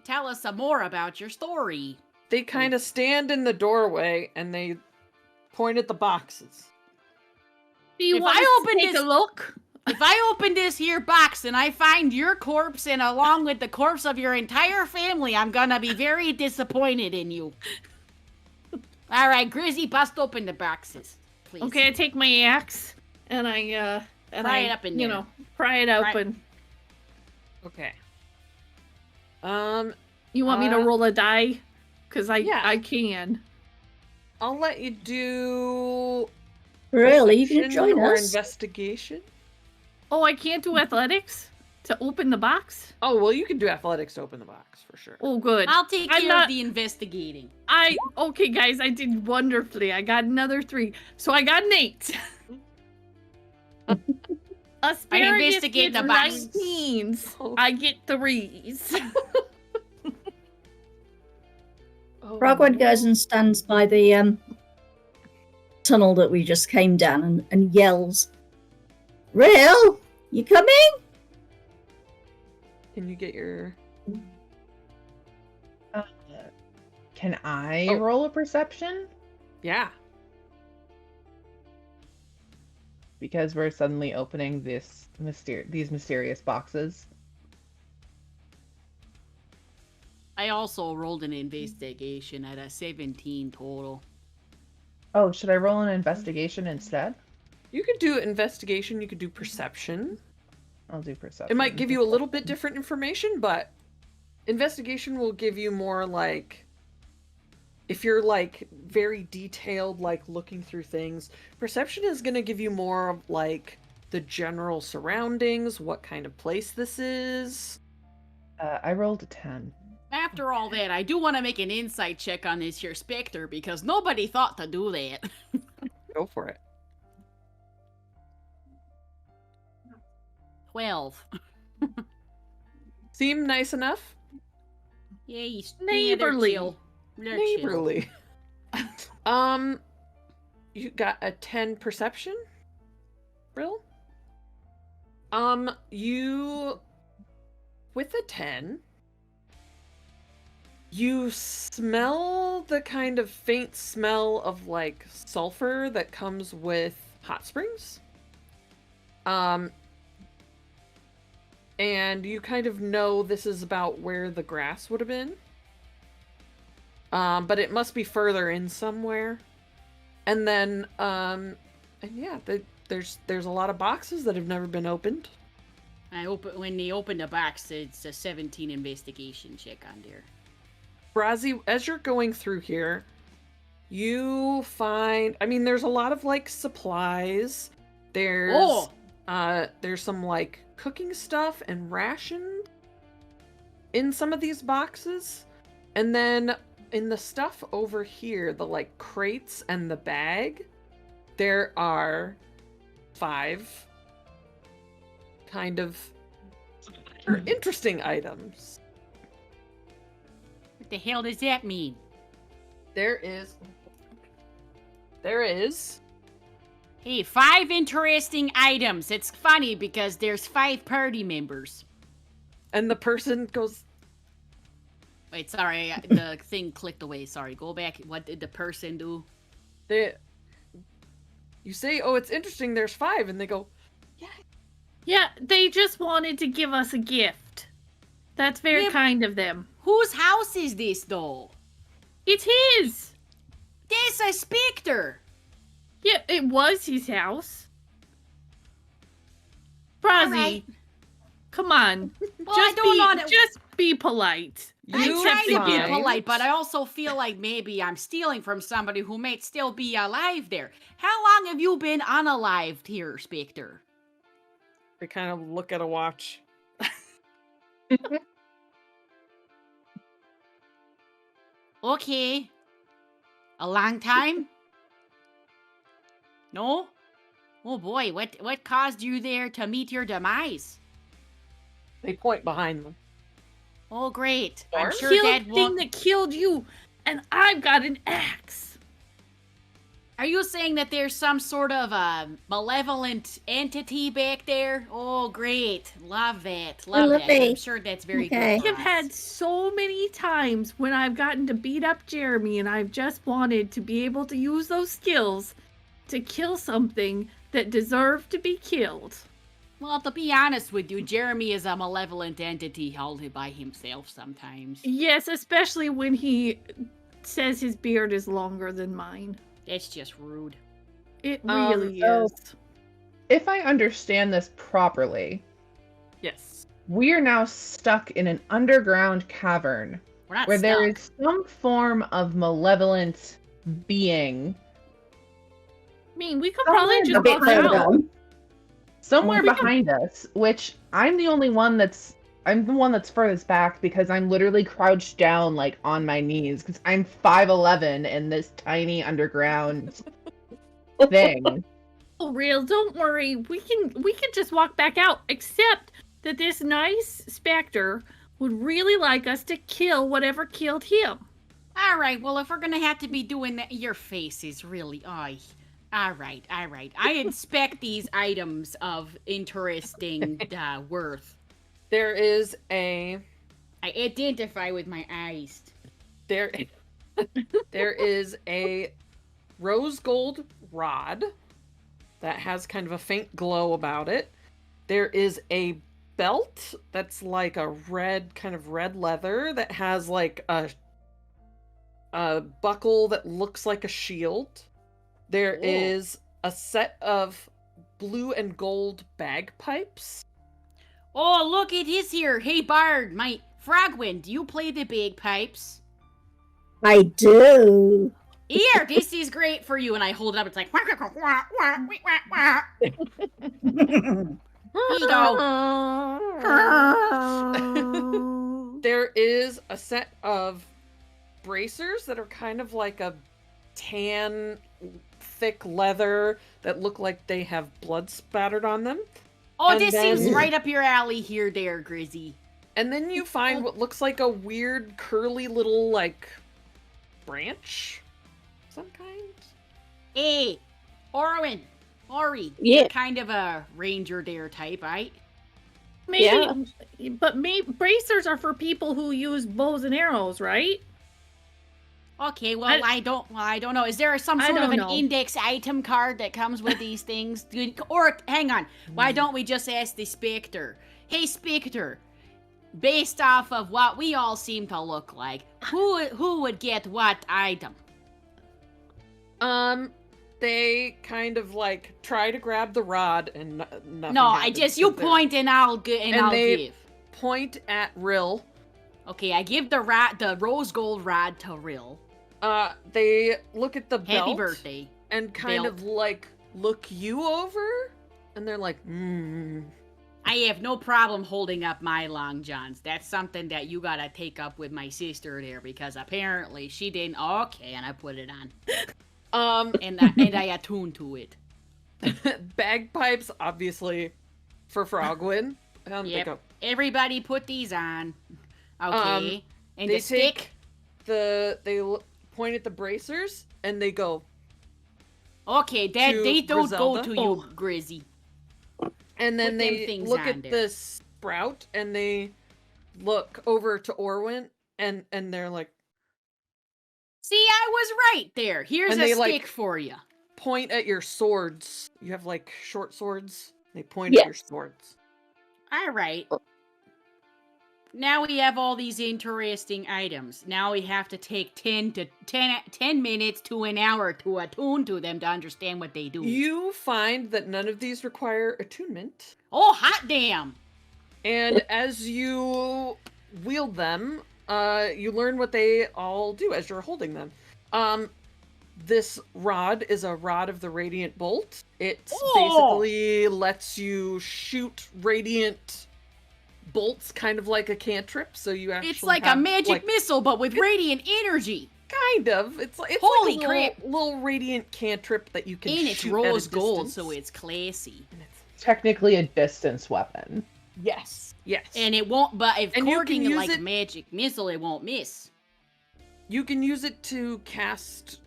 tell us some more about your story. They kind of stand in the doorway and they point at the boxes. Do you If want I to open take this- a look? If I open this here box and I find your corpse and along with the corpse of your entire family, I'm gonna be very disappointed in you. All right, Grizzy, bust open the boxes, please. Okay, I take my axe and I Pry it up in you there. know, pry it open. Okay. You want me to roll a die? Cause Yeah. I can. I'll let you do Really? You can perception join or us? investigation. Oh, I can't do athletics to open the box? Oh, well, you can do athletics to open the box for sure. Oh, good. I'll take I'm care not- of the investigating. Okay, guys, I did wonderfully. I got another 3. So I got an 8. Asparagus investigate gets the box. 19s. Oh. I get 3s. Oh, Frogwen goes and stands by the tunnel that we just came down and yells, "Real, you coming?" Can you get your... Can I roll a perception? Yeah. Because we're suddenly opening these mysterious boxes. I also rolled an investigation at a 17 total. Oh, should I roll an investigation instead? You could do investigation, you could do perception. I'll do perception. It might give you a little bit different information, but investigation will give you more like... If you're like very detailed, like looking through things, perception is going to give you more of like the general surroundings, what kind of place this is. I rolled a 10. After all that, I do want to make an insight check on this here Spectre, because nobody thought to do that. Go for it. 12. Seem nice enough? Yeah, he's Neighborly. They're chill. Neighborly. You got a 10 perception? Real? You... With a 10... You smell the kind of faint smell of, like, sulfur that comes with hot springs. And you kind of know this is about where the grass would have been. But it must be further in somewhere. And then, and yeah, there's a lot of boxes that have never been opened. When they open the box, it's a 17 investigation check on there. Frozzie, as you're going through here, you find, I mean, there's a lot of, like, supplies. There's some, like, cooking stuff and rations in some of these boxes. And then in the stuff over here, the, like, crates and the bag, there are 5 kind of interesting items. What the hell does that mean? There is... Hey, 5 interesting items. It's funny because there's 5 party members. And the person goes... Wait, sorry, the thing clicked away. Sorry, go back. What did the person do? You say, oh, it's interesting, there's 5, and they go, Yeah, they just wanted to give us a gift. That's very kind of them. Whose house is this, though? It's his! This a Spectre! Yeah, it was his house. Frozzie, Alright. come on. Well, I don't know. Just be polite. I'm trying to be find- polite, but I also feel like maybe I'm stealing from somebody who might still be alive there. How long have you been unalived here, Spectre? they kind of look at a watch. Okay. A long time? No? Oh boy, what caused you there to meet your demise? They point behind them. Oh great. Barn? I'm sure Killed that thing won't... that killed you, and I've got an axe. Are you saying that there's some sort of malevolent entity back there? Oh great. Love that. Love that. I'm sure that's very Okay. good. I've had so many times when I've gotten to beat up Jeremy, and I've just wanted to be able to use those skills to kill something that deserved to be killed. Well, to be honest with you, Jeremy is a malevolent entity held by himself sometimes. Yes, especially when he says his beard is longer than mine. That's just rude. It really so- is. If I understand this properly, Yes. we are now stuck in an underground cavern We're not where stuck. there is some form of malevolent being I mean, we could Somewhere probably in just the bit walk further out. on. somewhere We can- behind us, which I'm the one that's furthest back because I'm literally crouched down like on my knees because I'm 5'11" in this tiny underground thing. Oh, real, don't worry. We can just walk back out. Except that this nice Spectre would really like us to kill whatever killed him. All right, well, if we're gonna have to be doing that, your face is really, All right. I inspect these items of interesting worth. There is a I identify with my eyes. there is a rose gold rod that has kind of a faint glow about it. There is a belt that's like a red leather that has like a buckle that looks like a shield. There is a set of blue and gold bagpipes. Oh, look, it is here. Hey, Bard, my Frogwen, do you play the bagpipes? I do. Here, this is great for you. And I hold it up. It's like, here you go. There is a set of bracers that are kind of like a tan, thick leather that look like they have blood spattered on them. Oh, And this then- seems right up your alley here, there, Grizzy. And then you find what looks like a weird, curly little, like, branch of some kind. Hey, Ori, Yeah. you're kind of a ranger dare type, right? Maybe, but bracers are for people who use bows and arrows, right? Okay, well, I don't know. Is there some I sort of don't an know. index item card that comes with these things? Or, hang on, why don't we just ask the Spectre? Hey, Spectre, based off of what we all seem to look like, who would get what item? They kind of, like, try to grab the rod and nothing No, happens you to them. point and I'll they- give. Point at Rill. Okay, I give the rose gold rod to Rill. They look at the Happy belt birthday. and kind of, like, look you over, and they're like, I have no problem holding up my long johns. That's something that you gotta take up with my sister there, because apparently she didn't. Okay, and I put it on, and I attuned to it. Bagpipes, obviously, for Frogwen. They Yep. go, Everybody put these on. Okay, and they the stick. point at the bracers, and they go, Okay, that to they don't go Grizelda. to you, Grizzy. and then Put them they things look on at there. the sprout, and they look over to Orwin, and they're like, See, I was right there. Here's And a they, stick like- for you. point at your swords. You have, like, short swords. They point at your Yes. swords. All right. Now we have all these interesting items. Now we have to take 10 minutes to an hour to attune to them to understand what they do. You find that none of these require attunement. Oh, hot damn! And as you wield them, you learn what they all do as you're holding them. This rod is a rod of the Radiant Bolt. It basically lets you shoot radiant bolts, kind of like a cantrip. So you actually It's like a have, magic like, missile, but with radiant energy. kind of. It's Holy like a crap. little radiant cantrip that you can And it's shoot at a rose gold, distance. so it's classy. Technically a distance weapon. Yes. And it won't, but if And you according can to use like it- magic missile, it won't miss. You can use it to cast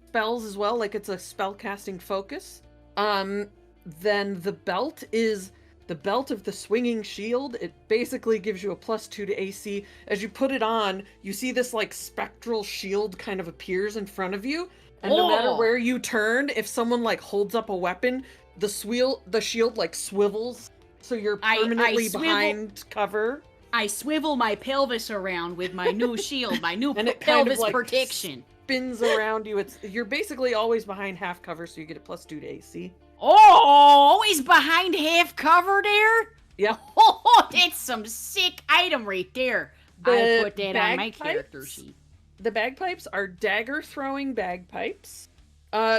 spells as well, like it's a spell casting focus. Then the belt is the belt of the swinging shield. It basically gives you a +2 to AC. As you put it on, you see this like spectral shield kind of appears in front of you. And no matter Oh. where you turn, if someone like holds up a weapon, the shield like swivels, so you're I permanently swivel- behind cover. I swivel my pelvis around with my new shield, my new And it kind of, pelvis like, protection. Spins around you. You're basically always behind half cover, so you get a +2 to AC. Oh, always behind half cover there? Yeah. Oh, that's some sick item right there. I'll The put that on my bagpipes? character sheet. The bagpipes are dagger throwing bagpipes.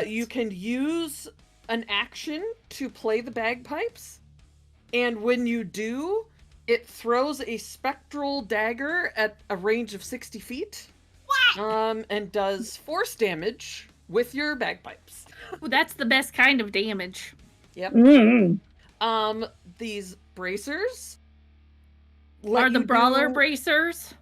You can use an action to play the bagpipes, and when you do, it throws a spectral dagger at a range of 60 feet. And does force damage with your bagpipes. Well, that's the best kind of damage. Yep. Mm. These bracers Are the brawler do bracers?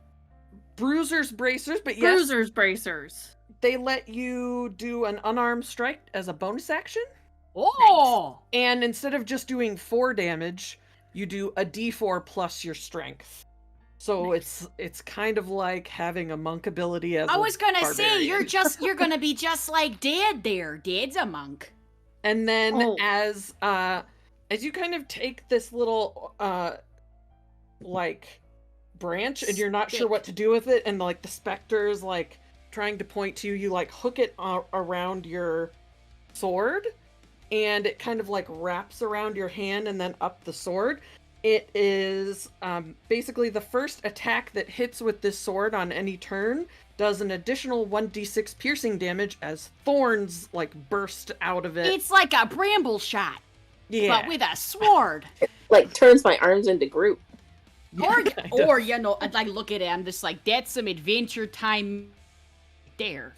bruisers bracers, but yes, Bruisers bracers. they let you do an unarmed strike as a bonus action. Oh! And instead of just doing 4 damage, you do a d4 plus your strength. So it's kind of like having a monk ability as I a was gonna say, barbarian. you're gonna be just like Dad there. Dad's a monk. And then Oh. as you kind of take this little like branch and you're not sure what to do with it, and like the specter's like trying to point to you, you like hook it around your sword, and it kind of like wraps around your hand and then up the sword. It is basically the first attack that hits with this sword on any turn does an additional 1d6 piercing damage as thorns like burst out of it. It's like a bramble shot, Yeah. but with a sword. Like turns my arms into Groot. Or you know, I'd like look at it. I'm just like, that's some adventure time there.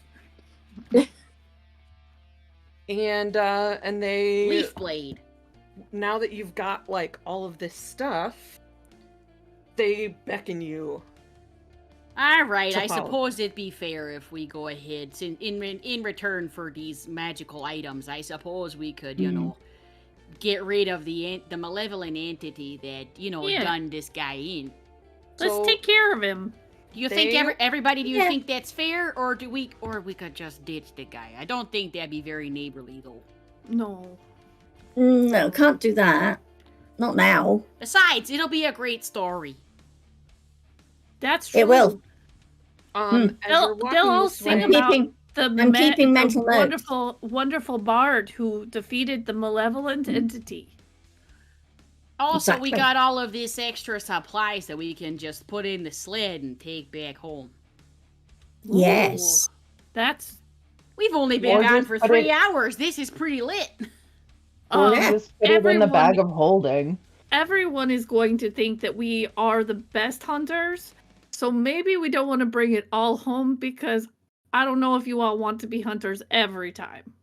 And they Leaf blade. now that you've got like all of this stuff, they beckon you. All right, to I follow. suppose it'd be fair if we go ahead. In return for these magical items, I suppose we could, you know, get rid of the malevolent entity that, you know, Yeah. done this guy in. Let's So- take care of him. Do you think They- everybody? Do you Yeah. think that's fair, or we could just ditch the guy? I don't think that'd be very neighborly, though. No. No, can't do that. Not now. Besides, it'll be a great story. That's true. It will. As you're They'll walking all this sing way- I'm about keeping- the I'm keeping mental notes. wonderful, wonderful bard who defeated the malevolent entity. Also, we Exactly. got all of this extra supplies that we can just put in the sled and take back home. Yes. That's We've only been Or gone just for put 3 it- hours. This is pretty lit. Or Yeah. just put it in the bag everyone- of holding. everyone is going to think that we are the best hunters. So maybe we don't want to bring it all home, because I don't know if you all want to be hunters every time.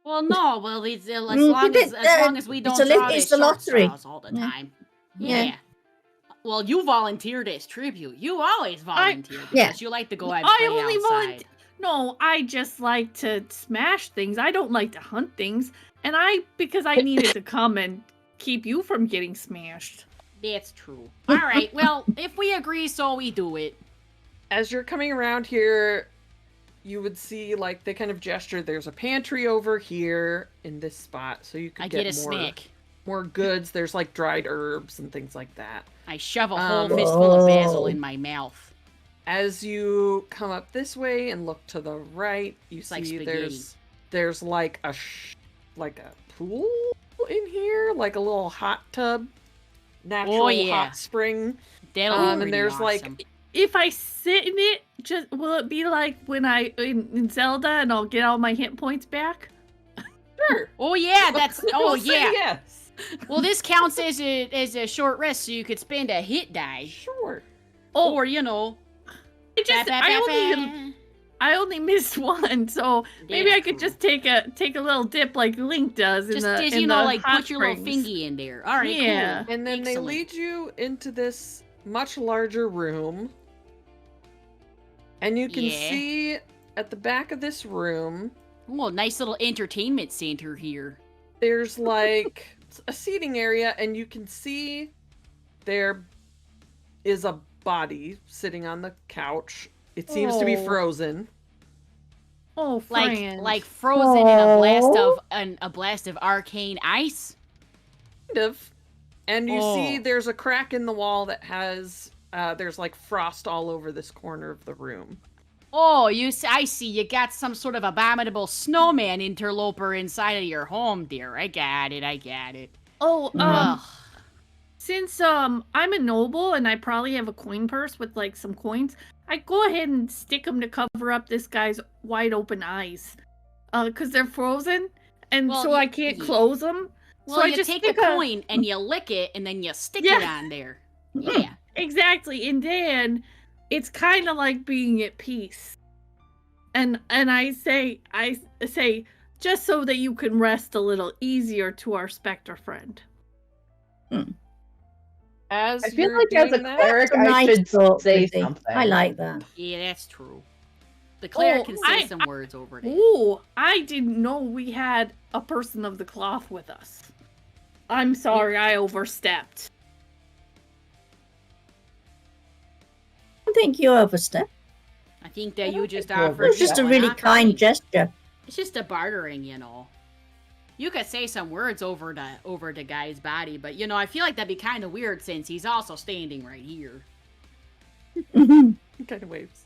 Well, no. Well, it's, as Mm, long but as we don't it's draw it's the the short lottery. straws all the Yeah. time. Yeah. Yeah. Well, you volunteered as tribute. You always volunteer because Yeah. you like to go out and I play only outside. No, I just like to smash things. I don't like to hunt things. And because I needed to come and keep you from getting smashed. That's true. All right. Well, if we agree, so we do it. As you're coming around here, you would see like they kind of gesture. There's a pantry over here in this spot, so you could I get get a more snack. more goods. There's like dried herbs and things like that. I shove a whole Um, fistful of basil Oh. in my mouth. As you come up this way and look to the right, you like see spaghetti. there's like a pool in here, like a little hot tub, natural yeah. hot spring. That'll be And pretty there's awesome. If I sit in it, will it be like when in Zelda and I'll get all my hit points back? Sure. Oh yeah, that's oh We'll say yeah. yes. Well, this counts as a short rest, so you could spend a hit die, Sure. Oh, or you know, I only missed one, so maybe I could just take a little dip like Link does just in the you know, like hot put your little springs. fingy in there. All right, Yeah. cool. And then they Excellent. lead you into this much larger room. And you can Yeah. see at the back of this room, Oh, nice little entertainment center here. there's like a seating area, and you can see there is a body sitting on the couch. It seems to be Oh. frozen. Oh, Like Fran. frozen in Aw. a blast of arcane ice. Kind of. And you see Oh. there's a crack in the wall that has there's like frost all over this corner of the room. Oh, I see. You got some sort of abominable snowman interloper inside of your home, dear. I got it. Oh, Ugh. since I'm a noble and I probably have a coin purse with like some coins, I go ahead and stick them to cover up this guy's wide open eyes, because they're frozen, and Well, so I can't yeah. close them. Well, so I you just take the stick a- coin and you lick it, and then you stick Yeah. it on there. Yeah. Exactly, and then it's kind of like being at peace. And I say just so that you can rest a little easier to our specter friend. As I feel you're like as a doing that, cleric, That's a I nice should thought, say Lizzie. something. I like that. Yeah, that's true. the cleric Oh, can say some words over there. Ooh, I didn't know we had a person of the cloth with us. I'm sorry, I overstepped. I think you overstepped. I think that you just think you offered. It was just a you really an kind offering. gesture. It's just a bartering, you know. You could say some words over the guy's body, but you know, I feel like that'd be kind of weird since he's also standing right here. Kind of waves.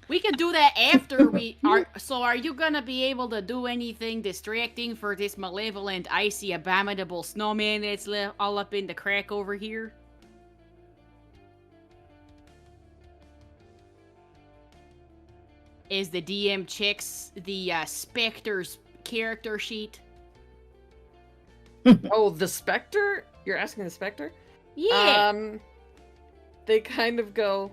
We could do that after we are. So, are you gonna be able to do anything distracting for this malevolent, icy, abominable snowman that's all up in the crack over here? As the DM checks the Spectre's character sheet. Oh, the Spectre? You're asking the Spectre? Yeah. They kind of go,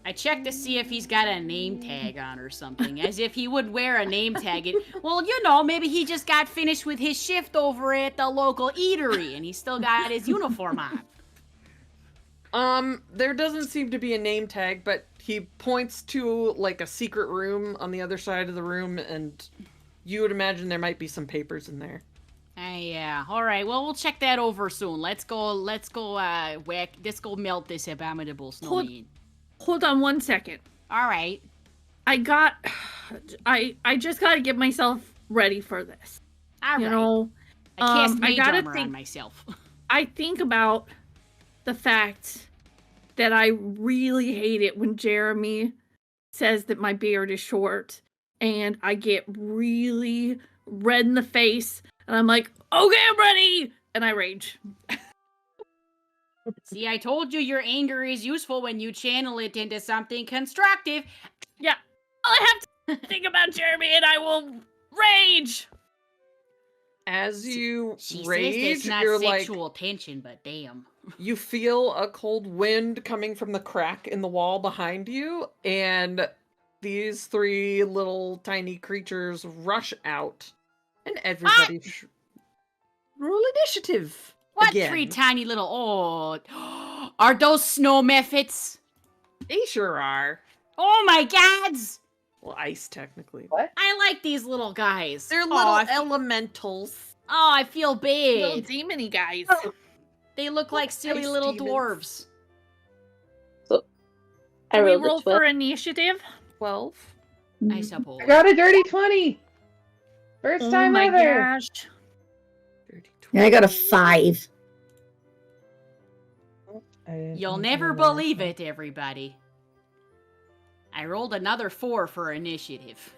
I checked to see if he's got a name tag on or something, as if he would wear a name tag. Well, you know, maybe he just got finished with his shift over at the local eatery, and he's still got his uniform on. there doesn't seem to be a name tag, but he points to, like, a secret room on the other side of the room, and you would imagine there might be some papers in there. Yeah. All right. Well, we'll check that over soon. Let's go melt this abominable snowman. Hold on one second. All right. I just gotta get myself ready for this. All you right. know, I cast I mage gotta armor think- on myself. I think about the fact that I really hate it when Jeremy says that my beard is short, and I get really red in the face, and I'm like, okay, I'm ready, and I rage. See, I told you your anger is useful when you channel it into something constructive. Yeah, I have to think about Jeremy, and I will rage. As you She says rage, it's not you're sexual tension, but damn. you feel a cold wind coming from the crack in the wall behind you, and these three little tiny creatures rush out, and everybody roll initiative. What again. three tiny little... Oh, are those snow mephits? They sure are. Oh my gods! Well, ice technically. What? I like these little guys. They're Oh, little I feel- elementals. Oh, I feel Little bad. demony guys. They look like silly Ice little demons. dwarves. I Can we rolled roll a 12. for initiative? 12. I suppose. I got a dirty 20. First Oh time my ever. gosh. 30, Yeah, I got a 5. You'll never believe it, everybody. I rolled another 4 for initiative.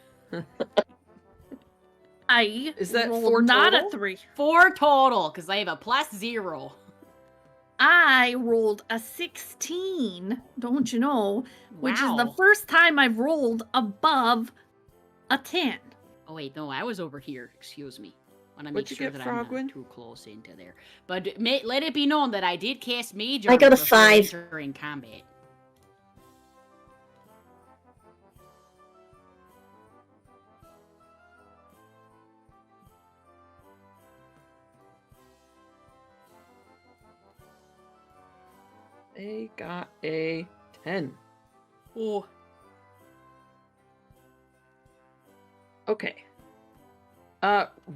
I Is that rolled 4 not total? a 3. 4 total, because I have a +0. I rolled a 16, don't you know, which is the Wow. first time I've rolled above a 10. Oh wait, no, I was over here. Excuse me. Want to make What'd you sure get, that I'm Frogwen? not too close into there. But let it be known that I did cast Mage I got a Armor before 5. entering combat. They got a 10. Oh, Okay.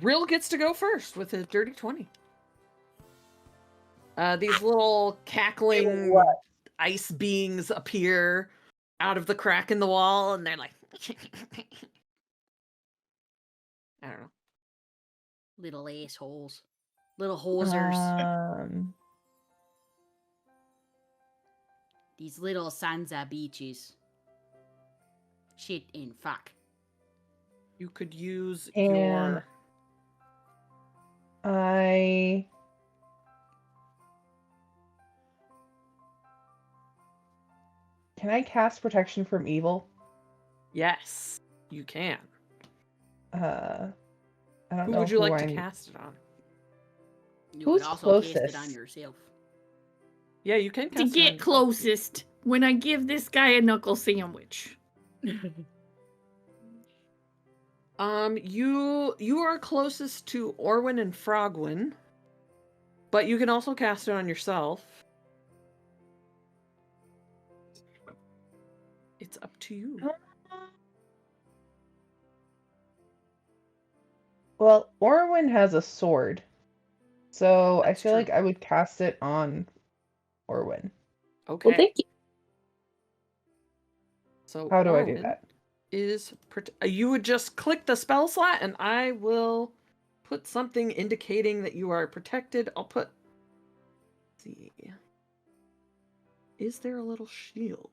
Rill gets to go first with a dirty 20. These little cackling ice beings appear out of the crack in the wall, and they're like, I don't know. little assholes. Little hosers. These little sons of beaches. Shit and fuck. You could use And your. Can I cast protection from evil? Yes, you can. I don't Who know would you like to I'm- cast it on? You Who's could also cast it closest? on yourself. Yeah, you can To cast it on get yourself. closest, when I give this guy a knuckle sandwich. You are closest to Orwin and Frogwen, but you can also cast it on yourself. it's up to you. Well, Orwin has a sword, so That's I feel true. like I would cast it on Orwin. Okay. Well, thank you. So How do I do Orwin that? is you would just click the spell slot, and I will put something indicating that you are protected. I'll put. Let's see. Is there a little shield?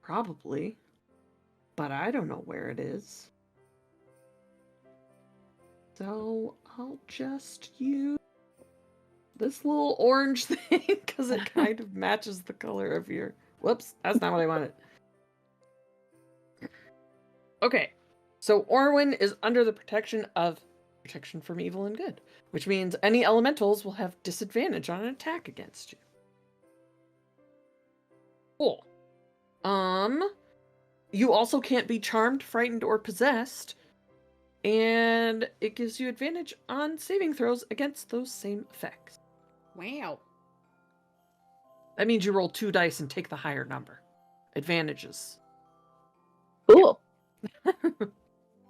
Probably, but I don't know where it is. So I'll just use this little orange thing because it kind of matches the color of your. Whoops, that's not what I wanted. Okay, so Orwin is under the protection from evil and good, which means any elementals will have disadvantage on an attack against you. Cool. You also can't be charmed, frightened, or possessed, and it gives you advantage on saving throws against those same effects. Wow. That means you roll 2 dice and take the higher number. Advantages. Cool.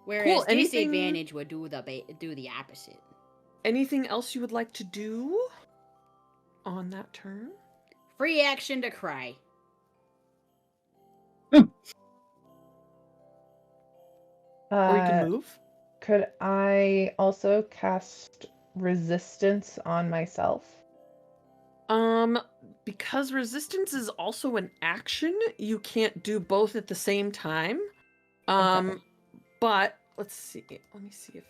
Whereas Cool, anything- disadvantage would do the opposite. Anything else you would like to do on that turn? Free action to cry. Or you can move? Could I also cast resistance on myself? Because resistance is also an action, you can't do both at the same time. Okay. But let's see. Let me see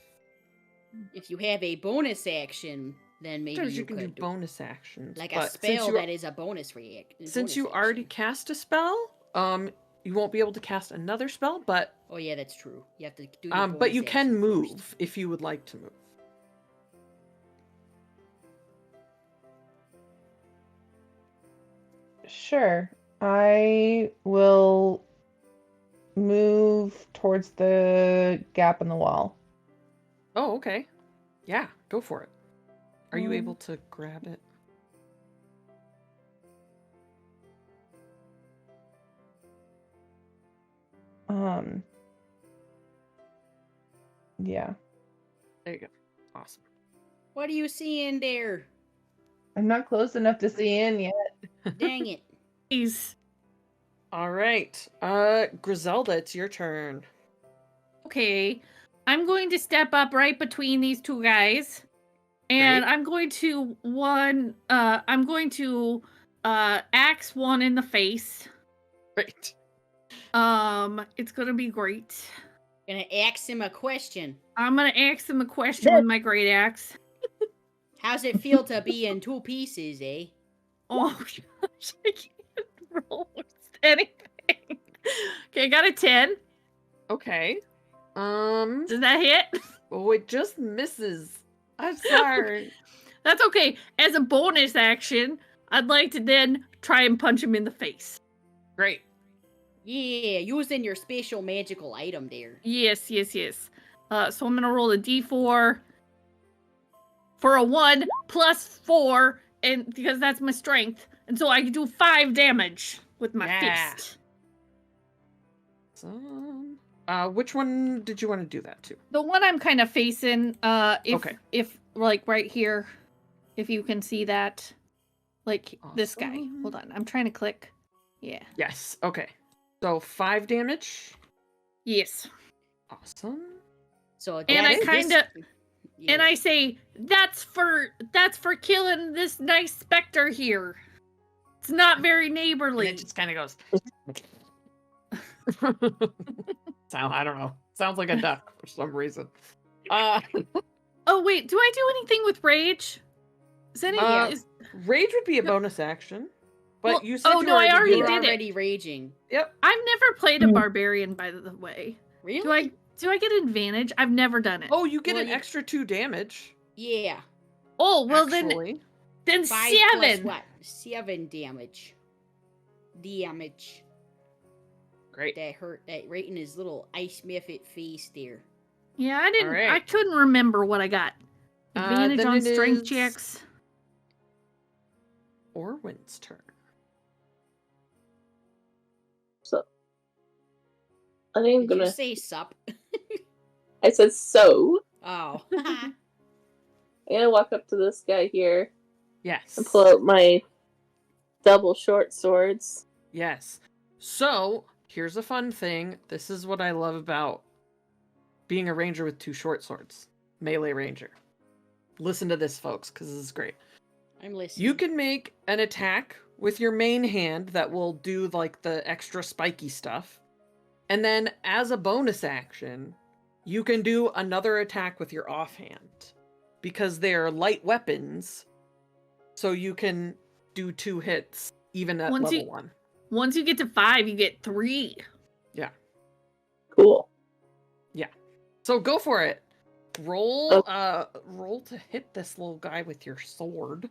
If you have a bonus action, then maybe sometimes you you can could do bonus actions. like a but spell that is a bonus reaction. since you already cast a spell, you won't be able to cast another spell, but Oh yeah, that's true. You have to do your but you bonus can action move first. if you would like to move. Sure. I will move towards the gap in the wall. Oh, okay. Yeah, go for it. Are you Um, able to grab it? Yeah. There you go. Awesome. What are you seeing there? I'm not close enough to see in yet. Dang it. Please. All right. Grizelda, it's your turn. Okay. I'm going to step up right between these two guys. And Great. I'm going to axe one in the face. Great. It's gonna be great. Gonna ask him a question. I'm gonna ask him a question with my great axe. How's it feel to be in 2 pieces, eh? Oh gosh, I can't roll with anything. Okay, I got a 10. Okay. Does that hit? Oh, it just misses. I'm sorry. That's okay. As a bonus action, I'd like to then try and punch him in the face. Great. Yeah, using your special magical item there. Yes. So I'm gonna roll a d4 for a 1 plus 4, and because that's my strength, and so I can do 5 damage with my Yeah. fist. Which one did you want to do that to? The one I'm kind of facing, Okay. if like right here, if you can see that, like this guy. Awesome. Hold on, I'm trying to click. Yeah. Yes. Okay. So 5 damage. Yes. Awesome. So And I that's this- kinda- Yeah. And I say that's for killing this nice specter here. It's not very And neighborly. it just kind of goes. I don't know. Sounds like a duck for some reason. Oh wait, do I do anything with rage? Is any is, Rage would be a bonus action, but Well, you said oh, you no, I already You're did it. already raging. Yep. I've never played a barbarian, by the way. Really? Do I get advantage? I've never done it. Oh, you get Well, an you- extra 2 damage. Yeah. Oh, well Actually. then 5 plus 7. what? 7 damage. Great. That hurt. That right in his little ice method face there. Yeah, I didn't. Alright. I couldn't remember what I got. Advantage then on it strength is- checks. Orwin's turn. I think I'm Did you gonna. say sup? I said so. Oh. I'm gonna walk up to this guy here Yes. and pull out my double short swords. Yes. So, here's a fun thing. This is what I love about being a ranger with 2 short swords. Melee ranger. Listen to this, folks, because this is great. I'm listening. You can make an attack with your main hand that will do, like, the extra spiky stuff. And then, as a bonus action, you can do another attack with your offhand. Because they're light weapons, so you can do 2 hits, even at level 1. Once you get to 5, you get 3. Yeah. Cool. Yeah. So go for it. Roll roll to hit this little guy with your sword.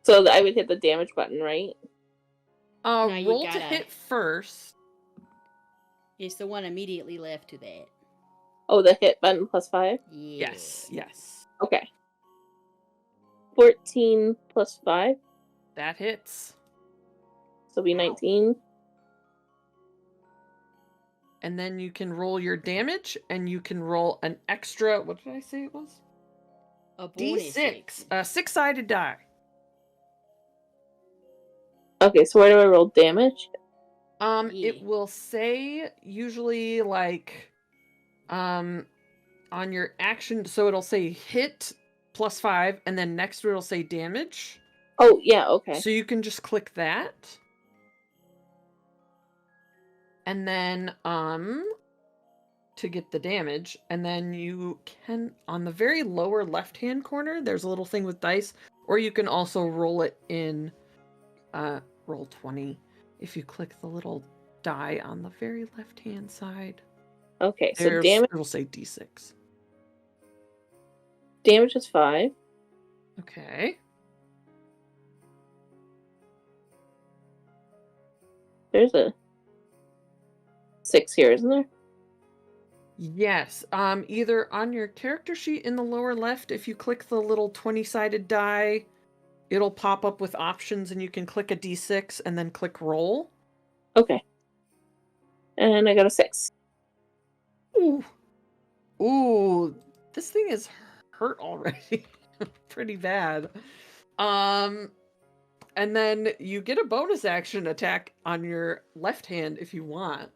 So I would hit the damage button, right? Now you Roll to gotta- hit first. It's the one immediately left to that. Oh, the hit button plus 5? Yeah. Yes. Okay. 14 plus 5, That hits. so it'll be 19. And then you can roll your damage, and you can roll an extra, what did I say it was? A bonus D6. A 6-sided die. Okay, so where do I roll damage? Yeah. It will say usually like on your action, so it'll say hit plus 5, and then next to it'll say damage. Oh, yeah, okay. So you can just click that. And then to get the damage, and then you can, on the very lower left-hand corner, there's a little thing with dice, or you can also roll it in roll 20 if you click the little die on the very left-hand side. Okay, so damage it'll say D6. is 5. Okay. There's a 6 here, isn't there? Yes. Either on your character sheet in the lower left, if you click the little 20-sided die, it'll pop up with options, and you can click a D6 and then click roll. Okay. And I got a 6. Ooh, this thing is hurt already. Pretty bad. And then you get a bonus action attack on your left hand if you want.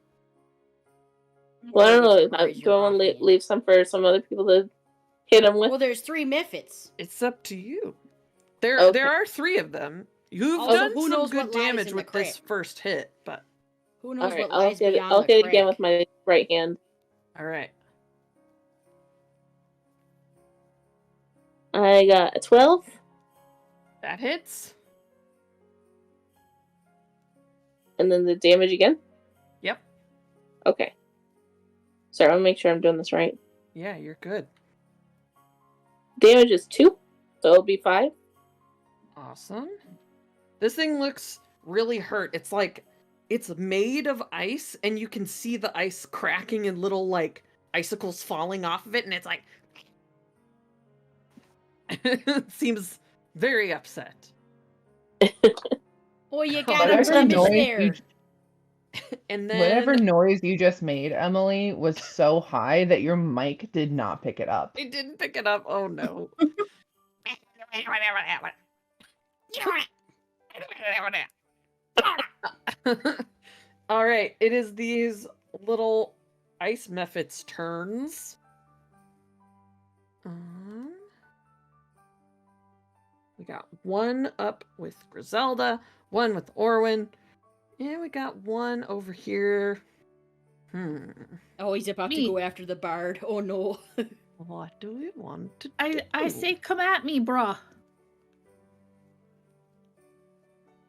Well, I don't know. Where's Do your I want to offhand? leave some for some other people to hit him with? Well, there's 3 Mephits. It's up to you. There Okay. there are 3 of them. You've Also, done who some knows good what lies damage in with the this crack? first hit, but Who knows Alright, what lies beyond I'll the hit again crack? with my right hand. all right. I got a 12. That hits. And then the damage again? Yep. Okay. Sorry, I want to make sure I'm doing this right. Yeah, you're good. Damage is 2, so it'll be 5. Awesome. This thing looks really hurt. It's like it's made of ice, and you can see the ice cracking and little like icicles falling off of it, and it's like it seems very upset. Oh, you got a Whatever blemish noise there. you And then Whatever noise you just made, Emily, was so high that your mic did not pick it up. it didn't pick it up. Oh no. All right, it is these little ice mephits' turns. We got one up with Grizelda, one with Aaryn, and we got one over here. Oh, he's about to Me. go after the bard. Oh no. What do we want to do? I say, come at me, brah.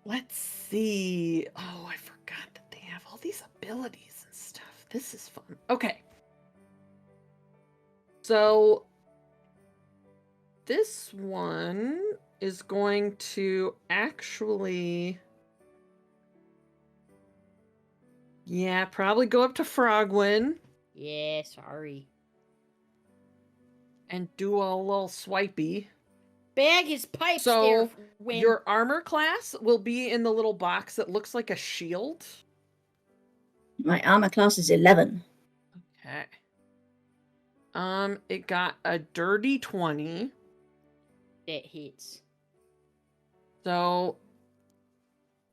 Let's see. Oh, I forgot that they have all these abilities and stuff. This is fun. Okay. So this one is going to actually, yeah, probably go up to Frogwen Yeah, sorry. and do a little swipey. Bag his pipes So, there. When... Your armor class will be in the little box that looks like a shield. My armor class is 11. Okay. It got a dirty 20. That hits. So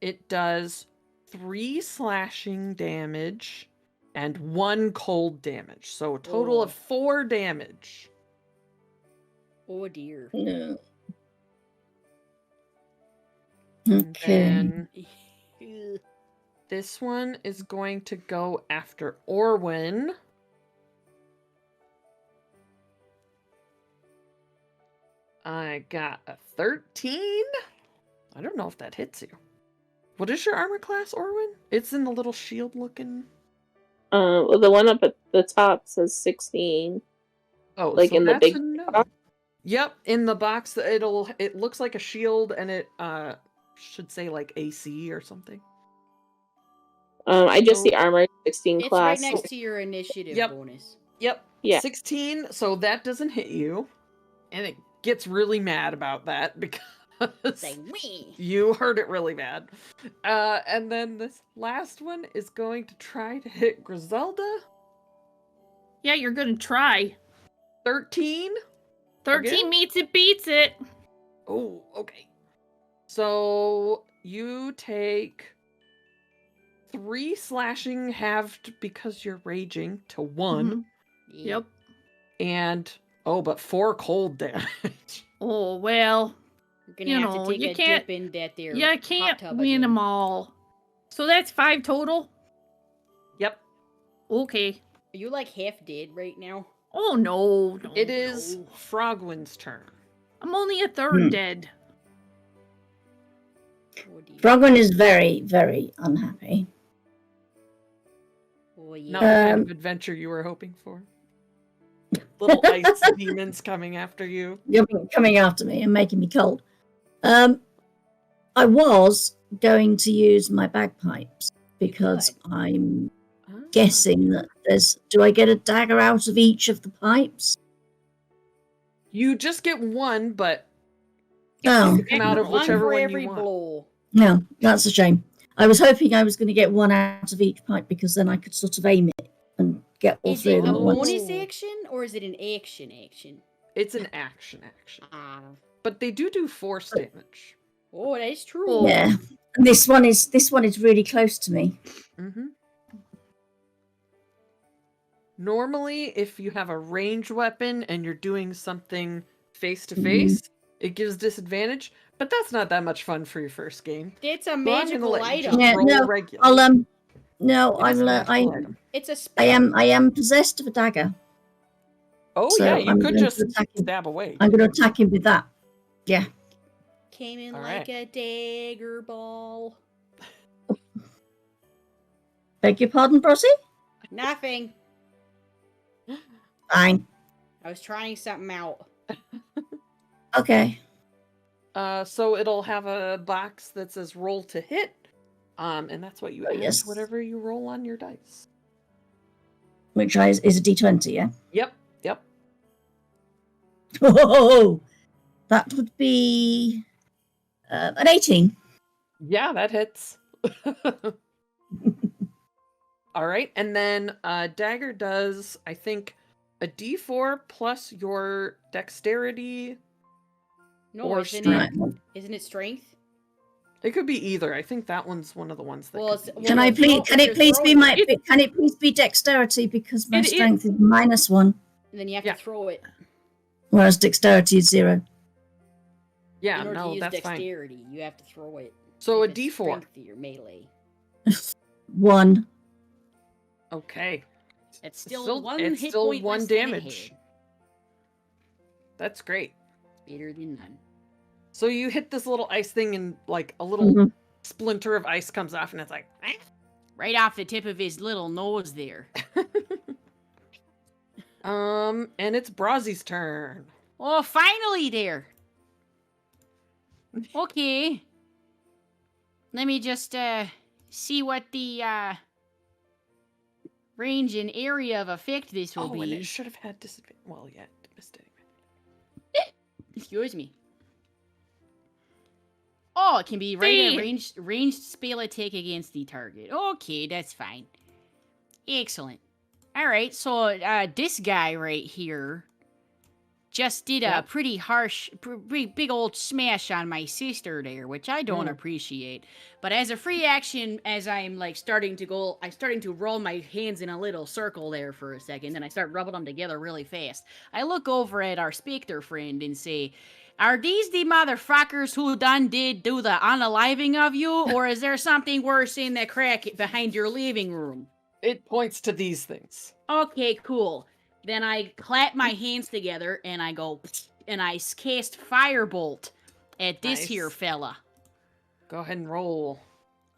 it does 3 slashing damage and 1 cold damage. So a total of 4 damage. Oh dear. No. And Okay. then this one is going to go after Orwin. I got a 13. I don't know if that hits you. What is your armor class, Orwin? It's in the little shield looking. Well, the one up at the top says 16. Oh, Like so in the that's big a no. box? Yep, in the box it looks like a shield and it should say like AC or something. I just see armor 16 It's class. right next to your initiative Yep. bonus. Yep. Yeah. 16, so that doesn't hit you. And it gets really mad about that because Say me. you heard it really bad. And then this last one is going to try to hit Grizelda. Yeah, you're gonna try. 13. 13 Again? meets it, beats it. Oh, okay. So you take 3 slashing halved because you're raging to 1. Mhm. Yeah. Yep. And but 4 cold damage. Oh, well. You're gonna You have know, to take you a can't- dip in that there. You hot can't tub win again. them all. So that's 5 total? Yep. Okay. Are you like half dead right now? Oh, no. It is no. Frogwen's turn. I'm only a third dead. Oh dear. Frogwen is very, very unhappy. Oh yeah. Not the kind Um, of adventure you were hoping for. Little ice demons coming after you. You're coming after me and making me cold. I was going to use my bagpipes because could. I'm guessing that there's. Do I get a dagger out of each of the pipes? You just get one, but Oh, you can come out of One whichever for one every you want. blow. no, that's a shame. I was hoping I was going to get one out of each pipe because then I could sort of aim it and get all Is 3 it of a them at once. bonus action or is it an action? It's an action. Ah. But they do force damage. Oh, that is true. Oh. Yeah, and this one is really close to me. Mm-hmm. Normally, if you have a ranged weapon and you're doing something face to face, it gives disadvantage. But that's not that much fun for your first game. It's a So I'm gonna magical let you item. just Yeah, roll no, regular. I'll no, It is a I magical item. It's a spell. I am possessed of a dagger. Oh so yeah, you I'm could going just to attack him. stab away. I'm going to attack him with that. Yeah. Came in All like right. a dagger ball. Beg your pardon, Brossie? Nothing. Fine. I was trying something out. Okay. So it'll have a box that says roll to hit. And that's what you add yes. to whatever you roll on your dice. Which is a d20, yeah? Yep. Oh, that would be an 18. Yeah, that hits. All right, and then dagger does, I think, a d4 plus your dexterity. No, Or isn't strength. it? Isn't it strength? It could be either. I think that one's one of the ones that. Well, could it's- be well, Can I if please? you're Can it please be throwing my? it- Can it please be dexterity because my It- strength is -1, And then you have Yeah. to throw it. whereas dexterity is 0. Yeah, In order to no, use that's fine. dexterity, you have to throw it. So a If it's d4. strength to your melee. 1. Okay. It's still, still- one it's hit still point one less than a damage. head. That's great. Better than none. So you hit this little ice thing and like a little Mhm. splinter of ice comes off and it's like, "Ah." Right off the tip of his little nose there. And it's Brozzie's turn. Oh, finally there. Okay. Let me just see what the range and area of effect this will Oh, and be. it should have had disadvantage. Well, yeah, it missed anyway. Excuse me. Oh, it can be right See? a ranged spell attack against the target. Okay, that's fine. Excellent. All right, so this guy right here just did a Yep. pretty harsh, big old smash on my sister there, which I don't appreciate. But as a free action, as I'm like starting to roll my hands in a little circle there for a second, and I start rubbing them together really fast. I look over at our Spectre friend and say, "Are these the motherfuckers who did do the unaliving of you, or is there something worse in the crack behind your living room?" It points to these things. Okay, cool. Then I clap my hands together and I go, and I cast Firebolt at this Nice. here fella. Go ahead and roll.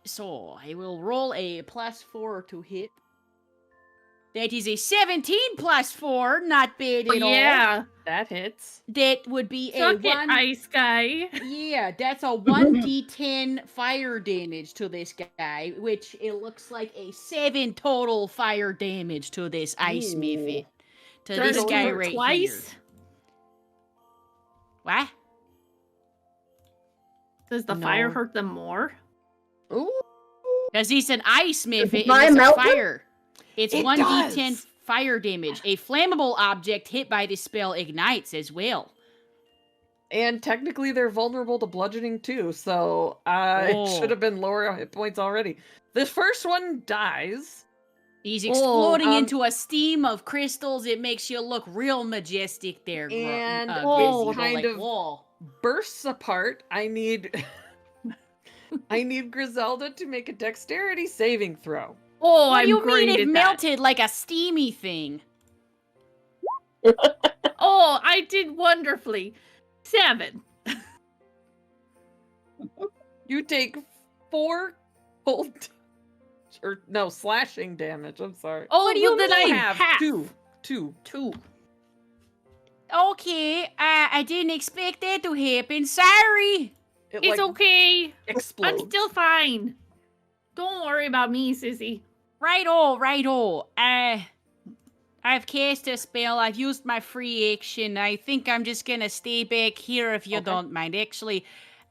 So I will roll a +4 to hit. That is a 17 +4, not bad at all. Yeah. That hits. That would be Suck a it, 1. ice guy. Yeah, that's a 1d10 fire damage to this guy, which it looks like a 7 total fire damage to this ice Ooh. miffy. To Does this it guy hurt right twice? here. What? Does the fire No. hurt them more? Ooh. Because he's an ice miffy and fire it's a melt them? fire. It's It 1d10 does. fire damage. A flammable object hit by this spell ignites as well. And technically, they're vulnerable to bludgeoning too, so it Oh. should have been lower hit points already. This first one dies. He's exploding um, into a steam of crystals. It makes you look real majestic there, And, Grizzy. kind Like, of- whoa. Bursts apart. I need Grizelda to make a dexterity saving throw. Oh, What I'm do you great mean it at that. melted like a steamy thing? Oh, I did wonderfully. 7. You take 4 cold or no slashing damage. I'm sorry. Oh, What do you well, then mean? I have half. two. Okay, I didn't expect that to happen. Sorry. It It's okay. explodes. I'm still fine. Don't worry about me, sissy. Righto. I've cast a spell. I've used my free action. I think I'm just gonna stay back here if you Okay. don't mind. Actually,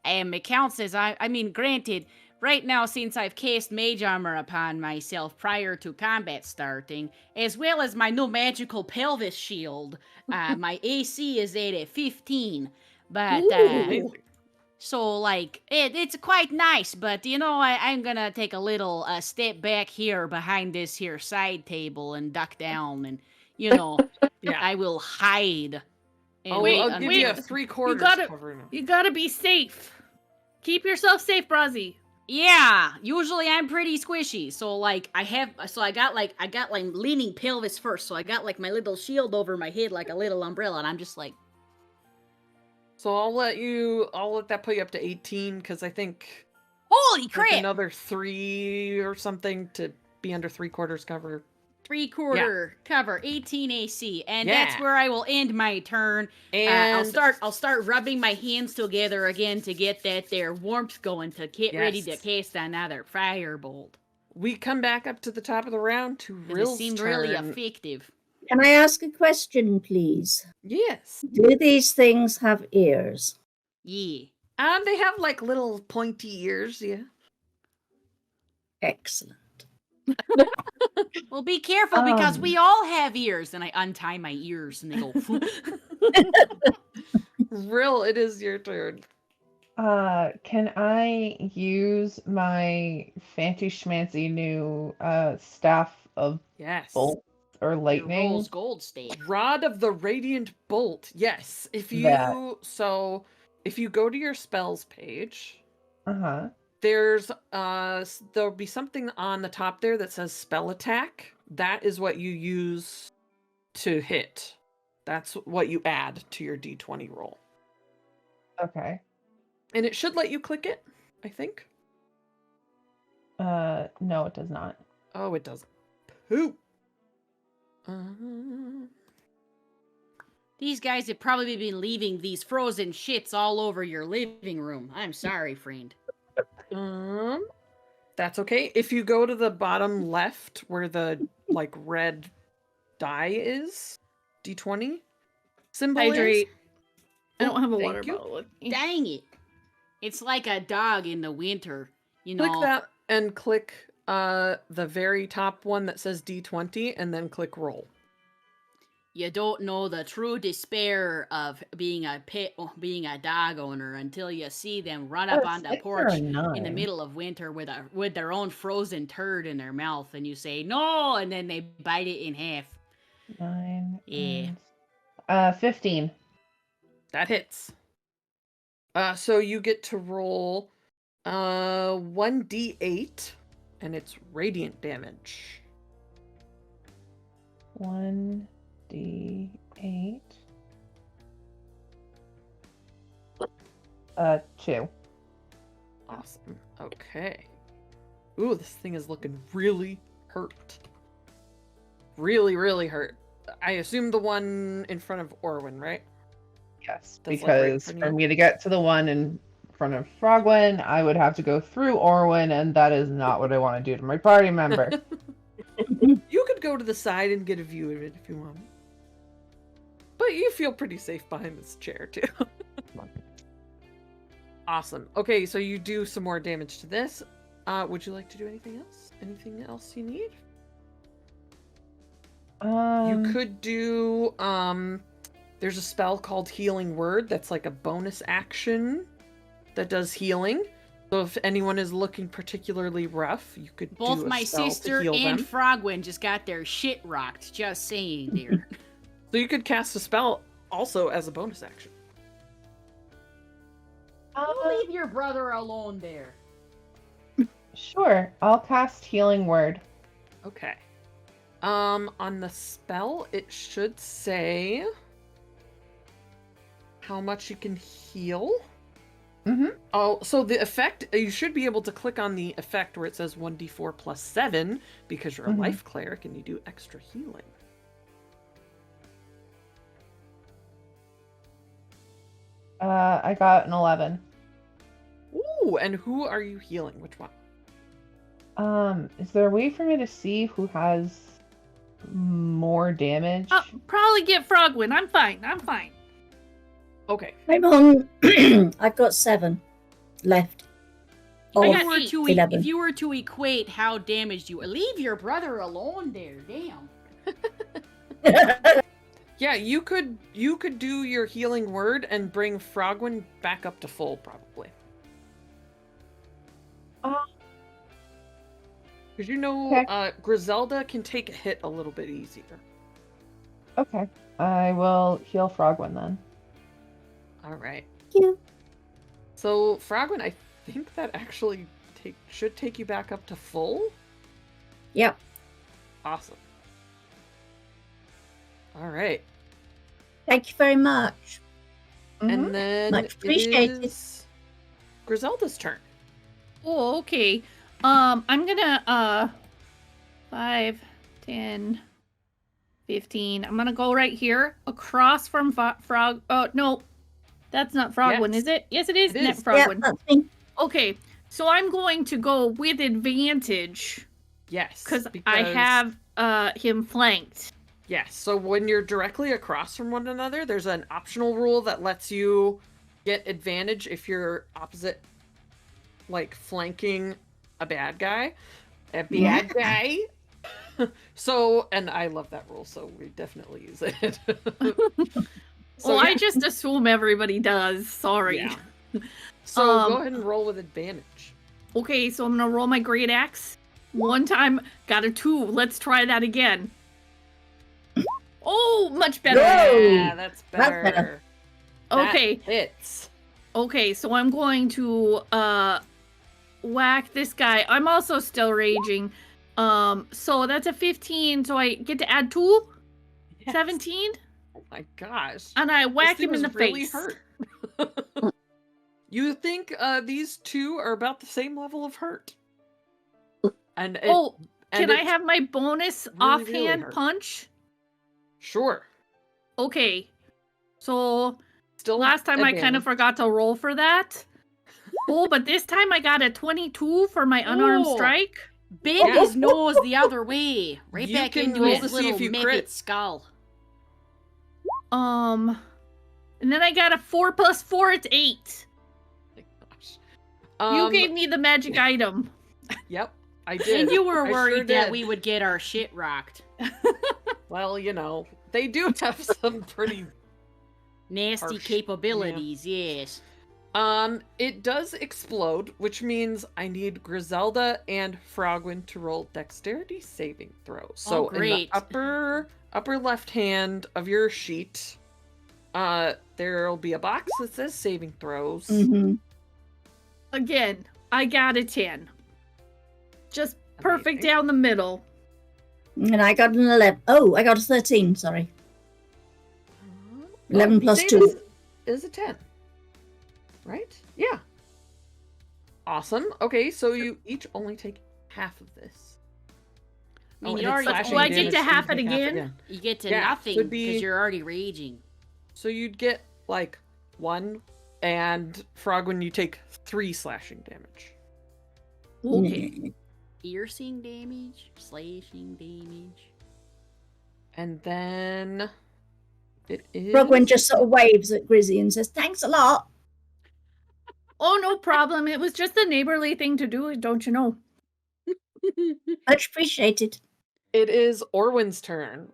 it counts as I mean, granted, right now since I've cast mage armor upon myself prior to combat starting, as well as my new magical pelvis shield, my AC is at a 15. But Amazing. so, like, it's quite nice, but, I'm gonna take a little step back here behind this here side table and duck down and, Yeah. I will hide. And I'll, wait I'll give until- you a 3/4 gotta- cover now. You gotta be safe. Keep yourself safe, Frozzie. Yeah, usually I'm pretty squishy, so, like, I got leaning pelvis first, so I got, like, my little shield over my head like a little umbrella, and I'm just like, So I'll let that put you up to 18 because I think holy like crap! another 3 or something to be under 3/4 cover. 3/4 cover, 18 AC, and Yeah. that's where I will end my turn. And I'll start rubbing my hands together again to get that there warmth going to get ready to Yes. cast another firebolt. we come back up to the top of the round to 'Cause it Rill's seemed turn. really effective. Can I ask a question, please? Yes. Do these things have ears? Yeah. They have like little pointy ears, yeah. Excellent. Well, be careful because we all have ears, and I untie my ears, and they go. Floop. Rill, it is your turn. Can I use my fancy schmancy new staff of Yes. bolt or lightning? Rolls gold state. Rod of the Radiant Bolt. Yes. If you go to your spells page, Uh-huh. there's there'll be something on the top there that says spell attack. That is what you use to hit. That's what you add to your d20 roll. Okay. And it should let you click it, I think. No, it does not. Oh, it doesn't. Poop. These guys have probably been leaving these frozen shits all over your living room. I'm sorry, friend. That's okay. If you go to the bottom left where the like red die is, d20 symbol Hydrate. is. I don't have a Thank water you. bottle with me. Dang it. It's like a dog in the winter, you know. Click that and click the very top one that says D20 and then click roll. You don't know the true despair of being a dog owner until you see them run up on the 6 or porch a in the 9? middle of winter with their own frozen turd in their mouth, and you say no, and then they bite it in half. 9. Yeah. 15. That hits. So you get to roll 1d8, and it's radiant damage. 1d8. 2. Awesome. Okay. Ooh, this thing is looking really hurt. Really, really hurt. I assume the one in front of Orwin, right? Yes, That's, like, right in because front of for you? me to get to the one in front of Frogwen, I would have to go through Orwin, and that is not what I want to do to my party member. You could go to the side and get a view of it if you want. But you feel pretty safe behind this chair, too. Awesome. Okay, so you do some more damage to this. Would you like to do anything else? Anything else you need? You could do, there's a spell called Healing Word that's like a bonus action that does healing. So if anyone is looking particularly rough, you could Both do a my spell to sister heal and them. Frogwen just got their shit rocked. Just saying, there. So you could cast a spell also as a bonus action. Leave your brother alone there. Sure, I'll cast Healing Word. Okay. On the spell, it should say how much you can heal. Mm-hmm. Oh, so the effect, you should be able to click on the effect where it says 1d4 plus 7 because you're a life cleric and you do extra healing. I got an 11. Ooh, and who are you healing? Which one? Is there a way for me to see who has more damage? Probably get Frogwen. I'm fine. Okay. I'm on. I've got 7 left. I Of got eight. 11. If you were to equate how damaged you, leave your brother alone there. Damn. Yeah, you could do your healing word and bring Frogwen back up to full, probably. Because you know, Okay. Grizelda can take a hit a little bit easier. Okay, I will heal Frogwen then. All right. Yeah. So Frogwen, I think that actually should take you back up to full. Yep. Awesome. All right. Thank you very much. And then Much it appreciated. is Grizelda's turn. Oh, okay. I'm gonna 5, 10, 15. I'm gonna go right here across from Frog. Oh no, that's not Frogwen, Yes. is it? Yes, it is. It Not is. Yeah, Frogwen. that's me. Okay, so I'm going to go with advantage Yes. because I have him flanked. Yes. So when you're directly across from one another, there's an optional rule that lets you get advantage if you're opposite, like flanking a bad guy. A bad guy. So, and I love that rule, so we definitely use it. So, I just assume everybody does. Sorry. Yeah. So go ahead and roll with advantage. Okay, so I'm gonna roll my great axe. One time, got a 2. Let's try that again. Oh, much better. Whoa! Yeah, that's That's better. better. Okay. That hits. Okay, so I'm going to whack this guy. I'm also still raging. So that's a 15, so I get to add 2? Yes. 17? Oh my gosh. And I whack This him in thing the was really face. hurt. You think these two are about the same level of hurt? And Can I have my bonus really, really offhand hurt. punch? Sure. Okay. So Still last time I kind advantage. of forgot to roll for that. But this time I got a 22 for my unarmed Oh. strike. Bend Yeah. his nose the other way. Right You back can into roll his to see little if you method crit. skull. And then I got a 4 plus 4, it's 8. Oh my gosh. You gave me the magic item. Yep. I did. And you were I worried sure that did. we would get our shit rocked. Well, they do have some pretty Nasty harsh, capabilities, yes. It does explode, which means I need Grizelda and Frogwen to roll dexterity saving throws. So in the great. upper left hand of your sheet, there'll be a box that says saving throws. Mm-hmm. Again, I got a 10. Just perfect Amazing. down the middle. And I got an 11. Oh, I got a 13, sorry. 11 plus Save 2. is a 10. Right? Yeah. Awesome. Okay, so you each only take half of this. I mean, and you it's already slashing Oh, I get damage, to so you half it take again? You get to Yeah, nothing would because be- you're already raging. So you'd get like 1, and Frogwen, you take 3 slashing damage. Okay. Piercing damage, slashing damage. And then it is. Frogwen just sort of waves at Grizzy and says, thanks a lot. Oh, no problem. It was just a neighborly thing to do, don't you know? Much appreciated. It is Orwin's turn.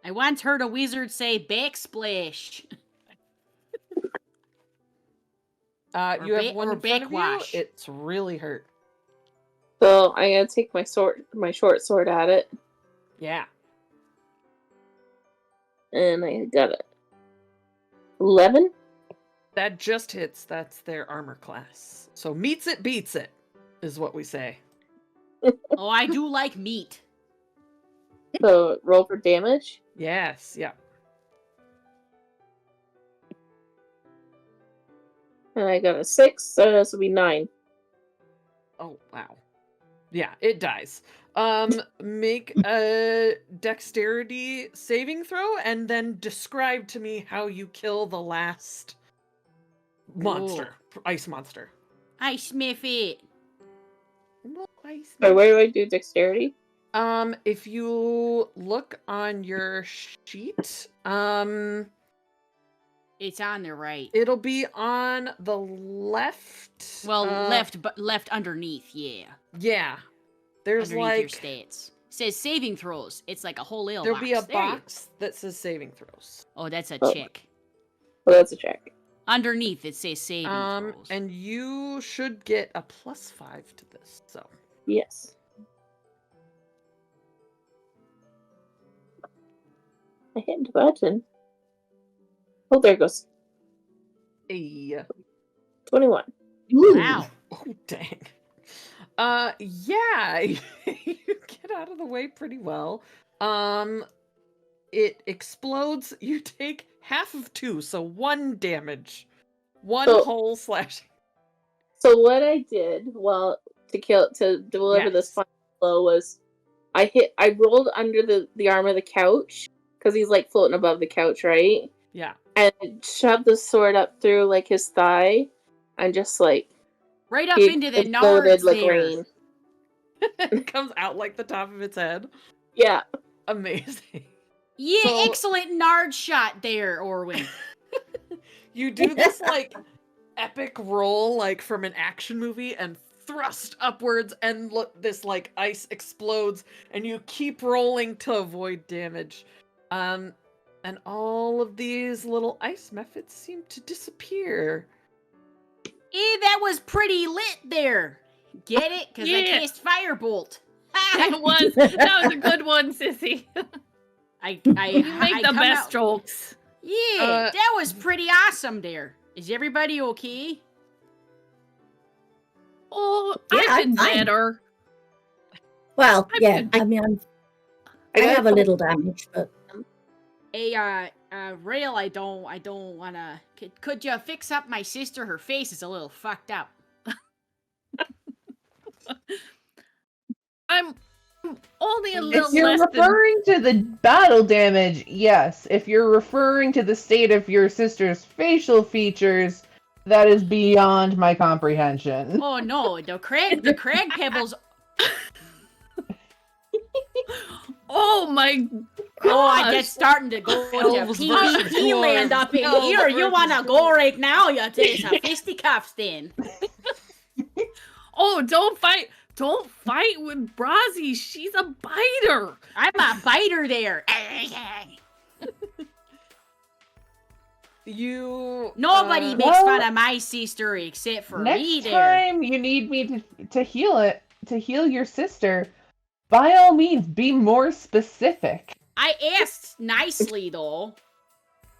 I once heard a wizard say backsplash. Or You have one or in front of you. backwash. It's really hurt. So I gotta take my short sword at it, Yeah. and I got it. 11. That just hits. That's their armor class. So meets it, beats it, is what we say. Oh, I do like meat. So roll for damage. Yes, yeah. And I got a 6, so this will be 9. Oh, wow. Yeah, it dies. Make a dexterity saving throw and then describe to me how you kill the last monster, ice monster. I sniff it. So where do I do dexterity? If you look on your sheet, It's on the right. it'll be on the left. Well, left underneath, yeah. Yeah. There's Underneath your like stats. It says saving throws. It's like a whole little there'll box. be a There you- box that says saving throws. Oh, that's a Oh. check. Well, that's a check. Underneath it says saving throws. And you should get a +5 to this. So Yes. I hit the button. Oh, there it goes. a 21. Wow. oh dang. Yeah, you get out of the way pretty well. It explodes. You take half of 2, so 1 damage. 1 So- whole slashing. So what I did, to deliver this Yes. final blow was, I rolled under the arm of the couch because he's like floating above the couch, right? Yeah. And shoved the sword up through like his thigh, and just like Right up it into the exploded nards like there. rain. It comes out like the top of its head. Yeah. Amazing. Yeah, So- excellent nard shot there, Orwin. You do this like epic roll like from an action movie and thrust upwards, and look, this like ice explodes, and you keep rolling to avoid damage. And all of these little ice methods seem to disappear. That was pretty lit there. Get it? Because I Yeah. cast firebolt. That was a good one, Sissy. I You make I the come best out- jokes. Yeah, that was pretty awesome there. Is everybody okay? Oh, Yeah, I've been I'm fine. better. Well, I'm yeah, good. I mean, I got have a little damage, but Rail, I don't wanna. Could you fix up my sister? Her face is a little fucked up. I'm only a little If you're less than. referring to the battle damage, yes. If you're referring to the state of your sister's facial features, that is beyond my comprehension. Oh no, the Kragpebbles. Oh my Oh, I gosh. get starting to go into Elves versus PvP land dwarves. up in Elves here. You versus wanna go right now? You take some fisticuffs then. Oh, don't fight Don't fight with Frozzie. She's a biter. I'm a biter there. Nobody makes fun of my sister except for me Next there. time you need me to heal your sister, by all means, be more specific. I asked nicely, though.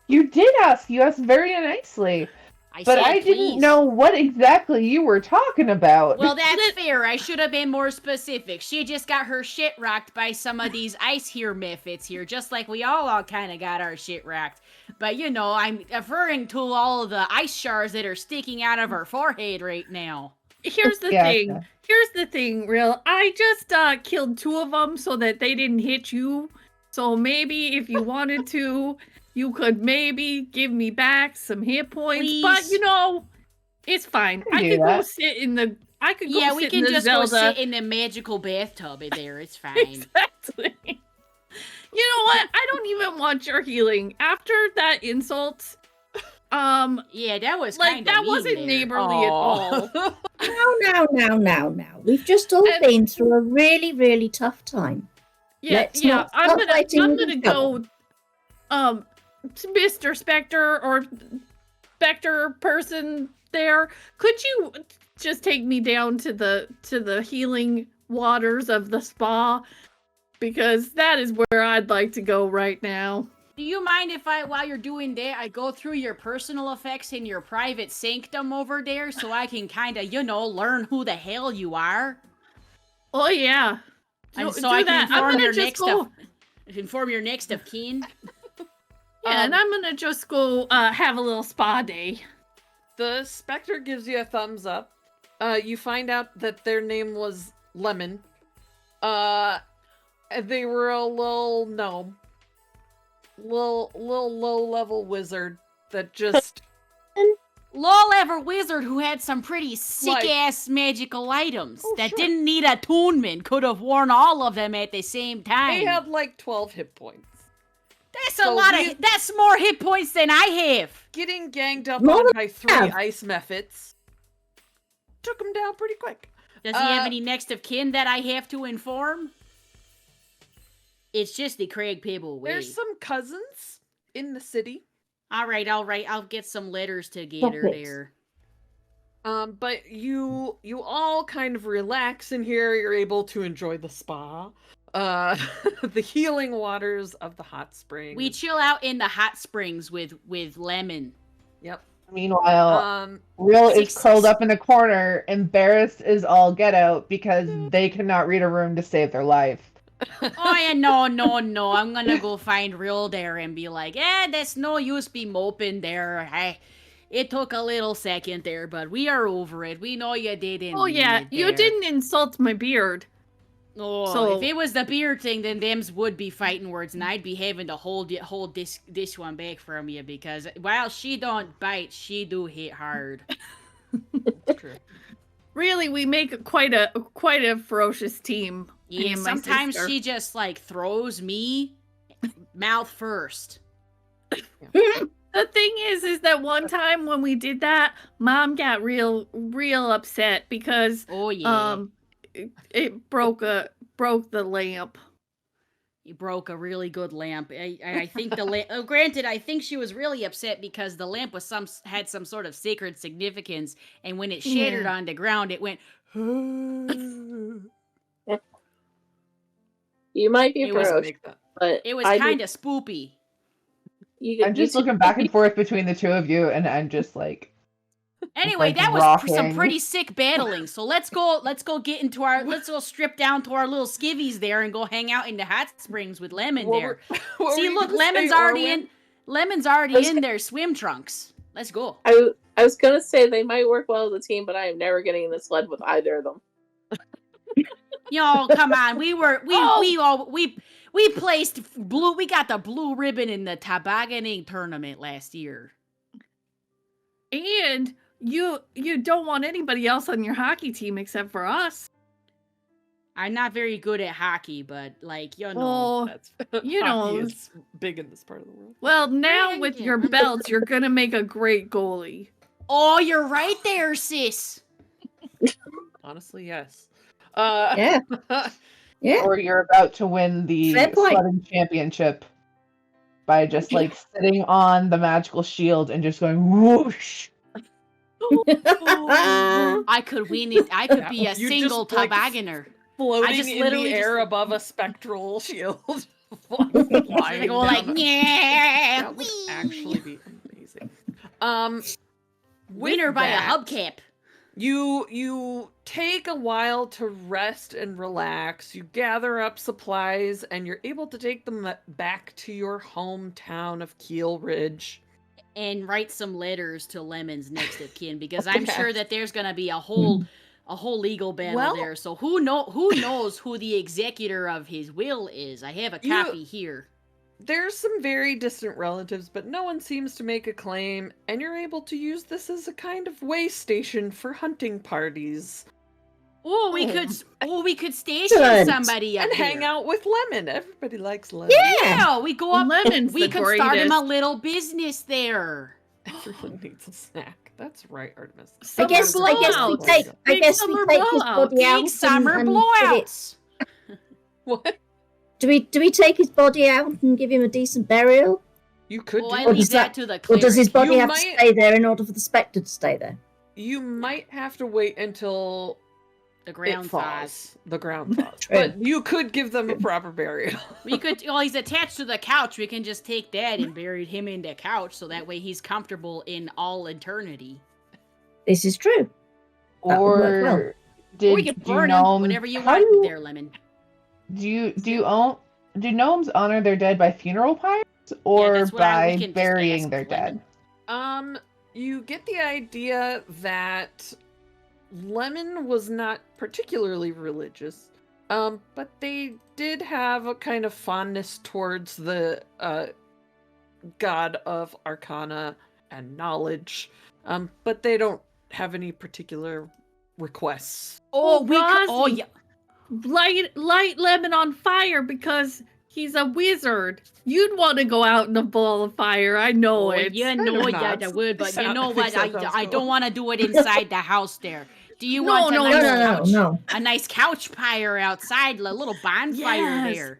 You did ask. You asked very nicely. I But said, I didn't please. know what exactly you were talking about. Well, that's fair. I should have been more specific. She just got her shit rocked by some of these ice here methods here, just like we all kind of got our shit rocked. But, you know, I'm referring to all of the ice shards that are sticking out of her forehead right now. Here's the thing. Here's the thing, Real. I just killed 2 of them so that they didn't hit you. So maybe if you wanted to, you could maybe give me back some hit points. Please. But you know, it's fine. I could go sit in the. I could go Yeah, sit we in can the just Zelda. go sit in the magical bathtub in there. It's fine. Exactly. You know what? I don't even want your healing after that insult. Yeah, that was like that wasn't neighborly at all. Now. We've just all been through a really, really tough time. Yeah, Let's yeah. not I'm start gonna fighting with each go. Mr. Spectre or Spectre person there, could you just take me down to the healing waters of the spa? Because that is where I'd like to go right now. Do you mind if while you're doing that, I go through your personal effects in your private sanctum over there so I can kind of, you know, learn who the hell you are? Oh, yeah. And Do so I can that. I'm gonna inform your next of kin. Yeah, and I'm gonna just go have a little spa day. The Spectre gives you a thumbs up. You find out that their name was Lemon. They were a little gnome. Little low-level wizard that just... Low-level wizard who had some pretty sick-ass magical items that didn't need attunement could have worn all of them at the same time. They had like 12 hit points. That's a lot of... That's more hit points than I have. Getting ganged up on by 3 ice methods took him down pretty quick. Does he have any next of kin that I have to inform? It's just the Kragpebble way. There's some cousins in the city. All right. I'll get some letters together there. But you all kind of relax in here. You're able to enjoy the spa. The healing waters of the hot springs. We chill out in the hot springs with Lemon. Yep. Meanwhile, Real is curled up in a corner, embarrassed as all get out because they cannot read a room to save their life. Oh yeah, no. I'm gonna go find Real there and be like, that's no use be moping there. It took a little second there, but we are over it. We know you didn't. Oh yeah, you didn't insult my beard. Oh, so if it was the beard thing, then thems would be fighting words, and I'd be having to hold this one back from you because while she don't bite, she do hit hard. True. Really, we make quite a ferocious team. Yeah, sometimes she just like throws me mouth first. The thing is that one time when we did that, Mom got real upset because it broke the lamp. You broke a really good lamp. I think the lamp. Granted, I think she was really upset because the lamp was had some sort of sacred significance, and when it shattered on the ground, it went. You might be ferocious, but it was kind of spoopy. I'm just looking back and forth between the two of you, and I'm just like. Anyway, like that was rocking. some pretty sick battling. So let's go get into let's go strip down to our little skivvies there and go hang out in the hot springs with Lemon there. See, look, Lemon's already in their swim trunks. Let's go. I was gonna say they might work well as a team, but I am never getting in the sled with either of them. Yo, come on. We placed blue. We got the blue ribbon in the tobogganing tournament last year. And you don't want anybody else on your hockey team except for us. I'm not very good at hockey, but like, you know, hockey is big in this part of the world. Well, now with your belts, you're gonna make a great goalie. Oh, you're right there, sis. Honestly, yes. Yeah. Yeah. Or you're about to win the Fair point. sledding championship by just like sitting on the magical shield and just going whoosh. I could win it. I could be a You single just, like, tobagganer. Floating just in literally the air just- above a spectral shield. I Flying go like, down. yeah, That would actually be amazing. With winner by a that, hubcap. You take a while to rest and relax. You gather up supplies, and you're able to take them back to your hometown of Kyyl Ridge. And write some letters to Lemon's next of kin, because I'm Yes. sure that there's gonna be a whole legal battle Well- there. So who knows who the executor of his will is? I have a You- copy here. There's some very distant relatives, but no one seems to make a claim, and you're able to use this as a kind of way station for hunting parties Oh, we could station Excellent. somebody up and here. hang out with Lemon. Everybody likes Lemon. Yeah, we go up. Lemon's We the could start him a greatest. little business there. Everyone needs a snack. That's right, Artemis. I guess we blowouts. take Big summer his blowouts. body out Big summer and give it. blowouts. What? Do we take his body out and give him a decent burial, You could Oh, do I Or leave does that that- to the or cleric. does his body You have to might- stay there in order for the spectre to stay there? You might have to wait until the it ground falls. thaws. The ground thaws. True. But you could give them a proper burial. We could. Well, he's attached to the couch. We can just take that and bury him in the couch, so that way he's comfortable in all eternity. This is true. That would work well. Or did Or we can do burn him, gnomes- whatever you how want do- there, Lemon. Do gnomes honor their dead by funeral pyres or that's what we by can just burying ask their dead? Lemon. You get the idea that Lemon was not particularly religious, but they did have a kind of fondness towards the god of arcana and knowledge, but they don't have any particular requests. Oh, we could. Oh, Frozzie. yeah. Light Lemon on fire because he's a wizard. You'd want to go out in a ball of fire. I know Oh, it. you kind know of that nuts. I would, but you Sound- know I what? think that sounds I cool. don't want to do it inside the house there. Do you No, want a no, nice No, couch? no. A nice couch fire outside, a little bonfire Yes. there.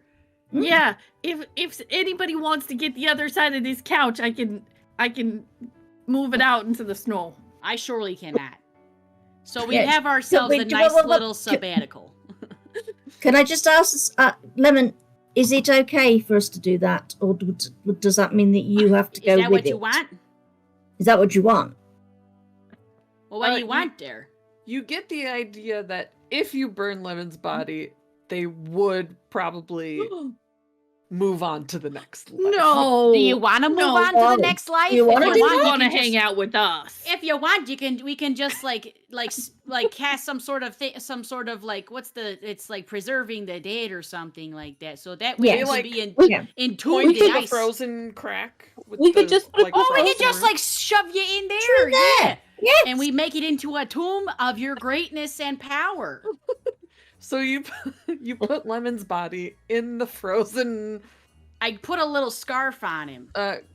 Yeah, if anybody wants to get the other side of this couch, I can move it out into the snow. I surely cannot. So we Yeah, have ourselves a wait, nice what- little sabbatical. Can I just ask, Lemon, is it okay for us to do that, or does that mean that you have to go Is that with what it? you want? Is that what you want? Well, what do you You- want there? You get the idea that if you burn Lemon's body, they would probably move on to the next life. No. Do you want to move no, on to why? the next life? You If wanna I do just that? want to you can hang just- out with us. If you want, we can just like cast some sort of like it's like preserving the dead or something like that. So that way Yeah, it like- would be Yeah. entombed Point in to the ice. frozen crack. With We could the, just put a Oh, we could frozen just room. like shove you in there, True that. yeah. Yes. And we make it into a tomb of your greatness and power. So you put Lemon's body in the frozen I put a little scarf on him.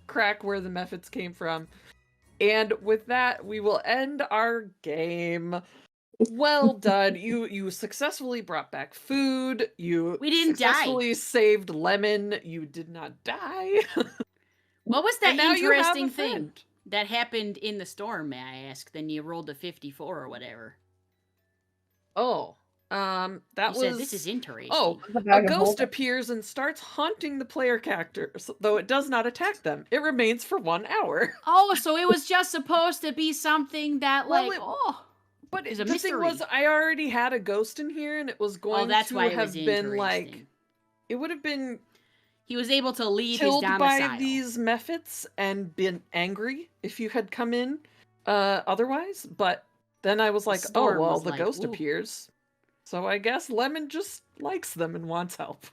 crack where the methods came from. And with that, we will end our game. Well done. You successfully brought back food. You We didn't die. successfully saved Lemon. You did not die. What was that And now you have a interesting thing friend. that happened in the storm, may I ask? Then you rolled a 54 or whatever. Oh, that You was. said this is interesting. Oh, The a bag of ghost holding. appears and starts haunting the player characters, though it does not attack them. It remains for 1 hour. Oh, so it was just supposed to be something that, Well, like, it- oh. But It's the a thing was, mystery. I already had a ghost in here, and it was going Oh, that's to why it have was been like, interesting. it would have been He was able to leave his killed domicile. by these methods and been angry if you had come in otherwise. But then I was like, oh, storm well, was the like, ghost "Ooh." appears. So I guess Lemon just likes them and wants help.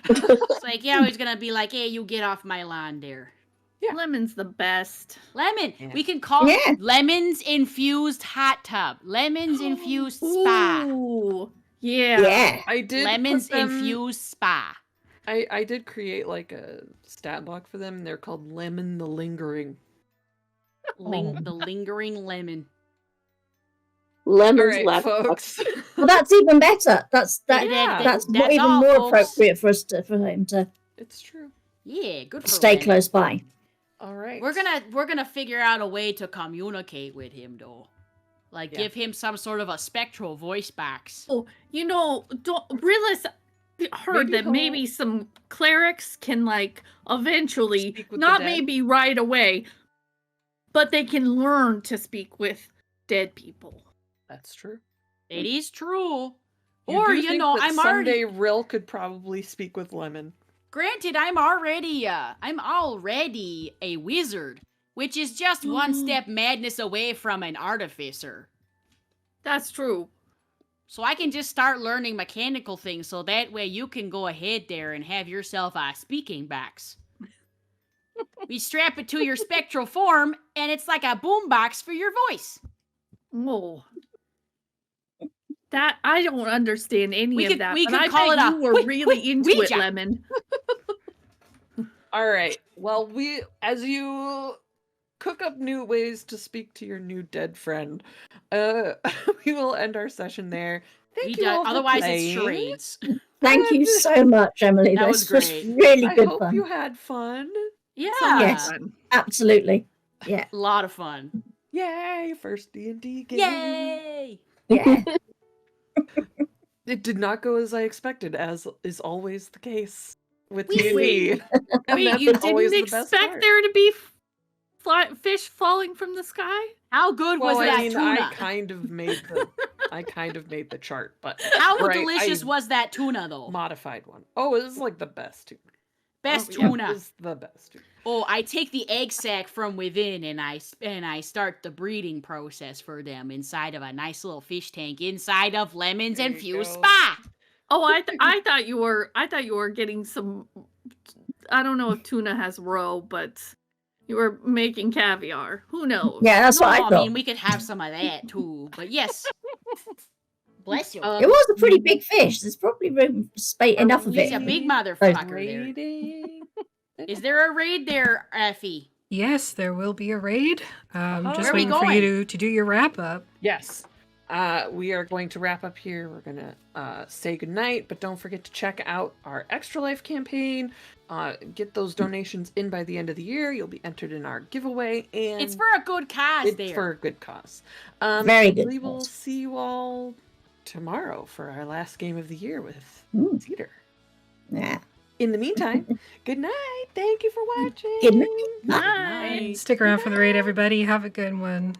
It's like, yeah, he's gonna be like, hey, you get off my lawn there. Yeah. Lemon's the best. Lemon. Yeah. We can call Yeah. it Lemon's Infused Hot Tub. Lemon's Infused Spa. Ooh. Yeah. Yeah. I did Lemon's put them- Infused Spa. I did create like a stat block for them. They're called Lemon the Lingering. The lingering lemon. Lemon's All right, laptop. folks. Well, that's even better. That's Yeah. that's That's even all, more folks. appropriate for him to It's true. Yeah, good for stay Lemon. close by. All right. We're gonna figure out a way to communicate with him though. Like Yeah. give him some sort of a spectral voice box. Oh, you know, Rilla's heard Maybe that maybe some clerics can like eventually, Speak with the not dead? maybe right away, but they can learn to speak with dead people. That's true. It is true. You Or do you think know, that I'm someday already Rill could probably speak with Lemon. granted I'm already a wizard, which is just one step madness away from an artificer. That's true. So I can just start learning mechanical things so that way you can go ahead there and have yourself a speaking box. We strap it to your spectral form and it's like a boombox for your voice. Oh. That I don't understand any We of could- that. we but could I call bet it a you were really into it, Ouija. Lemon. All right. Well, as you cook up new ways to speak to your new dead friend, we will end our session there. Thank you all for Otherwise playing. it's charades. Thank you so much, Emily. That This was was great. really I good hope fun. you had fun. Yeah. Yes. Absolutely. Yeah. A lot of fun. Yay! First D&D game. Yay! Yeah. It did not go as I expected, as is always the case with Wait. D&D. And Wait, that's you always didn't the best expect part. there to be fish falling from the sky? How good Well, was I that mean, tuna? I kind of made the chart, but How right, delicious I was that tuna though? modified one. Oh, it was like the best tuna. Best Oh, yeah. It tuna. was the best tuna. Oh, I take the egg sac from within and I start the breeding process for them inside of a nice little fish tank inside of Lemon's There you infused go. spa. Oh, I thought you were getting some. I don't know if tuna has roe, but you were making caviar. Who knows? Yeah, that's No, what I I thought. mean we could have some of that too. But yes. Bless you. It was a pretty big fish. There's probably room, enough of He's it. a big motherfucker there. Rating. Is there a raid there, Effie? Yes, there will be a raid. Where Just are we waiting for you to do your wrap up. Yes. We are going to wrap up here. We're going to say goodnight, but don't forget to check out our Extra Life campaign. Get those donations in by the end of the year. You'll be entered in our giveaway, and It's for a good cause it's there. for a good cause. Very good We will cause. see you all tomorrow for our last game of the year with Cedar. Yeah. In the meantime, good night. Thank you for watching. Good night. Bye. Stick around for the raid, everybody. Have a good one.